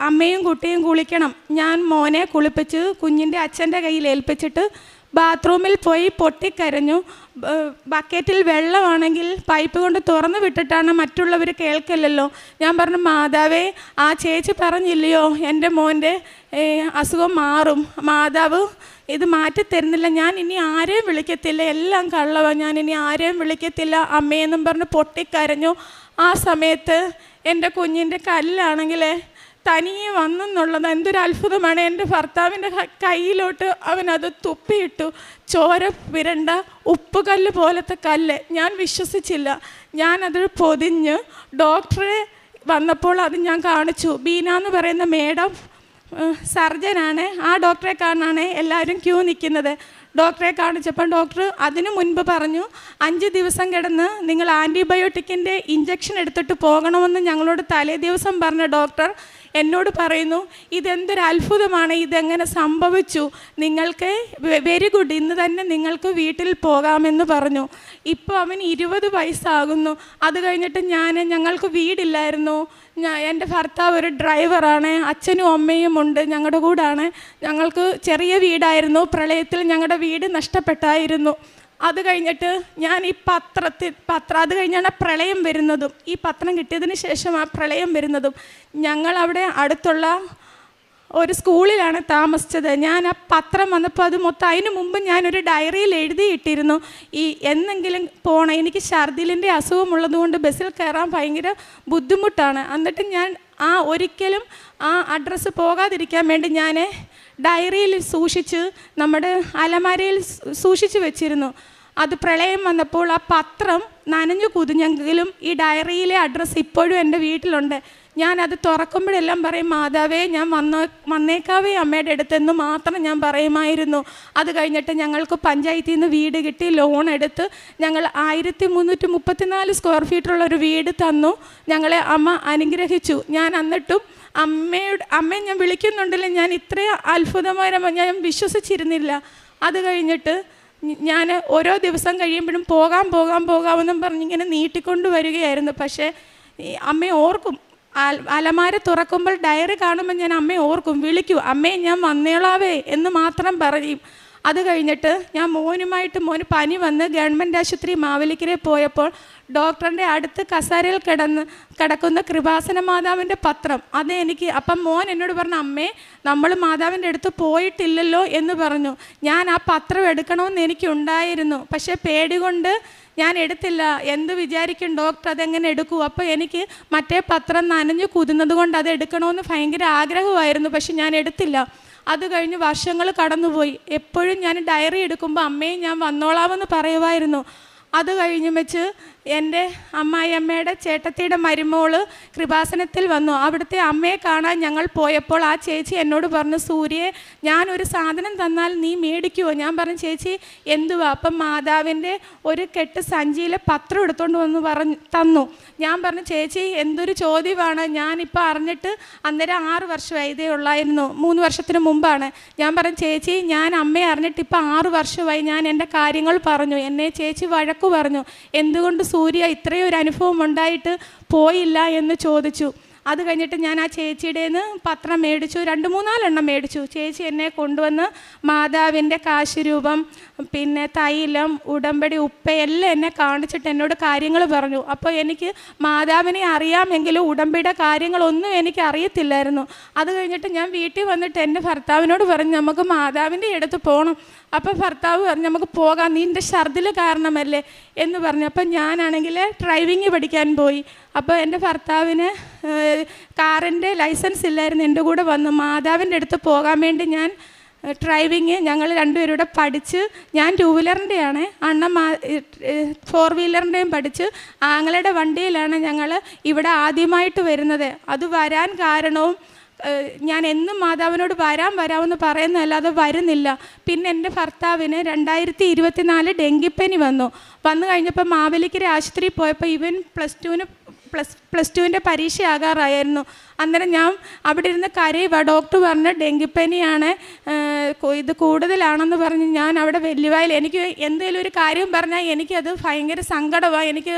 അമ്മയും കുട്ടിയും കുളിക്കണം. ഞാൻ മോനെ കുളിപ്പിച്ച് കുഞ്ഞിൻ്റെ അച്ഛൻ്റെ കയ്യിൽ ഏൽപ്പിച്ചിട്ട് ബാത്റൂമിൽ പോയി പൊട്ടിക്കരഞ്ഞു. ബക്കറ്റിൽ വെള്ളമാണെങ്കിൽ പൈപ്പ് കൊണ്ട് തുറന്നു വിട്ടിട്ടാണ്, മറ്റുള്ളവർ കേൾക്കില്ലല്ലോ. ഞാൻ പറഞ്ഞു, മാതാവേ ആ ചേച്ചി പറഞ്ഞില്ലയോ എൻ്റെ മോൻ്റെ അസുഖം മാറും, മാതാവ് ഇത് മാറ്റിത്തരുന്നില്ല, ഞാൻ ഇനി ആരെയും വിളിക്കത്തില്ല, എല്ലാം കള്ളവാ, ഞാൻ ഇനി ആരെയും വിളിക്കത്തില്ല അമ്മയെന്നും പറഞ്ഞ് പൊട്ടിക്കരഞ്ഞു. ആ സമയത്ത് എൻ്റെ കുഞ്ഞിൻ്റെ കല്ലാണെങ്കിൽ തനിയെ വന്നെന്നുള്ളത് എന്തൊരു അത്ഭുതമാണ്. എൻ്റെ ഭർത്താവിൻ്റെ കയ്യിലോട്ട് അവനത് തുപ്പിയിട്ടു. ചോര വിരണ്ട ഉപ്പുകല്ല് പോലത്തെ കല്ല്. ഞാൻ വിശ്വസിച്ചില്ല. ഞാനത് പൊതിഞ്ഞ് ഡോക്ടറെ വന്നപ്പോൾ അത് ഞാൻ കാണിച്ചു. ബീന എന്ന് പറയുന്ന മേഡം സർജനാണ്. ആ ഡോക്ടറെ കാണാനാണ് എല്ലാവരും ക്യൂ നിൽക്കുന്നത്. ഡോക്ടറെ കാണിച്ചപ്പോൾ ഡോക്ടർ അതിനു മുൻപ് പറഞ്ഞു, 5 ദിവസം കിടന്ന് നിങ്ങൾ ആൻറ്റിബയോട്ടിക്കിൻ്റെ ഇഞ്ചക്ഷൻ എടുത്തിട്ട് പോകണമെന്ന് ഞങ്ങളോട് തലേ ദിവസം പറഞ്ഞ ഡോക്ടർ എന്നോട് പറയുന്നു, ഇതെന്തൊരു അത്ഭുതമാണ്, ഇതെങ്ങനെ സംഭവിച്ചു, നിങ്ങൾക്ക് വെരി ഗുഡ്, ഇന്ന് തന്നെ നിങ്ങൾക്ക് വീട്ടിൽ പോകാമെന്ന് പറഞ്ഞു. ഇപ്പോൾ അവന് 20 വയസ്സാകുന്നു. അത് കഴിഞ്ഞിട്ട് ഞങ്ങൾക്ക് വീടില്ലായിരുന്നു. എൻ്റെ ഭർത്താവ് ഒരു ഡ്രൈവറാണ്, അച്ഛനും അമ്മയും ഉണ്ട്, ഞങ്ങളുടെ കൂടാണ്. ഞങ്ങൾക്ക് ചെറിയ വീടായിരുന്നു. പ്രളയത്തിൽ ഞങ്ങളുടെ വീട് നഷ്ടപ്പെട്ടായിരുന്നു. അത് കഴിഞ്ഞിട്ട് ഞാൻ ഈ പത്രം അത് കഴിഞ്ഞാണ് പ്രളയം വരുന്നതും. ഈ പത്രം കിട്ടിയതിന് ശേഷം ആ പ്രളയം വരുന്നതും. ഞങ്ങളവിടെ അടുത്തുള്ള ഒരു സ്കൂളിലാണ് താമസിച്ചത്. ഞാൻ ആ പത്രം വന്നപ്പോൾ അത് മൊത്തം, അതിന് മുമ്പ് ഞാനൊരു ഡയറിയിൽ എഴുതിയിട്ടിരുന്നു, ഈ എന്നെങ്കിലും പോകണം, എനിക്ക് ഛർദിലിൻ്റെ അസുഖമുള്ളതുകൊണ്ട് ബസ്സിൽ കയറാൻ ഭയങ്കര ബുദ്ധിമുട്ടാണ്. എന്നിട്ട് ഞാൻ ഒരിക്കലും ആ അഡ്രസ്സ് പോകാതിരിക്കാൻ വേണ്ടി ഞാൻ ഡയറിയിൽ സൂക്ഷിച്ച് നമ്മുടെ അലമാരയിൽ സൂക്ഷിച്ച് വെച്ചിരുന്നു. അത് പ്രളയം വന്നപ്പോൾ ആ പത്രം നനഞ്ഞു കുതിഞ്ഞെങ്കിലും ഈ ഡയറിയിലെ അഡ്രസ്സ് ഇപ്പോഴും എൻ്റെ വീട്ടിലുണ്ട്. ഞാനത് തുറക്കുമ്പോഴെല്ലാം പറയും, മാതാവേ ഞാൻ വന്നേക്കാവേ അമ്മയുടെ അടുത്തെന്ന് മാത്രം ഞാൻ പറയുമായിരുന്നു. അത് കഴിഞ്ഞിട്ട് ഞങ്ങൾക്ക് പഞ്ചായത്തിൽ നിന്ന് വീട് കിട്ടി, ലോൺ എടുത്ത് ഞങ്ങൾ 1334 സ്ക്വയർ ഫീറ്റുള്ളൊരു വീട് തന്നു. ഞങ്ങളെ അമ്മ അനുഗ്രഹിച്ചു. ഞാൻ എന്നിട്ടും അമ്മയെ ഞാൻ വിളിക്കുന്നുണ്ടല്ലോ, ഞാൻ ഇത്രയും അത്ഭുതമായ ഞാൻ വിശ്വസിച്ചിരുന്നില്ല. അത് കഴിഞ്ഞിട്ട് ഞാൻ ഓരോ ദിവസം കഴിയുമ്പോഴും പോകാമെന്നും പറഞ്ഞിങ്ങനെ നീട്ടിക്കൊണ്ട് വരികയായിരുന്നു. പക്ഷേ അമ്മയെ ഓർക്കും, അലമാര തുറക്കുമ്പോൾ ഡയറി കാണുമ്പോൾ ഞാൻ അമ്മയെ ഓർക്കും, വിളിക്കൂ, അമ്മയെ ഞാൻ വന്നേളാവേ എന്ന് മാത്രം പറയും. അത് കഴിഞ്ഞിട്ട് ഞാൻ മോന് പനി വന്ന് ഗവൺമെൻറ് ആശുപത്രി മാവേലിക്കരയിൽ പോയപ്പോൾ ഡോക്ടറിൻ്റെ അടുത്ത് കസാരയിൽ കിടക്കുന്ന കൃപാസന മാതാവിൻ്റെ പത്രം അപ്പം മോൻ എന്നോട് പറഞ്ഞു, അമ്മേ നമ്മൾ മാതാവിൻ്റെ അടുത്ത് പോയിട്ടില്ലല്ലോ എന്ന് പറഞ്ഞു. ഞാൻ ആ പത്രം എടുക്കണമെന്ന് എനിക്കുണ്ടായിരുന്നു, പക്ഷേ പേടി കൊണ്ട് ഞാൻ എടുത്തില്ല. എന്ത് വിചാരിക്കും ഡോക്ടർ, അതെങ്ങനെ എടുക്കൂ? അപ്പോൾ എനിക്ക് മറ്റേ പത്രം നനഞ്ഞു കുതിർന്നത് കൊണ്ട് അത് എടുക്കണമെന്ന് ഭയങ്കര ആഗ്രഹമായിരുന്നു, പക്ഷെ ഞാൻ എടുത്തില്ല. അത് കഴിഞ്ഞ് വർഷങ്ങൾ കടന്നുപോയി. എപ്പോഴും ഞാൻ ഡയറി എടുക്കുമ്പോൾ അമ്മയെ ഞാൻ വന്നോളാമെന്ന് പറയുമായിരുന്നു. അത് കഴിഞ്ഞ് വെച്ച് എൻ്റെ അമ്മായിയമ്മയുടെ ചേട്ടത്തിയുടെ മരുമോള് കൃപാസനത്തിൽ വന്നു. അവിടുത്തെ അമ്മയെ കാണാൻ ഞങ്ങൾ പോയപ്പോൾ ആ ചേച്ചി എന്നോട് പറഞ്ഞു, സൂര്യയെ ഞാനൊരു സാധനം തന്നാൽ നീ മേടിക്കുമോ? ഞാൻ പറഞ്ഞു, ചേച്ചി എന്തുവാ? അപ്പം മാതാവിൻ്റെ ഒരു കെട്ട് സഞ്ചിയിലെ പത്രം എടുത്തുകൊണ്ട് വന്ന് തന്നു. ഞാൻ പറഞ്ഞു, ചേച്ചി എന്തൊരു ചോദ്യമാണ്, ഞാനിപ്പോൾ അറിഞ്ഞിട്ട് അന്നേരം 6 വർഷമായി, ഇതേ ഉള്ളായിരുന്നു, 3 വർഷത്തിന് മുമ്പാണ്. ഞാൻ പറഞ്ഞു, ചേച്ചി ഞാൻ അമ്മയെ അറിഞ്ഞിട്ട് ഇപ്പോൾ 6 വർഷമായി, ഞാൻ എൻ്റെ കാര്യങ്ങൾ പറഞ്ഞു. എന്നെ ചേച്ചി വഴക്കു പറഞ്ഞു, എന്തുകൊണ്ട് സൂര്യ ഇത്രയും ഒരു അനുഭവം ഉണ്ടായിട്ട് പോയില്ല എന്ന് ചോദിച്ചു. അത് കഴിഞ്ഞിട്ട് ഞാൻ ആ ചേച്ചിയുടെ നിന്ന് പത്രം മേടിച്ചു, 2-3-4 എണ്ണം മേടിച്ചു. ചേച്ചി എന്നെ കൊണ്ടുവന്ന് മാതാവിൻ്റെ കാശുരൂപം, പിന്നെ തൈലം, ഉടമ്പടി, ഉപ്പ എല്ലാം എന്നെ കാണിച്ചിട്ട് എന്നോട് കാര്യങ്ങൾ പറഞ്ഞു. അപ്പോൾ എനിക്ക് മാതാവിനെ അറിയാമെങ്കിലും ഉടമ്പടിയുടെ കാര്യങ്ങളൊന്നും എനിക്ക് അറിയത്തില്ലായിരുന്നു. അത് കഴിഞ്ഞിട്ട് ഞാൻ വീട്ടിൽ വന്നിട്ട് എൻ്റെ ഭർത്താവിനോട് പറഞ്ഞു, നമുക്ക് മാതാവിൻ്റെ അടുത്ത് പോകണം. അപ്പോൾ ഭർത്താവ് പറഞ്ഞു, നമുക്ക് പോകാം, നീ എൻ്റെ ഛർദിൽ കാരണമല്ലേ എന്ന് പറഞ്ഞു. അപ്പം ഞാനാണെങ്കിൽ ഡ്രൈവിങ് പഠിക്കാൻ പോയി. അപ്പോൾ എൻ്റെ ഭർത്താവിന് കാറിൻ്റെ ലൈസൻസ് ഇല്ലായിരുന്നു. എൻ്റെ കൂടെ വന്നു മാതാവിൻ്റെ അടുത്ത് പോകാൻ വേണ്ടി ഞാൻ ഡ്രൈവിങ് ഞങ്ങൾ രണ്ടുപേരും കൂടെ പഠിച്ച്, ഞാൻ 2 വീലറിൻ്റെയാണ്, അണ്ണൻ 4 വീലറിൻ്റെയും പഠിച്ച് ആങ്ങളുടെ വണ്ടിയിലാണ് ഞങ്ങൾ ഇവിടെ ആദ്യമായിട്ട് വരുന്നത്. അത് വരാൻ കാരണവും ഞാൻ എന്നും മാതാവിനോട് വരാമെന്ന് പറയുന്നതല്ലാതെ വരുന്നില്ല. പിന്നെ എൻ്റെ ഭർത്താവിന് 2024 ഡെങ്കിപ്പനി വന്നു കഴിഞ്ഞപ്പോൾ മാവേലിക്കര ആശുപത്രിയിൽ പോയപ്പോൾ ഇവൻ പ്ലസ് ടുവിൻ്റെ പരീക്ഷ ആകാറായിരുന്നു. അന്നേരം ഞാൻ അവിടെ ഇരുന്ന് കരയുക. ഡോക്ടർ പറഞ്ഞു ഡെങ്കിപ്പനിയാണ്, ഇത് കൂടുതലാണെന്ന് പറഞ്ഞ് ഞാൻ അവിടെ വെല്ലുവായിൽ എനിക്ക് എന്തെങ്കിലും ഒരു കാര്യം പറഞ്ഞാൽ എനിക്കത് ഭയങ്കര സങ്കടമാണ്. എനിക്ക്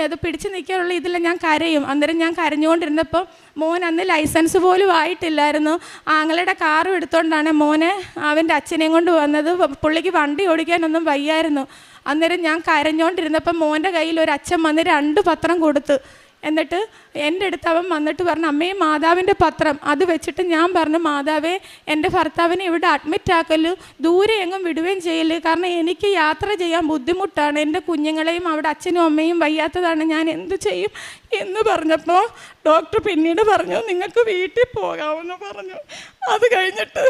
അത് പിടിച്ച് നിൽക്കാനുള്ള ഇതില്ല, ഞാൻ കരയും. അന്നേരം ഞാൻ കരഞ്ഞുകൊണ്ടിരുന്നപ്പോൾ മോൻ അന്ന് ലൈസൻസ് പോലും ആയിട്ടില്ലായിരുന്നു. ആങ്ങളുടെ കാറും എടുത്തുകൊണ്ടാണ് മോനെ അവൻ്റെ അച്ഛനെയും കൊണ്ട് വന്നത്. പുള്ളിക്ക് വണ്ടി ഓടിക്കാനൊന്നും വയ്യായിരുന്നു. അന്നേരം ഞാൻ കരഞ്ഞുകൊണ്ടിരുന്നപ്പോൾ മോൻ്റെ കയ്യിൽ ഒരു അച്ഛൻ വന്ന് 2 പത്രം കൊടുത്ത്. എന്നിട്ട് എൻ്റെ അടുത്ത് അവൻ വന്നിട്ട് പറഞ്ഞു, അമ്മയെ മാതാവിൻ്റെ പത്രം. അത് വെച്ചിട്ട് ഞാൻ പറഞ്ഞു, മാതാവേ എൻ്റെ ഭർത്താവിനെ ഇവിടെ അഡ്മിറ്റ് ആക്കല്, ദൂരെ എങ്ങും വിടുകയും ചെയ്യല്, കാരണം എനിക്ക് യാത്ര ചെയ്യാൻ ബുദ്ധിമുട്ടാണ്, എൻ്റെ കുഞ്ഞുങ്ങളെയും അവിടെ അച്ഛനും അമ്മയും വയ്യാത്തതാണ്, ഞാൻ എന്ത് ചെയ്യും എന്ന് പറഞ്ഞപ്പോൾ ഡോക്ടർ പിന്നീട് പറഞ്ഞു, നിങ്ങൾക്ക് വീട്ടിൽ പോകാമെന്ന് പറഞ്ഞു. അത് കഴിഞ്ഞിട്ട്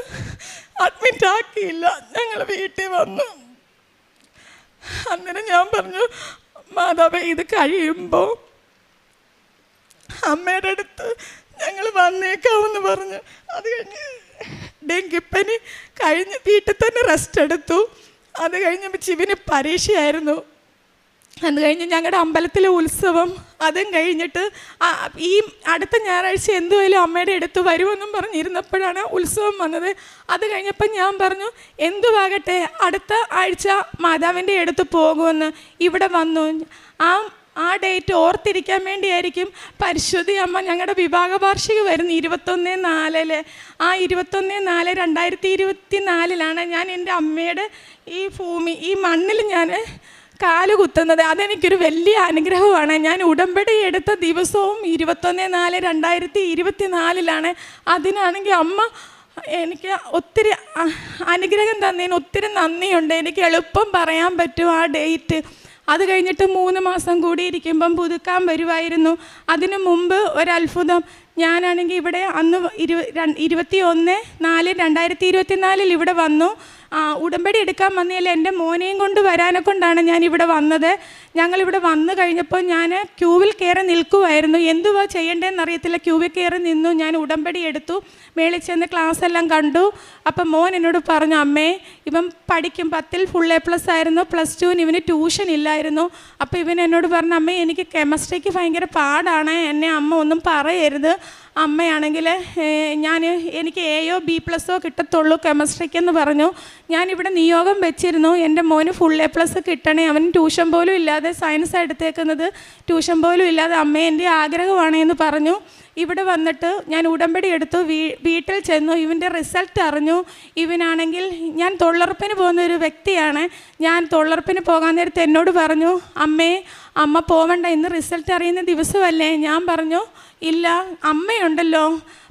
അഡ്മിറ്റ് ആക്കിയില്ല, ഞങ്ങൾ വീട്ടിൽ വന്നു. അന്നേരം ഞാൻ പറഞ്ഞു, മാതാവേ ഇത് കഴിയുമ്പോൾ അമ്മയുടെ അടുത്ത് ഞങ്ങൾ വന്നേക്കാമെന്ന് പറഞ്ഞു. അത് കഴിഞ്ഞ് ഡെങ്കിപ്പനി കഴിഞ്ഞ് വീട്ടിൽ തന്നെ റെസ്റ്റ് എടുത്തു. അത് കഴിഞ്ഞപ്പോൾ ശിവന് പരീക്ഷയായിരുന്നു. അത് കഴിഞ്ഞ് ഞങ്ങളുടെ അമ്പലത്തിലെ ഉത്സവം, അതും കഴിഞ്ഞിട്ട് ഈ അടുത്ത ഞായറാഴ്ച എന്തുമായാലും അമ്മയുടെ അടുത്ത് വരുമെന്നും പറഞ്ഞിരുന്നപ്പോഴാണ് ഉത്സവം വന്നത്. അത് കഴിഞ്ഞപ്പോൾ ഞാൻ പറഞ്ഞു, എന്തുവാകട്ടെ അടുത്ത ആഴ്ച മാതാവിൻ്റെ അടുത്ത് പോകുമെന്ന്. ഇവിടെ വന്നു. ആ ഡേറ്റ് ഓർത്തിരിക്കാൻ വേണ്ടിയായിരിക്കും പരിശുദ്ധി അമ്മ ഞങ്ങളുടെ വിവാഹ വാർഷിക വരുന്നു 21/4. ആ 21/4/2024 ഞാൻ എൻ്റെ അമ്മയുടെ ഈ മണ്ണിൽ ഞാൻ കാല് കുത്തുന്നത്. അതെനിക്കൊരു വലിയ അനുഗ്രഹമാണ്. ഞാൻ ഉടമ്പടി എടുത്ത ദിവസവും 21/4/2024. അതിനാണെങ്കിൽ അമ്മ എനിക്ക് ഒത്തിരി അനുഗ്രഹം തന്നതിന് ഒത്തിരി നന്ദിയുണ്ട്. എനിക്ക് എളുപ്പം പറയാൻ പറ്റും ആ ഡേറ്റ്. അത് കഴിഞ്ഞിട്ട് 3 മാസം കൂടി ഇരിക്കുമ്പം പുതുക്കാൻ വരുമായിരുന്നു. അതിനു മുമ്പ് ഒരത്ഭുതം, ഞാനാണെങ്കിൽ ഇവിടെ അന്ന് 21/4/2024 ഇവിടെ വന്നു. ഉടമ്പടി എടുക്കാൻ വന്നതിൽ എൻ്റെ മോനെയും കൊണ്ട് വരാനെ കൊണ്ടാണ് ഞാനിവിടെ വന്നത്. ഞങ്ങളിവിടെ വന്നു കഴിഞ്ഞപ്പോൾ ഞാൻ ക്യൂവിൽ കയറി നിൽക്കുമായിരുന്നു. എന്തുവാ ചെയ്യേണ്ടതെന്ന് അറിയത്തില്ല. ക്യൂവിൽ കയറി നിന്നു. ഞാൻ ഉടമ്പടി എടുത്തു. മേളിൽ ചെന്ന് ക്ലാസ് എല്ലാം കണ്ടു. അപ്പം മോൻ എന്നോട് പറഞ്ഞു, അമ്മേ ഇവൻ പഠിക്കും, 10ൽ ഫുൾ A+ ആയിരുന്നു. +2 ഇവന് ട്യൂഷൻ ഇല്ലായിരുന്നു. അപ്പോൾ ഇവൻ എന്നോട് പറഞ്ഞു, അമ്മേ എനിക്ക് കെമിസ്ട്രിക്ക് ഭയങ്കര പാടാണ്, എന്നെ അമ്മ ഒന്നും പറയരുത്. അമ്മയാണെങ്കിൽ എനിക്ക് AO B+ കിട്ടത്തുള്ളൂ കെമിസ്ട്രിക്കെന്ന് പറഞ്ഞു. ഞാനിവിടെ നിയോഗം വെച്ചിരുന്നു എൻ്റെ മോന് ഫുൾ A+ കിട്ടണേ. അവൻ ട്യൂഷൻ പോലും ഇല്ലാതെ സയൻസ് എടുത്തേക്കുന്നത്, ട്യൂഷൻ പോലും ഇല്ലാതെ അമ്മ എൻ്റെ ആഗ്രഹമാണ് എന്ന് പറഞ്ഞു. ഇവിടെ വന്നിട്ട് ഞാൻ ഉടമ്പടി എടുത്തു. വീട്ടിൽ ചെന്നു. ഇവൻ്റെ റിസൾട്ട് അറിഞ്ഞു. ഇവനാണെങ്കിൽ, ഞാൻ തൊഴിലുറപ്പിന് പോകുന്ന ഒരു വ്യക്തിയാണ്. ഞാൻ തൊഴിലുറപ്പിന് പോകാൻ നേരത്ത് എന്നോട് പറഞ്ഞു, അമ്മ പോവണ്ട, ഇന്ന് റിസൾട്ട് അറിയുന്ന ദിവസമല്ലേ. ഞാൻ പറഞ്ഞു, ഇല്ല, അമ്മയുണ്ടല്ലോ,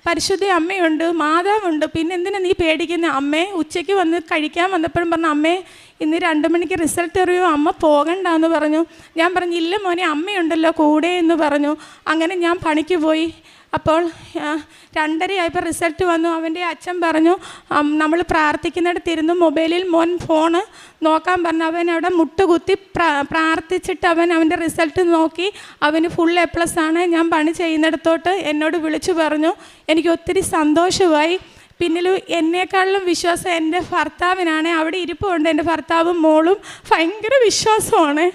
പരിശുദ്ധ അമ്മയുണ്ട്, മാതാവുണ്ട്, പിന്നെ എന്തിനാ നീ പേടിക്കുന്നത്? അമ്മേ ഉച്ചയ്ക്ക് വന്ന് കഴിക്കാൻ വന്നപ്പോഴും പറഞ്ഞു, അമ്മേ ഇന്ന് 2 മണിക്ക് റിസൾട്ട് അറിയുമോ, അമ്മ പോകണ്ടെന്ന് പറഞ്ഞു. ഞാൻ പറഞ്ഞു, ഇല്ല മോനെ, അമ്മയുണ്ടല്ലോ കൂടെ എന്ന് പറഞ്ഞു. അങ്ങനെ ഞാൻ പണിക്ക് പോയി. അപ്പോൾ 2:30 ആയപ്പോൾ റിസൾട്ട് വന്നു. അവൻ്റെ അച്ഛൻ പറഞ്ഞു, നമ്മൾ പ്രാർത്ഥിക്കുന്നിടത്തിരുന്ന് മൊബൈലിൽ മോൻ ഫോണ് നോക്കാൻ പറഞ്ഞു. അവൻ അവിടെ മുട്ടുകുത്തി പ്രാർത്ഥിച്ചിട്ട് അവൻ്റെ റിസൾട്ട് നോക്കി. അവന് ഫുൾ A+ ആണ്. ഞാൻ പണി ചെയ്യുന്നിടത്തോട്ട് എന്നോട് വിളിച്ചു പറഞ്ഞു. എനിക്ക് ഒത്തിരി സന്തോഷമായി. പിന്നിൽ എന്നേക്കാളിലും വിശ്വാസം എൻ്റെ ഭർത്താവിനാണ്. അവിടെ ഇരിപ്പുണ്ട് എൻ്റെ ഭർത്താവും മോളും. ഭയങ്കര വിശ്വാസമാണ്.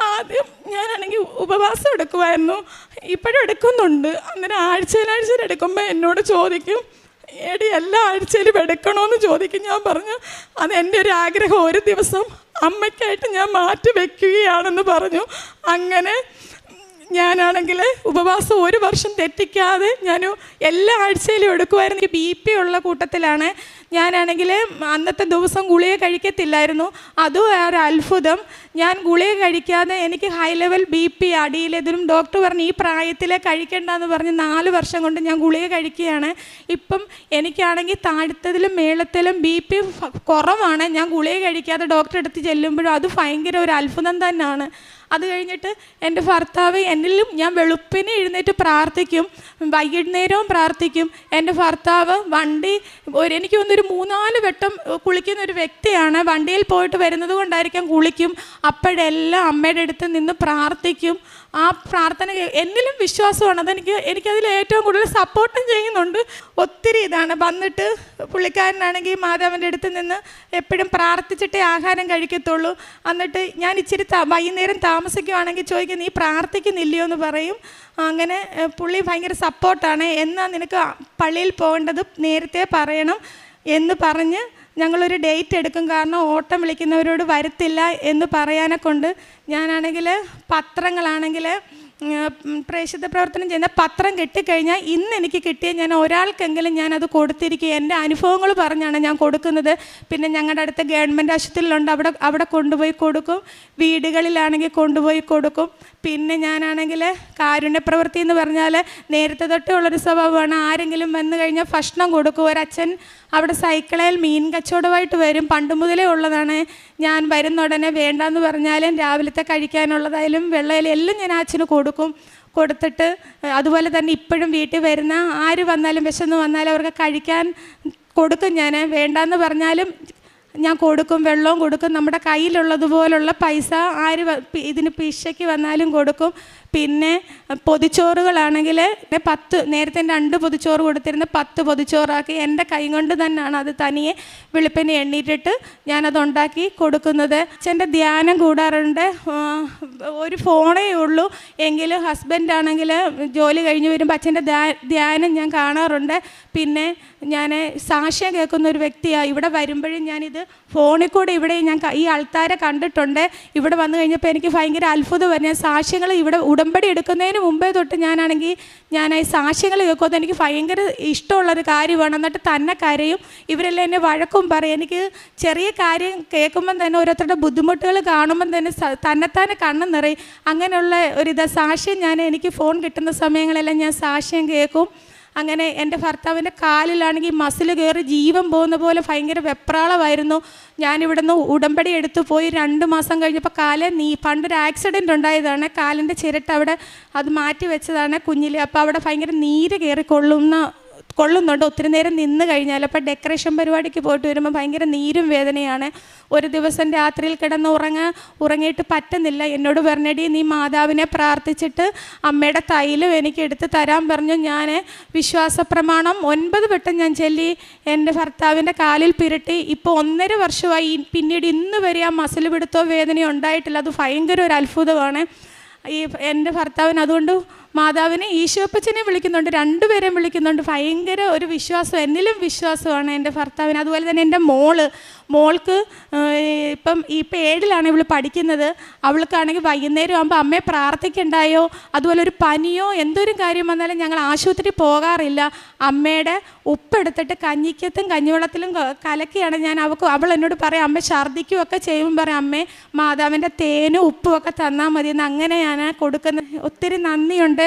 ആദ്യം ഞാനാണെങ്കിൽ ഉപവാസം എടുക്കുമായിരുന്നു, ഇപ്പോഴും എടുക്കുന്നുണ്ട്. അന്നേരം ആഴ്ചയിൽ എടുക്കുമ്പോൾ എന്നോട് ചോദിക്കും, എടി എല്ലാ ആഴ്ചയിലും എടുക്കണമെന്ന് ചോദിക്കും. ഞാൻ പറഞ്ഞു, അതെൻ്റെ ഒരു ആഗ്രഹം, ഒരു ദിവസം അമ്മയ്ക്കായിട്ട് ഞാൻ മാറ്റി വയ്ക്കുകയാണെന്ന് പറഞ്ഞു. അങ്ങനെ ഞാനാണെങ്കിൽ ഉപവാസം 1 വർഷം തെറ്റിക്കാതെ ഞാൻ എല്ലാ ആഴ്ചയിലും എടുക്കുമായിരുന്നു. എനിക്ക് BP ഉള്ള കൂട്ടത്തിലാണ്. ഞാനാണെങ്കിൽ അന്നത്തെ ദിവസം ഗുളിക കഴിക്കത്തില്ലായിരുന്നു. അതും ഒരു അത്ഭുതം. ഞാൻ ഗുളിക കഴിക്കാതെ എനിക്ക് ഹൈ ലെവൽ BP അടിയിലെതിരും ഡോക്ടർ പറഞ്ഞു ഈ പ്രായത്തിലെ കഴിക്കേണ്ടെന്ന് പറഞ്ഞ് 4 വർഷം കൊണ്ട് ഞാൻ ഗുളിക കഴിക്കുകയാണ്. ഇപ്പം എനിക്കാണെങ്കിൽ താഴത്തതിലും മേളത്തിലും BP കുറവാണ്. ഞാൻ ഗുളിക കഴിക്കാതെ ഡോക്ടറെ അടുത്ത് ചെല്ലുമ്പോഴും അത് ഭയങ്കര ഒരു അത്ഭുതം തന്നെയാണ്. അത് കഴിഞ്ഞിട്ട് എൻ്റെ ഭർത്താവ് എന്നിലും, ഞാൻ വെളുപ്പിനെ എഴുന്നേറ്റ് പ്രാർത്ഥിക്കും, വൈകുന്നേരവും പ്രാർത്ഥിക്കും. എൻ്റെ ഭർത്താവ് എനിക്ക് തോന്നുന്നൊരു 3-4 വട്ടം കുളിക്കുന്ന ഒരു വ്യക്തിയാണ്. വണ്ടിയിൽ പോയിട്ട് വരുന്നത് കൊണ്ടായിരിക്കാം കുളിക്കും. അപ്പോഴെല്ലാം അമ്മയുടെ അടുത്ത് നിന്ന് പ്രാർത്ഥിക്കും. ആ പ്രാർത്ഥന എന്നിലും വിശ്വാസമാണ്. എനിക്കതിൽ ഏറ്റവും കൂടുതൽ സപ്പോർട്ടും ചെയ്യുന്നുണ്ട്. ഒത്തിരി ഇതാണ്. വന്നിട്ട് പുള്ളിക്കാരനാണെങ്കിൽ മാതാവിൻ്റെ അടുത്ത് നിന്ന് എപ്പോഴും പ്രാർത്ഥിച്ചിട്ടേ ആഹാരം കഴിക്കത്തുള്ളൂ. എന്നിട്ട് ഞാൻ ഇച്ചിരി വൈകുന്നേരം താമസിക്കുവാണെങ്കിൽ ചോദിക്കും, നീ പ്രാർത്ഥിക്കുന്നില്ലയോ എന്ന് പറയും. അങ്ങനെ പുള്ളി ഭയങ്കര സപ്പോർട്ടാണ്. എന്നാൽ നിനക്ക് പള്ളിയിൽ പോകേണ്ടത് നേരത്തെ പറയണം എന്ന് പറഞ്ഞ് ഞങ്ങളൊരു ഡേറ്റ് എടുക്കും. കാരണം ഓട്ടം വിളിക്കുന്നവരോട് വരത്തില്ല എന്ന് പറയാനെ കൊണ്ട്. ഞാനാണെങ്കിൽ പത്രങ്ങളാണെങ്കിൽ പ്രേക്ഷിത പ്രവർത്തനം ചെയ്യുന്ന പത്രം കിട്ടിക്കഴിഞ്ഞാൽ ഇന്ന് എനിക്ക് കിട്ടിയ ഞാൻ ഒരാൾക്കെങ്കിലും ഞാനത് കൊടുത്തിരിക്കുക. എൻ്റെ അനുഭവങ്ങൾ പറഞ്ഞാണ് ഞാൻ കൊടുക്കുന്നത്. പിന്നെ ഞങ്ങളുടെ അടുത്ത ഗവൺമെൻറ് ആശുപത്രിയിലുണ്ട്, അവിടെ കൊണ്ടുപോയി കൊടുക്കും. വീടുകളിലാണെങ്കിൽ കൊണ്ടുപോയി കൊടുക്കും. പിന്നെ ഞാനാണെങ്കിൽ കാരുണ്യപ്രവൃത്തി എന്ന് പറഞ്ഞാൽ നേരത്തെ തൊട്ടേ ഉള്ളൊരു സ്വഭാവമാണ്. ആരെങ്കിലും വന്നു കഴിഞ്ഞാൽ ഭക്ഷണം കൊടുക്കും. ഒരച്ഛൻ അവിടെ സൈക്കിളിൽ മീൻ കച്ചവടമായിട്ട് വരും. പണ്ട് മുതലേ ഉള്ളതാണ്. ഞാൻ വരുന്ന ഉടനെ വേണ്ടാന്ന് പറഞ്ഞാലും രാവിലത്തെ കഴിക്കാനുള്ളതായാലും വെള്ളയിലും എല്ലാം ഞാൻ അച്ഛന് കൊടുത്തിട്ട് അതുപോലെ തന്നെ ഇപ്പോഴും വീട്ടിൽ വരുന്ന ആര് വന്നാലും വിശന്ന് വന്നാലും അവർക്ക് കഴിക്കാൻ കൊടുക്കും. ഞാൻ വേണ്ടാന്ന് പറഞ്ഞാലും ഞാൻ കൊടുക്കും, വെള്ളവും കൊടുക്കും. നമ്മുടെ കയ്യിലുള്ളതുപോലുള്ള പൈസ ഇതിന് പിശയ്ക്ക് വന്നാലും കൊടുക്കും. പിന്നെ പൊതിച്ചോറുകളാണെങ്കിൽ 10 നേരത്തെ 2 പൊതിച്ചോറ് കൊടുത്തിരുന്ന 10 പൊതിച്ചോറാക്കി എൻ്റെ കൈ കൊണ്ട് തന്നെയാണ് അത് തനിയെ വെളുപ്പിനെ എണ്ണീറ്റിട്ട് ഞാനത് ഉണ്ടാക്കി കൊടുക്കുന്നത്. അച്ഛൻ്റെ ധ്യാനം കൂടാറുണ്ട്. ഒരു ഫോണേ ഉള്ളൂ എങ്കിലും ഹസ്ബൻഡാണെങ്കിൽ ജോലി കഴിഞ്ഞ് വരുമ്പോൾ അച്ഛൻ്റെ ധ്യാനം ഞാൻ കാണാറുണ്ട്. പിന്നെ ഞാൻ സാക്ഷ്യം കേൾക്കുന്ന ഒരു വ്യക്തിയാണ്. ഇവിടെ വരുമ്പോഴും ഞാനിത് ഫോണിൽ കൂടെ ഇവിടെ ഞാൻ ഈ ആൾക്കാരെ കണ്ടിട്ടുണ്ട്. ഇവിടെ വന്നു കഴിഞ്ഞപ്പോൾ എനിക്ക് ഭയങ്കര അത്ഭുതമായിരുന്നു. ഞാൻ സാക്ഷ്യങ്ങൾ ഇവിടെ ഉടമ്പടി എടുക്കുന്നതിന് മുമ്പേ തൊട്ട് ഞാൻ ഈ സാക്ഷ്യങ്ങൾ കേൾക്കുന്നത് എനിക്ക് ഭയങ്കര ഇഷ്ടമുള്ളൊരു കാര്യമാണ്. എന്നിട്ട് തന്നെ കരയും. ഇവരെല്ലാം എന്നെ വഴക്കും പറയും. എനിക്ക് ചെറിയ കാര്യം കേൾക്കുമ്പം തന്നെ ഓരോരുത്തരുടെ ബുദ്ധിമുട്ടുകൾ കാണുമ്പം തന്നെ തന്നെത്താനെ കണ്ണ് നിറയും. അങ്ങനെയുള്ള സാക്ഷ്യം എനിക്ക് ഫോൺ കിട്ടുന്ന സമയങ്ങളെല്ലാം ഞാൻ സാക്ഷ്യം കേൾക്കും. അങ്ങനെ എൻ്റെ ഭർത്താവിൻ്റെ കാലിലാണെങ്കിൽ മസിൽ കയറി ജീവൻ പോകുന്ന പോലെ ഭയങ്കര വെപ്രാളമായിരുന്നു. ഞാനിവിടുന്ന് ഉടമ്പടി എടുത്തു പോയി 2 മാസം കഴിഞ്ഞപ്പോൾ പണ്ടൊരു ആക്സിഡൻറ്റ് ഉണ്ടായതാണ്, കാലിൻ്റെ ചിരട്ട അവിടെ അത് മാറ്റി വെച്ചതാണ് കുഞ്ഞിൽ. അപ്പോൾ അവിടെ ഭയങ്കര നീര് കയറി കൊള്ളുന്നുണ്ട് ഒത്തിരി നേരം നിന്ന് കഴിഞ്ഞാൽ. അപ്പോൾ ഡെക്കറേഷൻ പരിപാടിക്ക് പോയിട്ട് വരുമ്പോൾ ഭയങ്കര നീരും വേദനയാണ്. ഒരു ദിവസം രാത്രിയിൽ കിടന്ന് ഉറങ്ങിയിട്ട് പറ്റുന്നില്ല. എന്നോട് പറഞ്ഞടി, നീ മാതാവിനെ പ്രാർത്ഥിച്ചിട്ട് അമ്മയുടെ തൈലം എനിക്ക് എടുത്ത് തരാൻ പറഞ്ഞു. ഞാൻ വിശ്വാസ പ്രമാണം 9 വട്ടം ഞാൻ ചൊല്ലി എൻ്റെ ഭർത്താവിൻ്റെ കാലിൽ പുരട്ടി. ഇപ്പോൾ 1.5 വർഷമായി. പിന്നീട് ഇന്ന് വരെ ആ മസിൽ പിടുത്തോ വേദനയോ ഉണ്ടായിട്ടില്ല. അത് ഭയങ്കര ഒരു അത്ഭുതമാണ് എൻ്റെ ഭർത്താവിന്. അതുകൊണ്ട് മാതാവിനെ ഈശോപ്പച്ചനെ വിളിക്കുന്നുണ്ട്, 2 പേരെയും വിളിക്കുന്നുണ്ട്. ഭയങ്കര ഒരു വിശ്വാസം, എന്നിലും വിശ്വാസമാണ് എൻ്റെ ഭർത്താവിന്. അതുപോലെ തന്നെ എൻ്റെ മോൾക്ക് ഇപ്പം 7ലാണ് ഇവൾ പഠിക്കുന്നത്. അവൾക്കാണെങ്കിൽ വൈകുന്നേരം ആകുമ്പോൾ അമ്മയെ പ്രാർത്ഥിക്കണ്ടായോ, അതുപോലെ ഒരു പനിയോ എന്തൊരു കാര്യം വന്നാലും ഞങ്ങൾ ആശുപത്രി പോകാറില്ല. അമ്മയുടെ ഉപ്പെടുത്തിട്ട് കഞ്ഞിക്കത്തും കഞ്ഞിവെള്ളത്തിലും കലക്കിയാണ് ഞാൻ അവൾ എന്നോട് പറയും, അമ്മ ഛർദ്ദിക്കുകയൊക്കെ ചെയ്യുമ്പോൾ പറയും, അമ്മേ മാതാവിൻ്റെ തേനും ഉപ്പും ഒക്കെ തന്നാൽ മതി എന്ന്. അങ്ങനെ ഞാൻ കൊടുക്കുന്നത്. ഒത്തിരി നന്ദിയുണ്ട്.